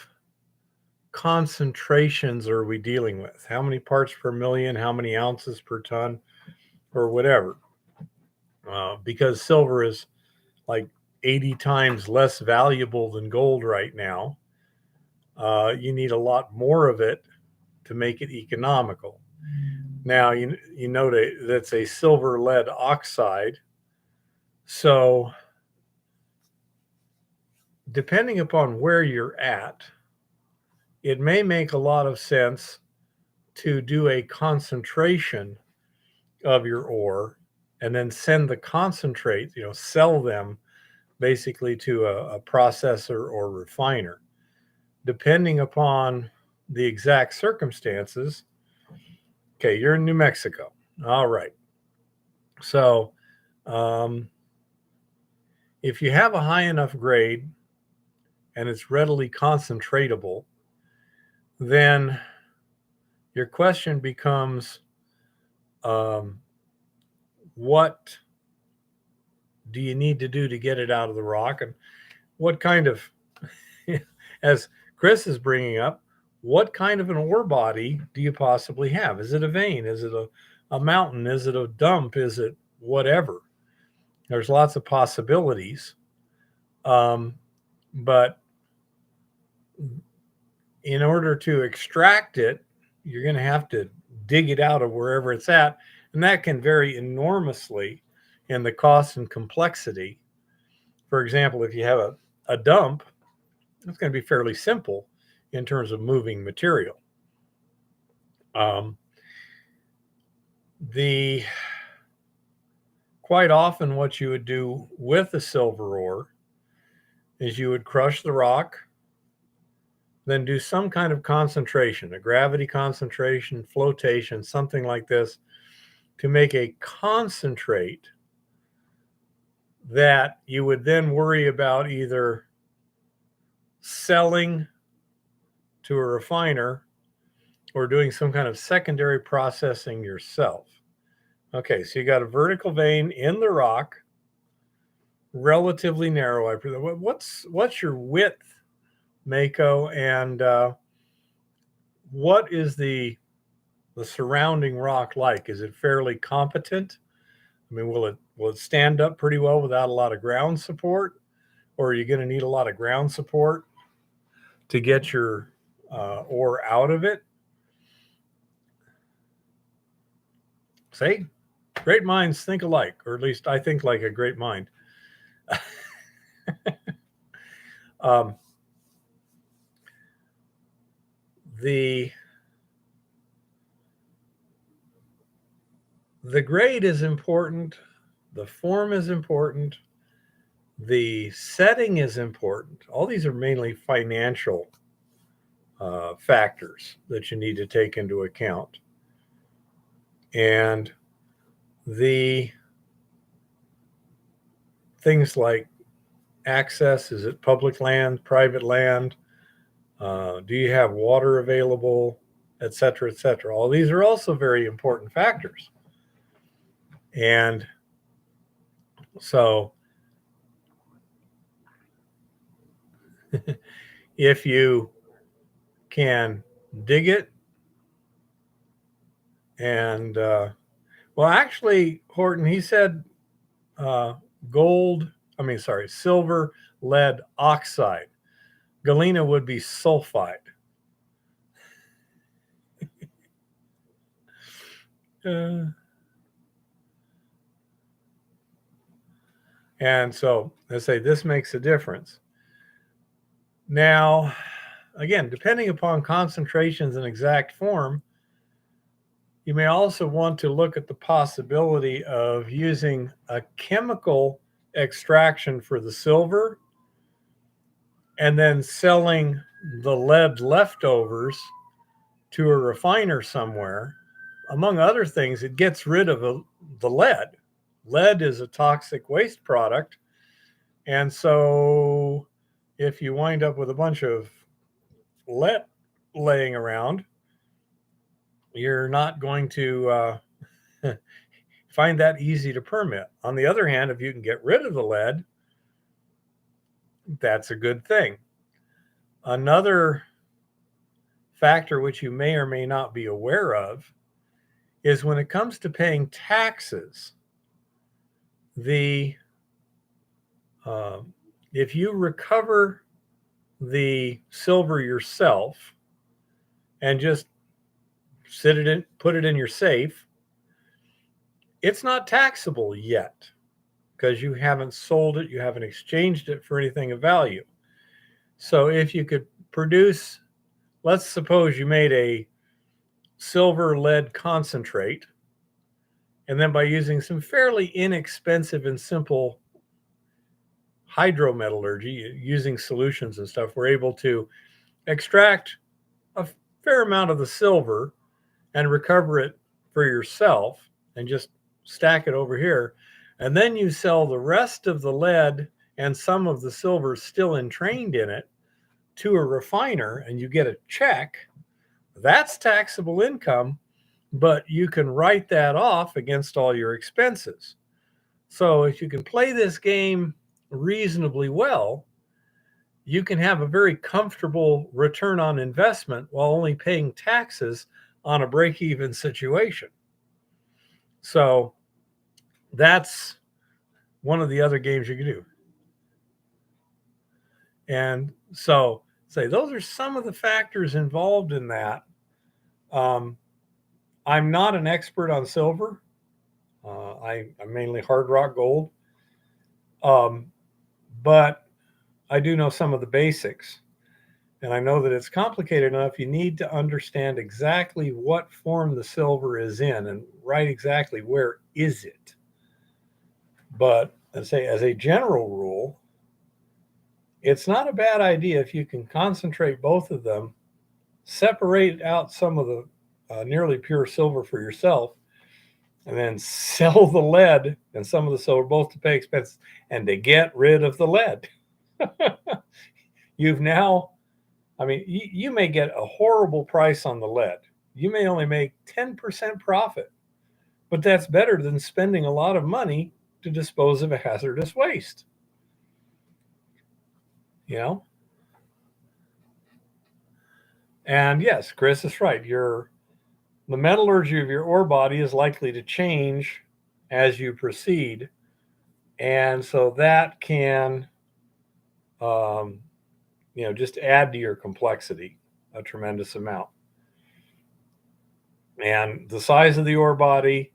concentrations are we dealing with? How many parts per million? How many ounces per ton? Or whatever. Because silver is like 80 times less valuable than gold right now. You need a lot more of it to make it economical. Now, you know that's a silver lead oxide. So, depending upon where you're at, it may make a lot of sense to do a concentration of your ore and then send the concentrate, sell them basically to a processor or refiner. Depending upon the exact circumstances, okay, you're in New Mexico. All right. So, um, if you have a high enough grade and it's readily concentratable, then your question becomes um, what do you need to do to get it out of the rock? And what kind of, as Chris is bringing up, what kind of an ore body do you possibly have? Is it a vein? Is it a mountain? Is it a dump? Is it whatever? There's lots of possibilities. But in order to extract it, you're going to have to dig it out of wherever it's at. And that can vary enormously in the cost and complexity. For example, if you have a dump, it's going to be fairly simple in terms of moving material. The quite often what you would do with a silver ore is you would crush the rock, then do some kind of concentration, a gravity concentration, flotation, something like this, to make a concentrate that you would then worry about either selling to a refiner or doing some kind of secondary processing yourself. Okay, so you got a vertical vein in the rock, relatively narrow. What's your width, Mako, and what is the surrounding rock like? Is it fairly competent? I mean, will it stand up pretty well without a lot of ground support, or are you going to need a lot of ground support to get your ore out of it? Say, great minds think alike, or at least I think like a great mind. um, the grade is important, the form is important, the setting is important. All these are mainly financial factors that you need to take into account. And the things like access, is it public land, private land? Do you have water available, et cetera, et cetera? All these are also very important factors. And so if you can dig it and, well, actually, Horton, he said silver lead oxide. Galena would be sulfide. And so I say this makes a difference. Now, again, depending upon concentrations and exact form, you may also want to look at the possibility of using a chemical extraction for the silver and then selling the lead leftovers to a refiner somewhere. Among other things, it gets rid of the lead. Lead is a toxic waste product. And so if you wind up with a bunch of lead laying around, you're not going to find that easy to permit. On the other hand, if you can get rid of the lead, that's a good thing. Another factor which you may or may not be aware of is when it comes to paying taxes, the if you recover the silver yourself and just put it in your safe, it's not taxable yet because you haven't sold it, you haven't exchanged it for anything of value. So if you could produce, let's suppose you made a silver lead concentrate, and then by using some fairly inexpensive and simple hydrometallurgy, using solutions and stuff, we're able to extract a fair amount of the silver and recover it for yourself and just stack it over here. And then you sell the rest of the lead and some of the silver still entrained in it to a refiner and you get a check. That's taxable income, but you can write that off against all your expenses. So if you can play this game reasonably well, you can have a very comfortable return on investment while only paying taxes on a break-even situation. So that's one of the other games you can do. And so say those are some of the factors involved in that. I'm not an expert on silver. I'm mainly hard rock gold. But I do know some of the basics. And I know that it's complicated enough. You need to understand exactly what form the silver is in and write exactly where is it. But as a general rule, it's not a bad idea if you can concentrate both of them, separate out some of the nearly pure silver for yourself, and then sell the lead and some of the silver both to pay expenses and to get rid of the lead. You've now, I mean, you may get a horrible price on the lead. You may only make 10% profit, but that's better than spending a lot of money to dispose of a hazardous waste. You know? And yes, Chris is right. The metallurgy of your ore body is likely to change as you proceed. And so that can, just add to your complexity a tremendous amount. And the size of the ore body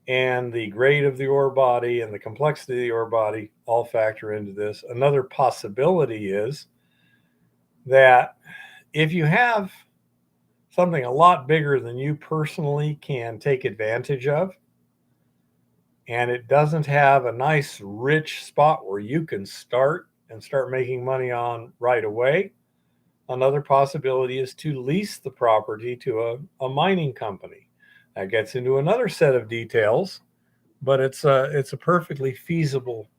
and the grade of the ore body and the complexity of the ore body all factor into this. Another possibility is that if you have something a lot bigger than you personally can take advantage of, and it doesn't have a nice rich spot where you can start making money on right away, another possibility is to lease the property to a mining company. That gets into another set of details, but it's a perfectly feasible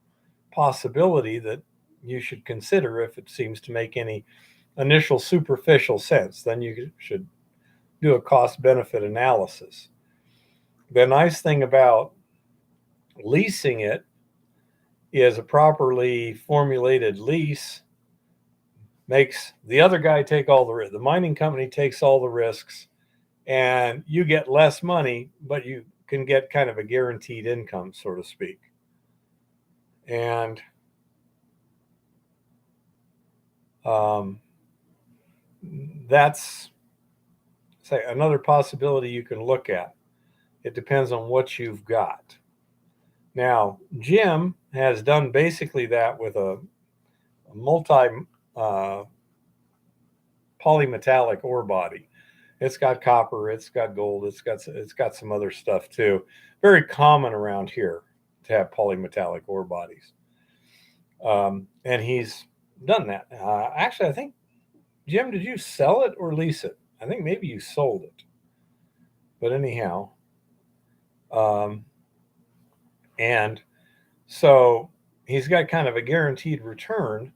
possibility that you should consider if it seems to make any initial superficial sense. Then you should do a cost benefit analysis. The nice thing about leasing it is a properly formulated lease makes the other guy take all the risk. The mining company takes all the risks and you get less money, but you can get kind of a guaranteed income, so to speak. And that's another possibility you can look at It depends on what you've got. Now, Jim has done basically that with a multi uh, polymetallic ore body. It's got copper, it's got gold, it's got some other stuff too. Very common around here to have polymetallic ore bodies, and he's done that. Actually, I think Jim, did you sell it or lease it? I think maybe you sold it, but anyhow, um, and so he's got kind of a guaranteed return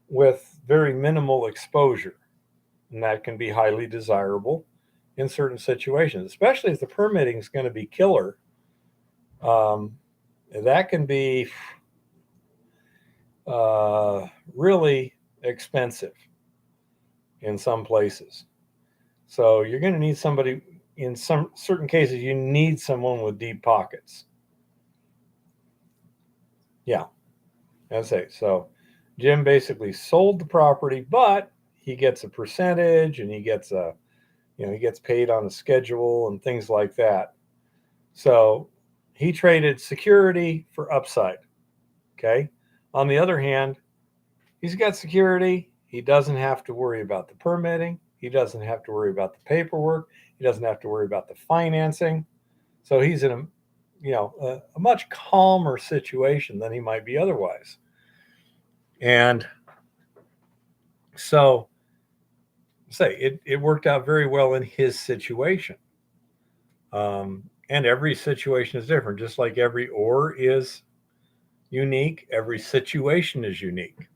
with very minimal exposure. And that can be highly desirable in certain situations, especially if the permitting is going to be killer. Um, that can be really expensive in some places. So you're going to need somebody, in some certain cases, you need someone with deep pockets. Yeah, I say so. Jim basically sold the property, but he gets a percentage, and he gets he gets paid on a schedule and things like that. So he traded security for upside. Okay. On the other hand, he's got security. He doesn't have to worry about the permitting. He doesn't have to worry about the paperwork. He doesn't have to worry about the financing. So he's in a much calmer situation than he might be otherwise. And so it worked out very well in his situation. And every situation is different, just like every ore is unique, every situation is unique.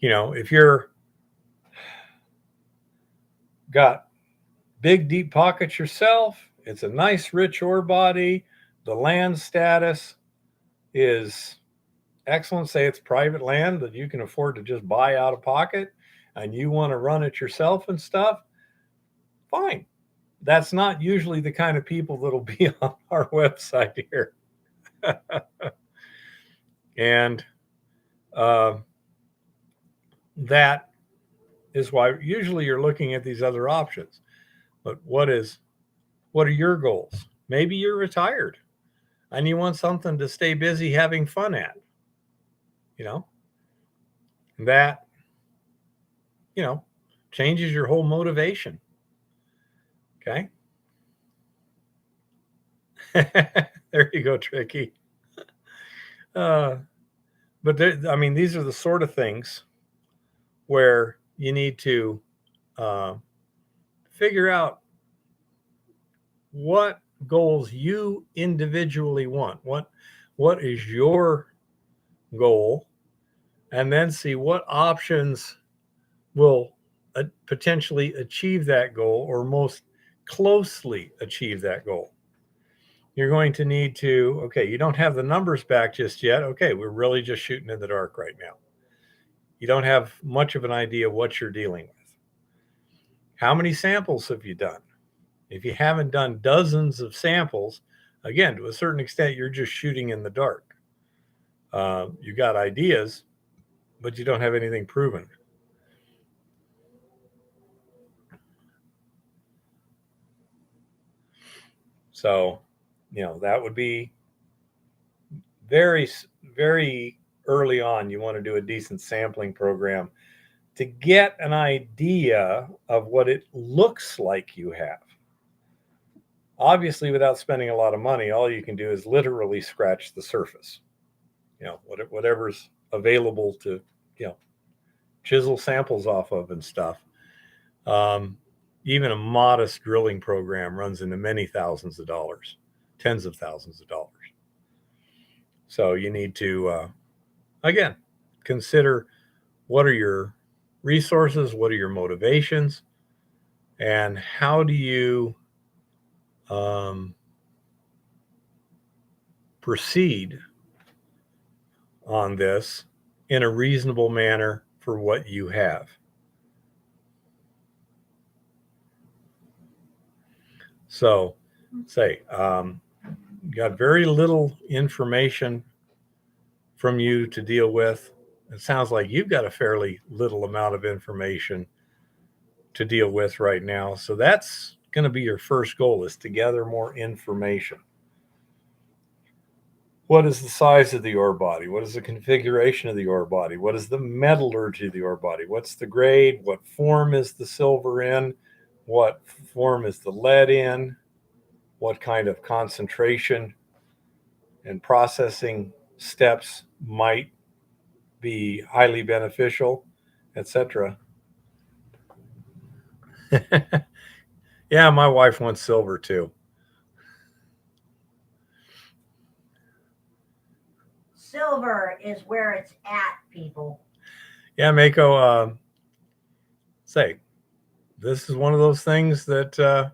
If you're got big deep pockets yourself, it's a nice rich ore body, the land status is excellent, say it's private land that you can afford to just buy out of pocket, and you want to run it yourself and stuff, fine. That's not usually the kind of people that'll be on our website here. And that is why usually you're looking at these other options. But what are your goals? Maybe you're retired and you want something to stay busy having fun at. You know, that, changes your whole motivation. Okay. There you go, Tricky. Uh, but these are the sort of things where you need to uh, figure out what goals you individually want. What is your goal, and then see what options will potentially achieve that goal or most closely achieve that goal. You're going to need to, okay, you don't have the numbers back just yet. Okay, we're really just shooting in the dark right now. You don't have much of an idea what you're dealing with. How many samples have you done? If you haven't done dozens of samples, again, to a certain extent, you're just shooting in the dark. You got ideas, but you don't have anything proven. So, that would be very, very early on. You want to do a decent sampling program to get an idea of what it looks like you have. Obviously, without spending a lot of money, all you can do is literally scratch the surface. Whatever's available to, chisel samples off of and stuff. Even a modest drilling program runs into many thousands of dollars, tens of thousands of dollars. So you need to, again, consider what are your resources, what are your motivations, and how do you proceed on this in a reasonable manner for what you have. So, got very little information from you to deal with. It sounds like you've got a fairly little amount of information to deal with right now. So that's going to be your first goal, is to gather more information. What is the size of the ore body? What is the configuration of the ore body? What is the metallurgy of the ore body? What's the grade? What form is the silver in? What form is the lead in? What kind of concentration and processing steps might be highly beneficial, etc. Yeah, my wife wants silver too. Silver is where it's at, people. Yeah, Mako, say, this is one of those things that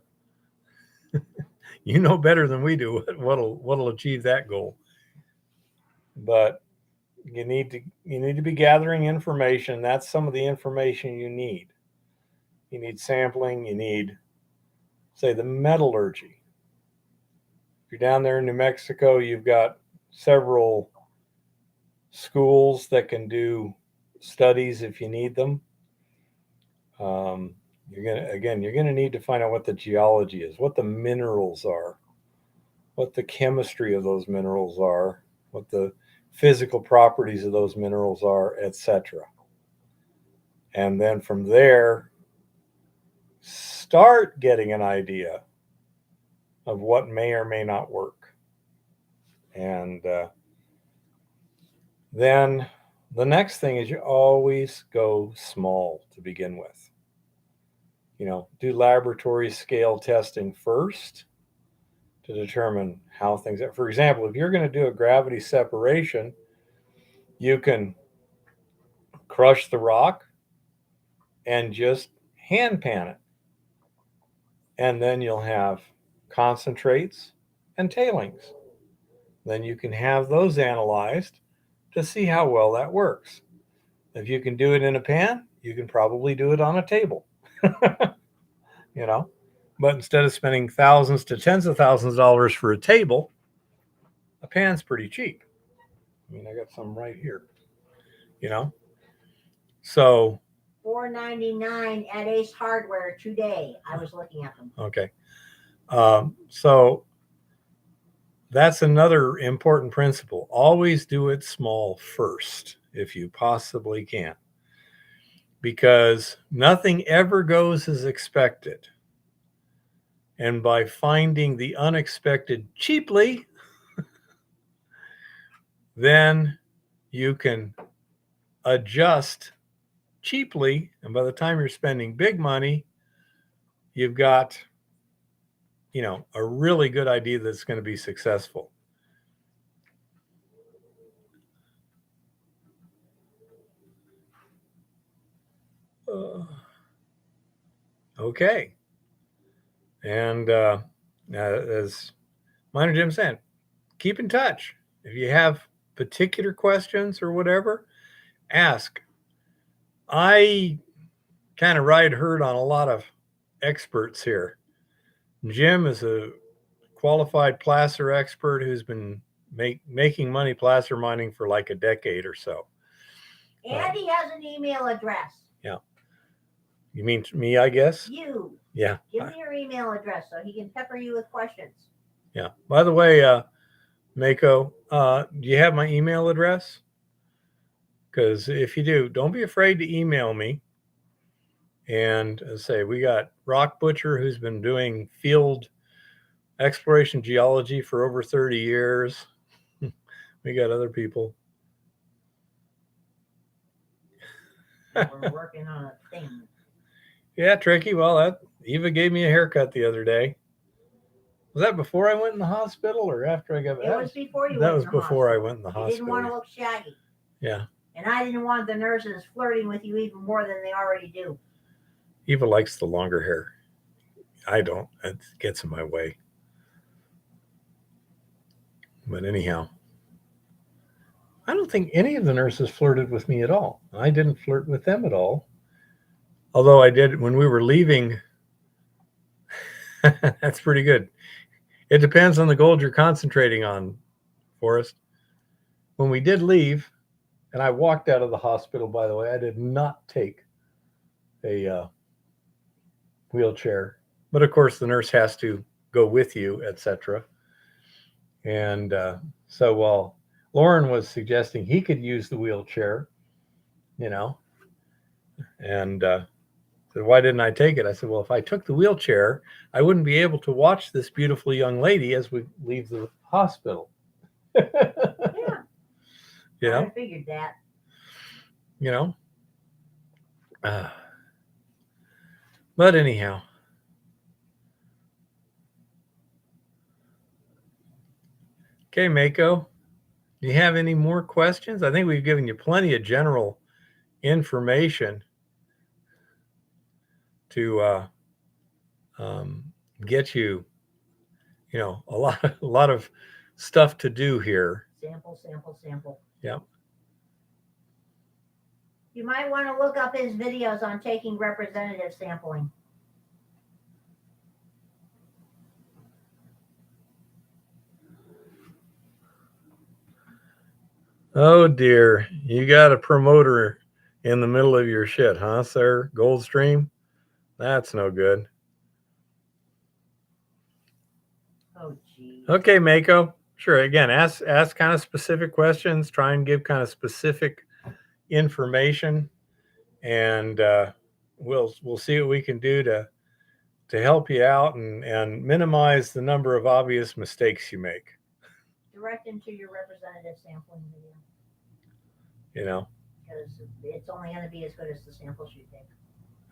you know better than we do what'll achieve that goal. But you need to be gathering information. That's some of the information you need. You need sampling. You need, say, the metallurgy. If you're down there in New Mexico, you've got several schools that can do studies if you need them. You're gonna need to find out what the geology is, what the minerals are, what the chemistry of those minerals are, what the physical properties of those minerals are, etc. And then from there, start getting an idea of what may or may not work. And then the next thing is you always go small to begin with. Do laboratory scale testing first to determine how things are. For example, if you're going to do a gravity separation, you can crush the rock and just hand pan it. And then you'll have concentrates and tailings. Then you can have those analyzed to see how well that works. If you can do it in a pan, you can probably do it on a table. you know, but instead of spending thousands to tens of thousands of dollars for a table, a pan's pretty cheap. I mean, I got some right here, you know. So $4.99 at Ace Hardware today. I was looking at them. Okay. So that's another important principle. Always do it small first if you possibly can, because nothing ever goes as expected. And by finding the unexpected cheaply, then you can adjust cheaply. And by the time you're spending big money, you've got, a really good idea that's going to be successful. Okay. And as Miner Jim said, keep in touch. If you have particular questions or whatever, ask. I kind of ride herd on a lot of experts here. Jim is a qualified placer expert who's been making money placer mining for like a decade or so. And he has an email address. Yeah. You mean me, I guess? You. Yeah. Give me your email address so he can pepper you with questions. Yeah. By the way, Mako, do you have my email address? Because if you do, don't be afraid to email me. And say, we got Rock Butcher, who's been doing field exploration geology for over 30 years. We got other people. We're working on a thing. Yeah, Tricky. Well, Eva gave me a haircut the other day. Was that before I went in the hospital or after I got back? It was before you That went was in the before hospital. I went in the You hospital. didn't want to look shaggy. Yeah. And I didn't want the nurses flirting with you even more than they already do. Eva likes the longer hair. I don't. It gets in my way. But anyhow, I don't think any of the nurses flirted with me at all. I didn't flirt with them at all. Although I did when we were leaving. That's pretty good. It depends on the gold you're concentrating on, Forrest. When we did leave, and I walked out of the hospital, by the way, I did not take a wheelchair. but of course the nurse has to go with you, etc. And so while Lauren was suggesting he could use the wheelchair, you know, and said, why didn't I take it? I said, well, if I took the wheelchair, I wouldn't be able to watch this beautiful young lady as we leave the hospital. Yeah. You know? I figured that. You know? But anyhow. Okay, Mako. Do you have any more questions? I think we've given you plenty of general information to um, get you, you know, a lot of stuff to do here. Sample. Yep. You might want to look up his videos on taking representative sampling. Oh dear, you got a promoter in the middle of your shit, huh, sir? Goldstream? That's no good. Oh, geez. Okay, Mako. Sure. Again, ask kind of specific questions. Try and give kind of specific information, and we'll see what we can do to help you out and minimize the number of obvious mistakes you make. Direct him to your representative sampling video. You know, because it's only going to be as good as the samples you take.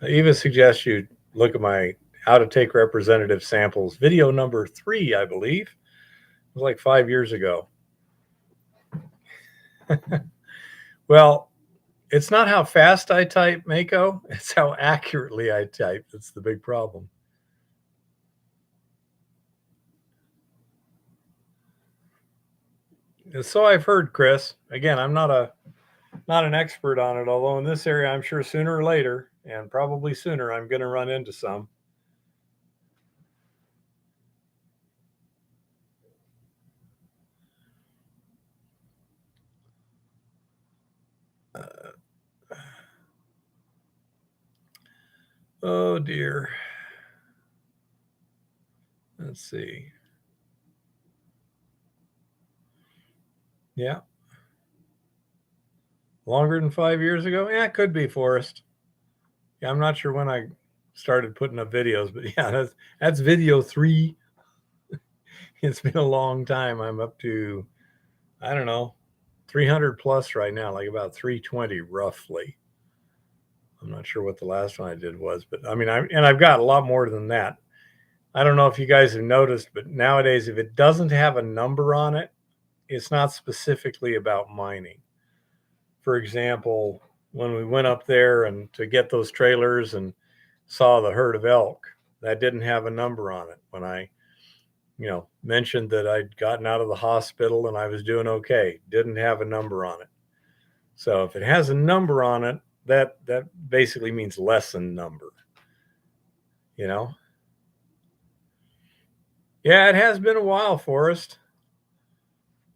I even suggest you look at my how to take representative samples video number 3, I believe. It was like 5 years ago. Well, it's not how fast I type, Mako. It's how accurately I type. That's the big problem. So I've heard, Chris. Again, I'm not an expert on it, although in this area, I'm sure sooner or later, and probably sooner, I'm going to run into some. Oh dear. Let's see. Yeah. Longer than 5 years ago? Yeah, it could be, Forrest. Yeah, I'm not sure when I started putting up videos, but yeah, that's video 3. It's been a long time. I'm up to, I don't know, 300 plus right now, like about 320 roughly. I'm not sure what the last one I did was, but I mean, I've got a lot more than that. I don't know if you guys have noticed, but nowadays, if it doesn't have a number on it, it's not specifically about mining. For example, when we went up there and to get those trailers and saw the herd of elk, that didn't have a number on it. When I, mentioned that I'd gotten out of the hospital and I was doing okay, didn't have a number on it. So if it has a number on it, that basically means lesson number. Yeah, it has been a while, Forrest.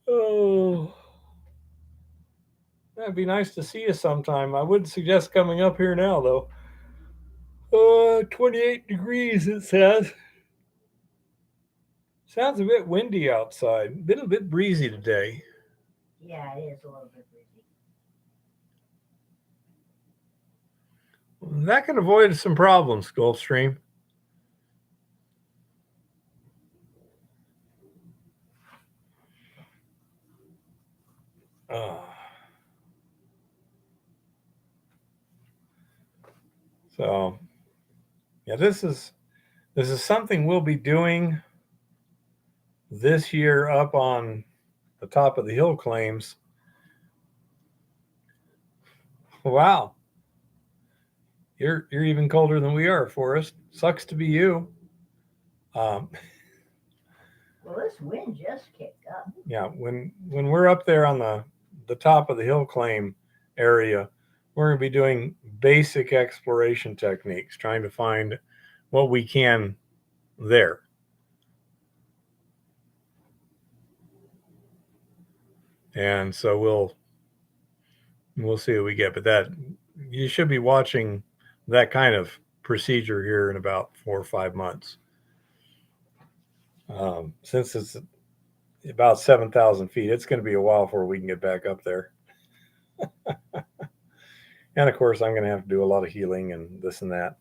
Oh, that'd be nice to see you sometime. I wouldn't suggest coming up here now, though. 28 degrees, it says. Sounds a bit windy outside. A little bit breezy today. Yeah, it is a little bit breezy. That can avoid some problems, Gulfstream. So, yeah, this is something we'll be doing this year up on the top of the hill claims. Wow. You're even colder than we are, Forrest. Sucks to be you. Well, this wind just kicked up. Yeah, when we're up there on the top of the hill claim area, we're going to be doing basic exploration techniques, trying to find what we can there. And so we'll see what we get. But that you should be watching that kind of procedure here in about 4 or 5 months. Since it's about 7,000 feet, it's going to be a while before we can get back up there. And of course, I'm going to have to do a lot of healing and this and that.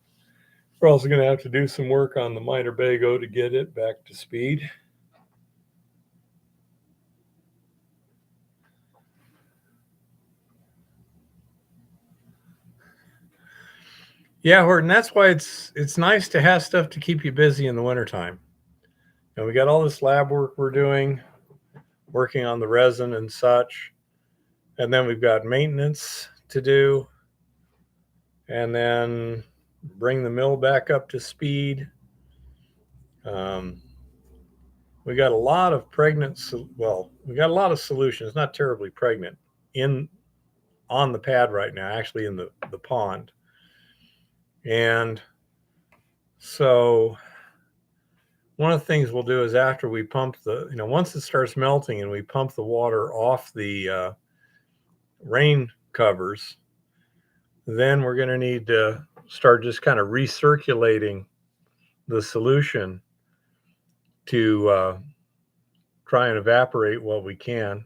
We're also going to have to do some work on the minor bago to get it back to speed. Yeah, Horton, that's why it's nice to have stuff to keep you busy in the wintertime. And we got all this lab work we're doing, working on the resin and such. And then we've got maintenance to do. And then bring the mill back up to speed. We got a lot of we got a lot of solutions, not terribly pregnant, on the pad right now, actually in the pond. And so one of the things we'll do is after we pump once it starts melting and we pump the water off the rain covers, then we're going to need to start just kind of recirculating the solution to try and evaporate what we can.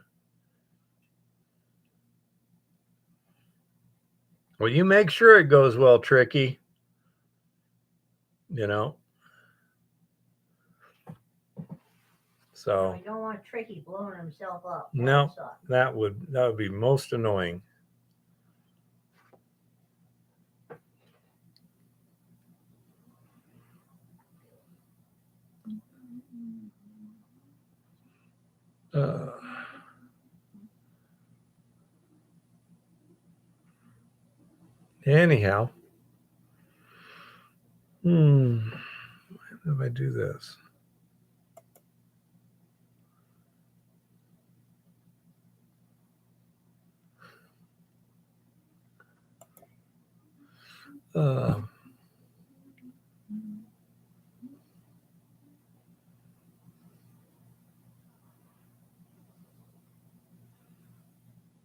Well, you make sure it goes well, Tricky. So you don't want Tricky blowing himself up. No, that would be most annoying. Anyhow, how do I do this?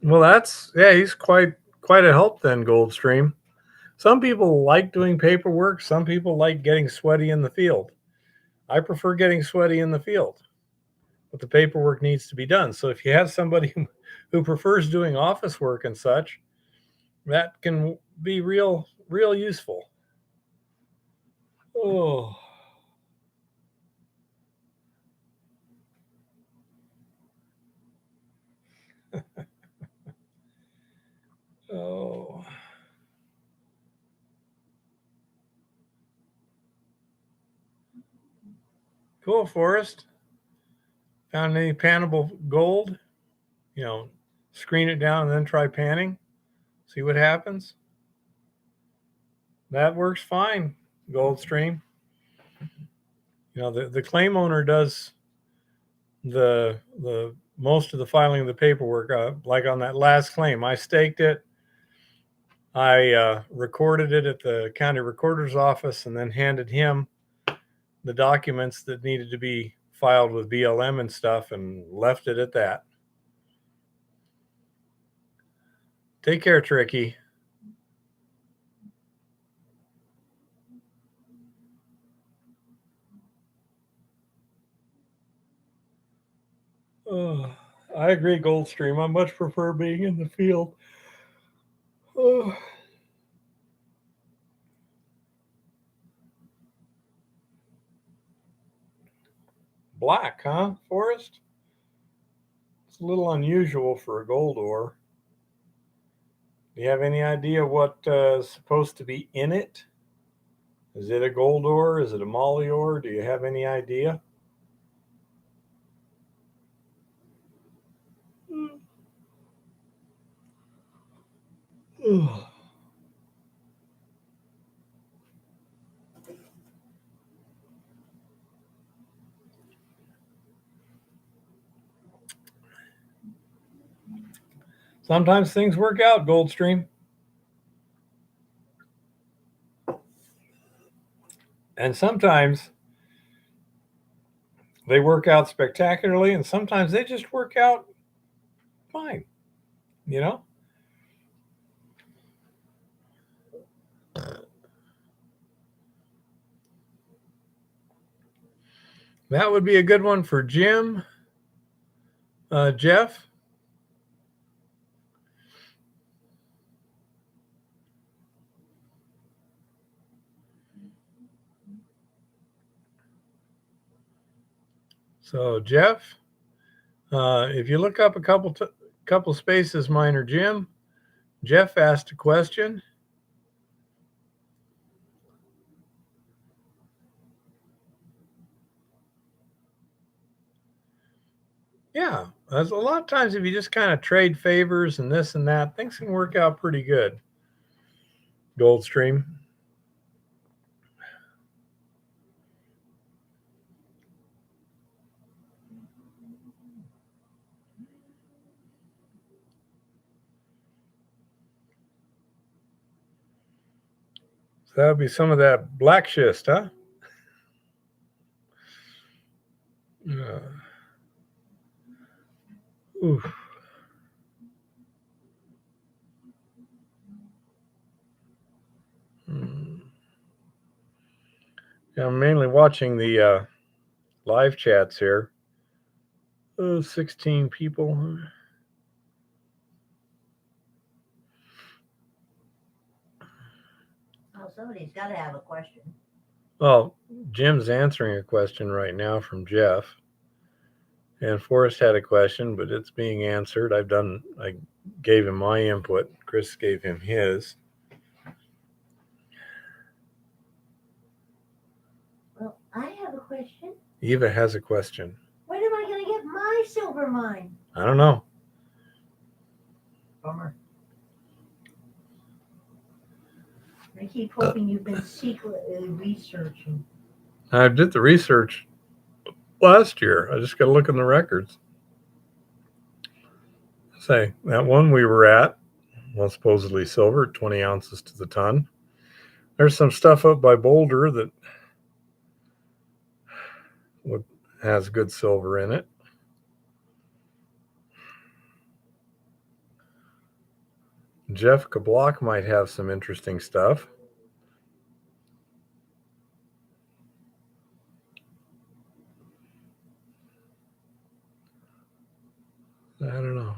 Well, he's quite a help then, Goldstream. Some people like doing paperwork. Some people like getting sweaty in the field. I prefer getting sweaty in the field, but the paperwork needs to be done. So if you have somebody who prefers doing office work and such, that can be real useful. Oh. Oh. Cool, Forrest. Found any panable gold? Screen it down and then try panning. See what happens. That works fine, Goldstream. The claim owner does the most of the filing of the paperwork. Like on that last claim, I staked it. I recorded it at the county recorder's office and then handed him the documents that needed to be filed with BLM and stuff and left it at that. Take care, Tricky. Oh, I agree, Goldstream. I much prefer being in the field. Oh. Black, huh, Forrest? It's a little unusual for a gold ore. Do you have any idea what is supposed to be in it? Is it a gold ore? Is it a moly ore? Do you have any idea? Sometimes things work out, Goldstream. And sometimes they work out spectacularly, and sometimes they just work out fine. That would be a good one for Jim. Jeff? So, Jeff, if you look up a couple spaces minor Jim, Jeff asked a question. Yeah, there's a lot of times if you just kind of trade favors and this and that, things can work out pretty good. Goldstream. So that would be some of that black schist, huh? Oof. Yeah, I'm mainly watching the live chats here. 16 people. Oh, somebody's got to have a question. Well, Jim's answering a question right now from Jeff. And Forrest had a question, but it's being answered. I gave him my input. Chris gave him his. Well, I have a question. Eva has a question. When am I going to get my silver mine? I don't know. Bummer. I keep hoping you've been secretly researching. I did the research last year. I just got to look in the records. Say, that one we were at was supposedly silver, 20 ounces to the ton. There's some stuff up by Boulder that has good silver in it. Jeff Kablock might have some interesting stuff. I don't know.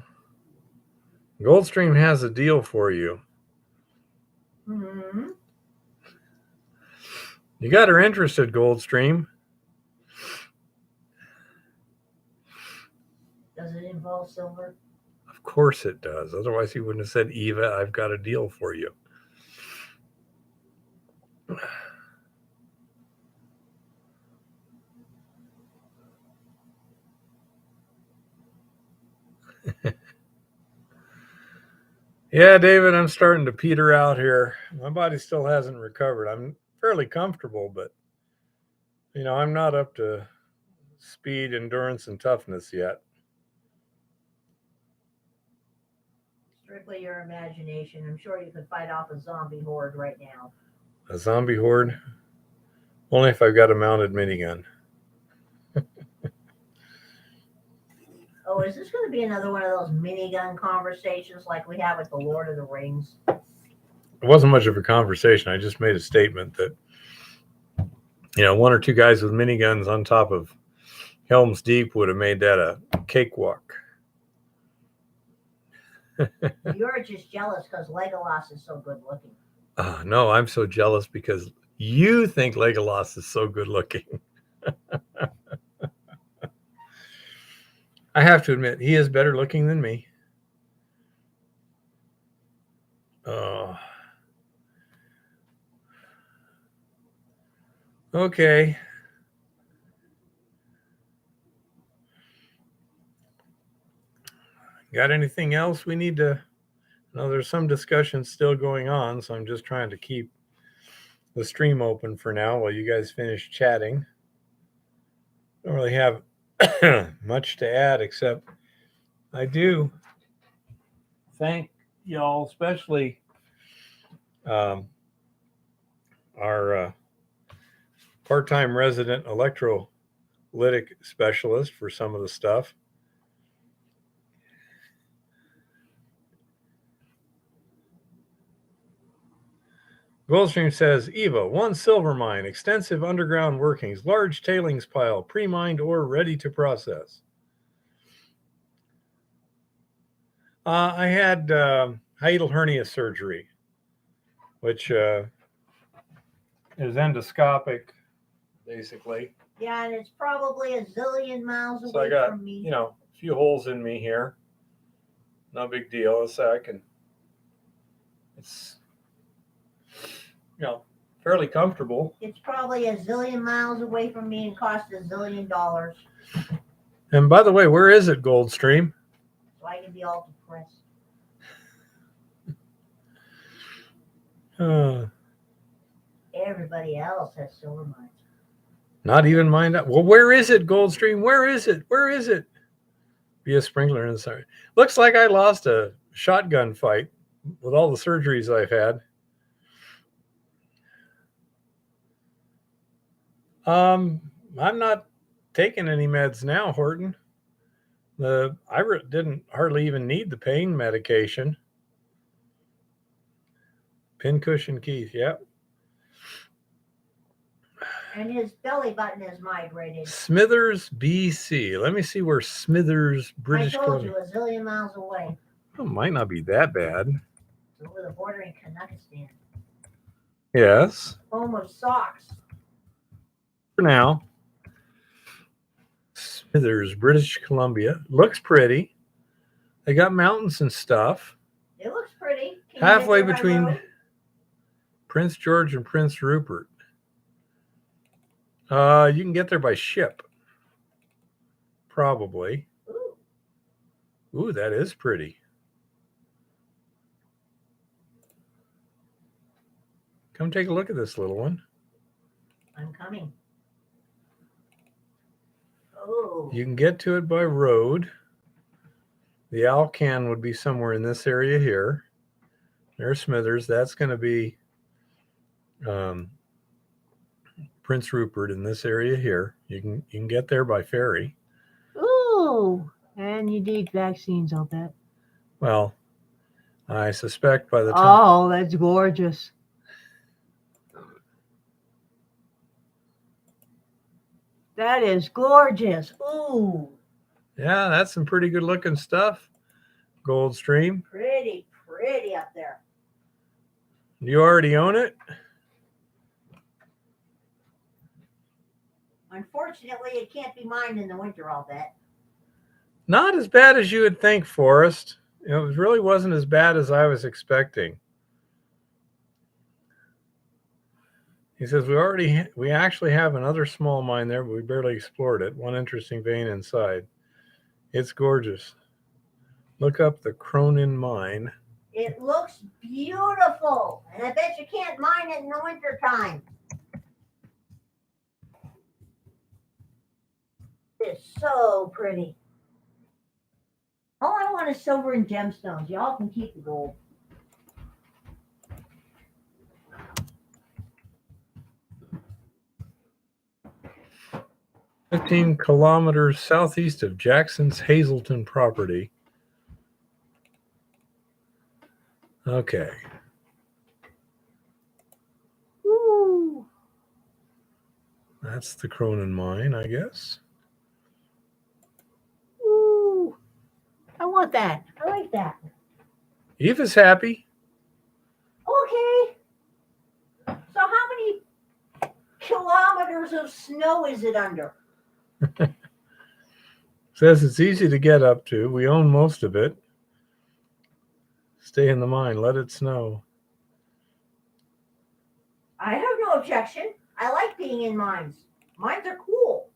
Goldstream has a deal for you. Mm-hmm. You got her interested, Goldstream. Does it involve silver? Of course it does. Otherwise, he wouldn't have said, Eva, I've got a deal for you. Yeah, David, I'm starting to peter out here. My body still hasn't recovered. I'm fairly comfortable, but I'm not up to speed, endurance, and toughness yet. Strictly your imagination. I'm sure you could fight off a zombie horde right now. A zombie horde? Only if I've got a mounted minigun. Oh, is this going to be another one of those minigun conversations like we have with the Lord of the Rings? It wasn't much of a conversation. I just made a statement that, one or two guys with miniguns on top of Helm's Deep would have made that a cakewalk. You're just jealous because Legolas is so good looking. No, I'm so jealous because you think Legolas is so good looking. I have to admit, he is better looking than me. Okay. Got anything else we need to? No, there's some discussion still going on, so I'm just trying to keep the stream open for now while you guys finish chatting. Don't really have much to add except I do thank y'all, especially our part-time resident electrolytic specialist for some of the stuff. Goldstream says, Eva, one silver mine, extensive underground workings, large tailings pile, pre-mined ore ready to process. I had hiatal hernia surgery, which is endoscopic, basically. Yeah, and it's probably a zillion miles So I away got, from me. a few holes in me here. No big deal. So it's, fairly comfortable. It's probably a zillion miles away from me and cost $1 zillion. And by the way, where is it, Goldstream? So I can be all depressed. Everybody else has silver mines. Not even mine. Well, where is it, Goldstream? Where is it? Where is it? Be a sprinkler inside. Looks like I lost a shotgun fight with all the surgeries I've had. I'm not taking any meds now, Horton. I didn't hardly even need the pain medication. Pincushion Keith, yep. And his belly button is migrated. Smithers, BC. Let me see where Smithers, British Columbia. I told you, 1 zillion miles away. It might not be that bad. It's over the border in Kazakhstan. Yes. Home of socks. For now. Smithers, British Columbia. Looks pretty. They got mountains and stuff. It looks pretty. Halfway between Prince George and Prince Rupert. You can get there by ship. Probably. Ooh, that is pretty. Come take a look at this little one. I'm coming. Oh. You can get to it by road. The Alcan would be somewhere in this area here. There's Smithers. That's going to be Prince Rupert in this area here. You can get there by ferry. Ooh, and you need vaccines, I'll bet. Well, I suspect by the time. Oh, that's gorgeous. That is gorgeous. Ooh. Yeah, that's some pretty good looking stuff. Goldstream. Pretty up there. You already own it? Unfortunately, it can't be mined in the winter, I'll bet. Not as bad as you would think, Forrest. It really wasn't as bad as I was expecting. He says, we actually have another small mine there, but we barely explored it. One interesting vein inside. It's gorgeous. Look up the Cronin mine. It looks beautiful, and I bet you can't mine it in the wintertime. It's so pretty. All I want is silver and gemstones. Y'all can keep the gold. "15 kilometers southeast of Jackson's Hazleton property." Okay. Ooh. That's the Cronin mine, I guess. Ooh. I want that. I like that. Eva's happy. Okay. So how many kilometers of snow is it under? Says it's easy to get up to. We own most of it. Stay in the mine. Let it snow. I have no objection. I like being in mines. Mines are cool.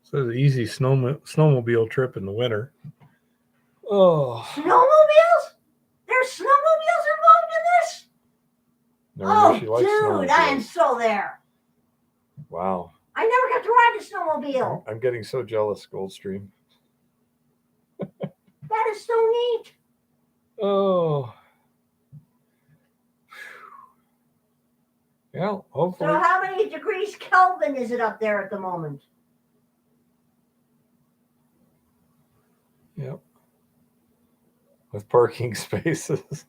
So it's an easy snowmobile trip in the winter. Oh. Snowmobiles? There's snowmobiles involved in this? Oh, dude, I am so there. Wow. I never got to ride a snowmobile. I'm getting so jealous, Goldstream. That is so neat. Oh. Yeah, hopefully. So how many degrees Kelvin is it up there at the moment? Yep. With parking spaces.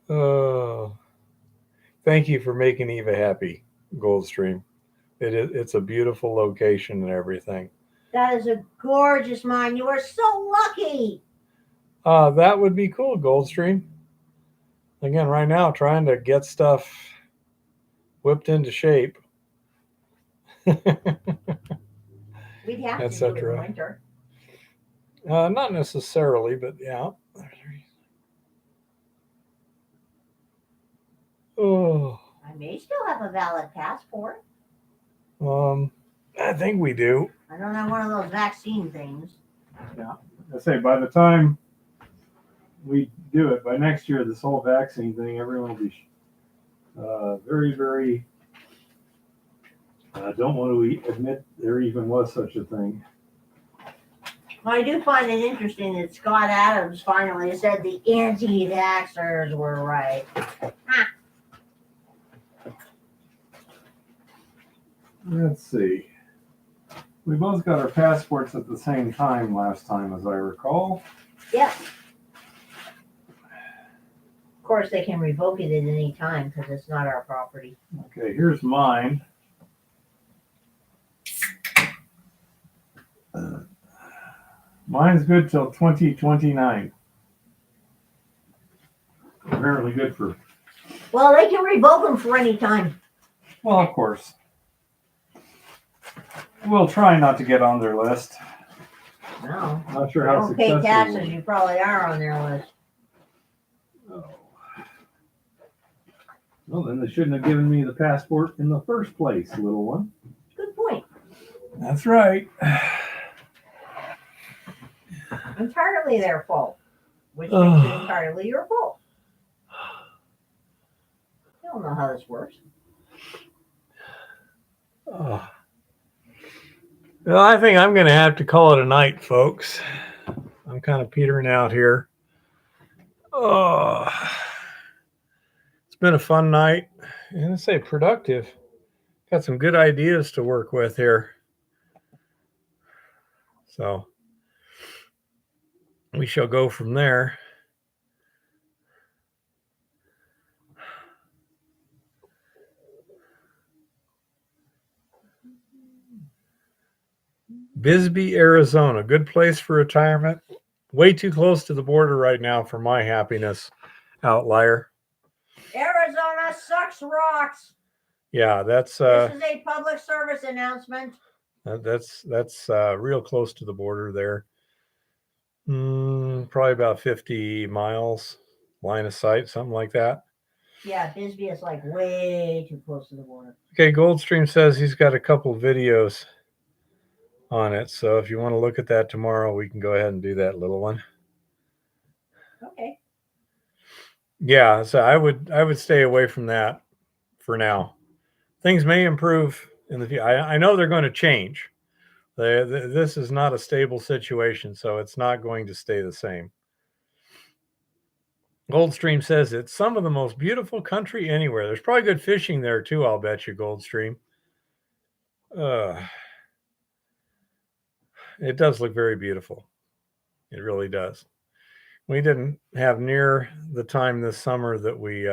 Oh. thank you for making Eva happy, Goldstream. It's a beautiful location and everything. That is a gorgeous mine. You are so lucky. That would be cool, Goldstream. Again, right now, trying to get stuff whipped into shape. We'd have to do it in Etc. winter. Not necessarily, but yeah. Oh, I may still have a valid passport. I think we do. I don't have one of those vaccine things. Yeah. I say by the time we do it, by next year, this whole vaccine thing, everyone will be very, very. I don't want to admit there even was such a thing. Well, I do find it interesting that Scott Adams finally said the anti-vaxxers were right. Let's see. We both got our passports at the same time last time, as I recall. Yes. Of course, they can revoke it at any time because it's not our property. Okay, here's mine. Mine's good till 2029. Apparently good for. Well, they can revoke them for any time. Well, of course. We'll try not to get on their list. No. Not sure If you how don't pay successful. taxes, you probably are on their list. Oh. Well, then they shouldn't have given me the passport in the first place, little one. Good point. That's right. Entirely their fault, which makes it entirely your fault. You don't know how this works. Oh. Well, I think I'm going to have to call it a night, folks. I'm kind of petering out here. Oh, it's been a fun night, and I say productive. Got some good ideas to work with here. So we shall go from there. Bisbee, Arizona. Good place for retirement. Way too close to the border right now for my happiness. Outlier. Arizona sucks rocks. Yeah, that's This is a public service announcement. that's real close to the border there. Probably about 50 miles line of sight, something like that. Yeah, Bisbee is like way too close to the border. Okay, Goldstream says he's got a couple videos on it, so if you want to look at that tomorrow, we can go ahead and do that, little one. Okay. Yeah, so I would stay away from that for now. Things may improve in the future. I know they're going to change. This is not a stable situation, so it's not going to stay the same. Goldstream says it's some of the most beautiful country anywhere. There's probably good fishing there too, I'll bet you, Goldstream. It does look very beautiful. It really does. We didn't have near the time this summer that we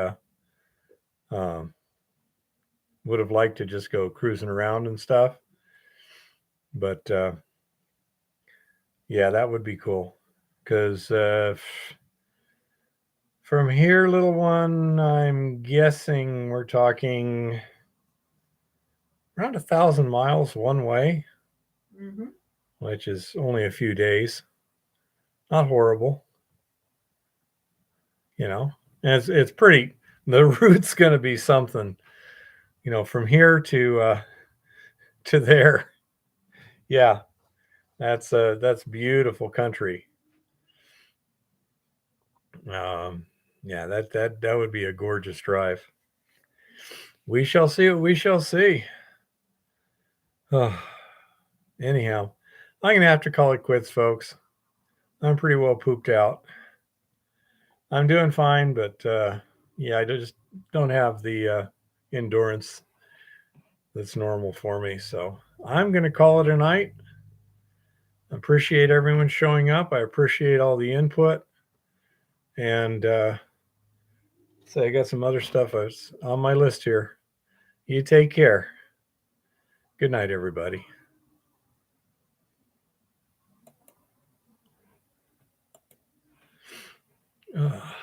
would have liked to just go cruising around and stuff. But yeah, that would be cool. Because from here, little one, I'm guessing we're talking around 1,000 miles one way, which is only a few days. Not horrible. And it's pretty. The route's going to be something. From here to there. Yeah, that's beautiful country. Yeah, that would be a gorgeous drive. We shall see what we shall see. Anyhow, I'm gonna have to call it quits, folks. I'm pretty well pooped out. I'm doing fine, but yeah, I just don't have the endurance that's normal for me. So I'm gonna call it a night. I appreciate everyone showing up. I appreciate all the input. And So I got some other stuff that's on my list here. You take care. Good night, everybody. Ugh.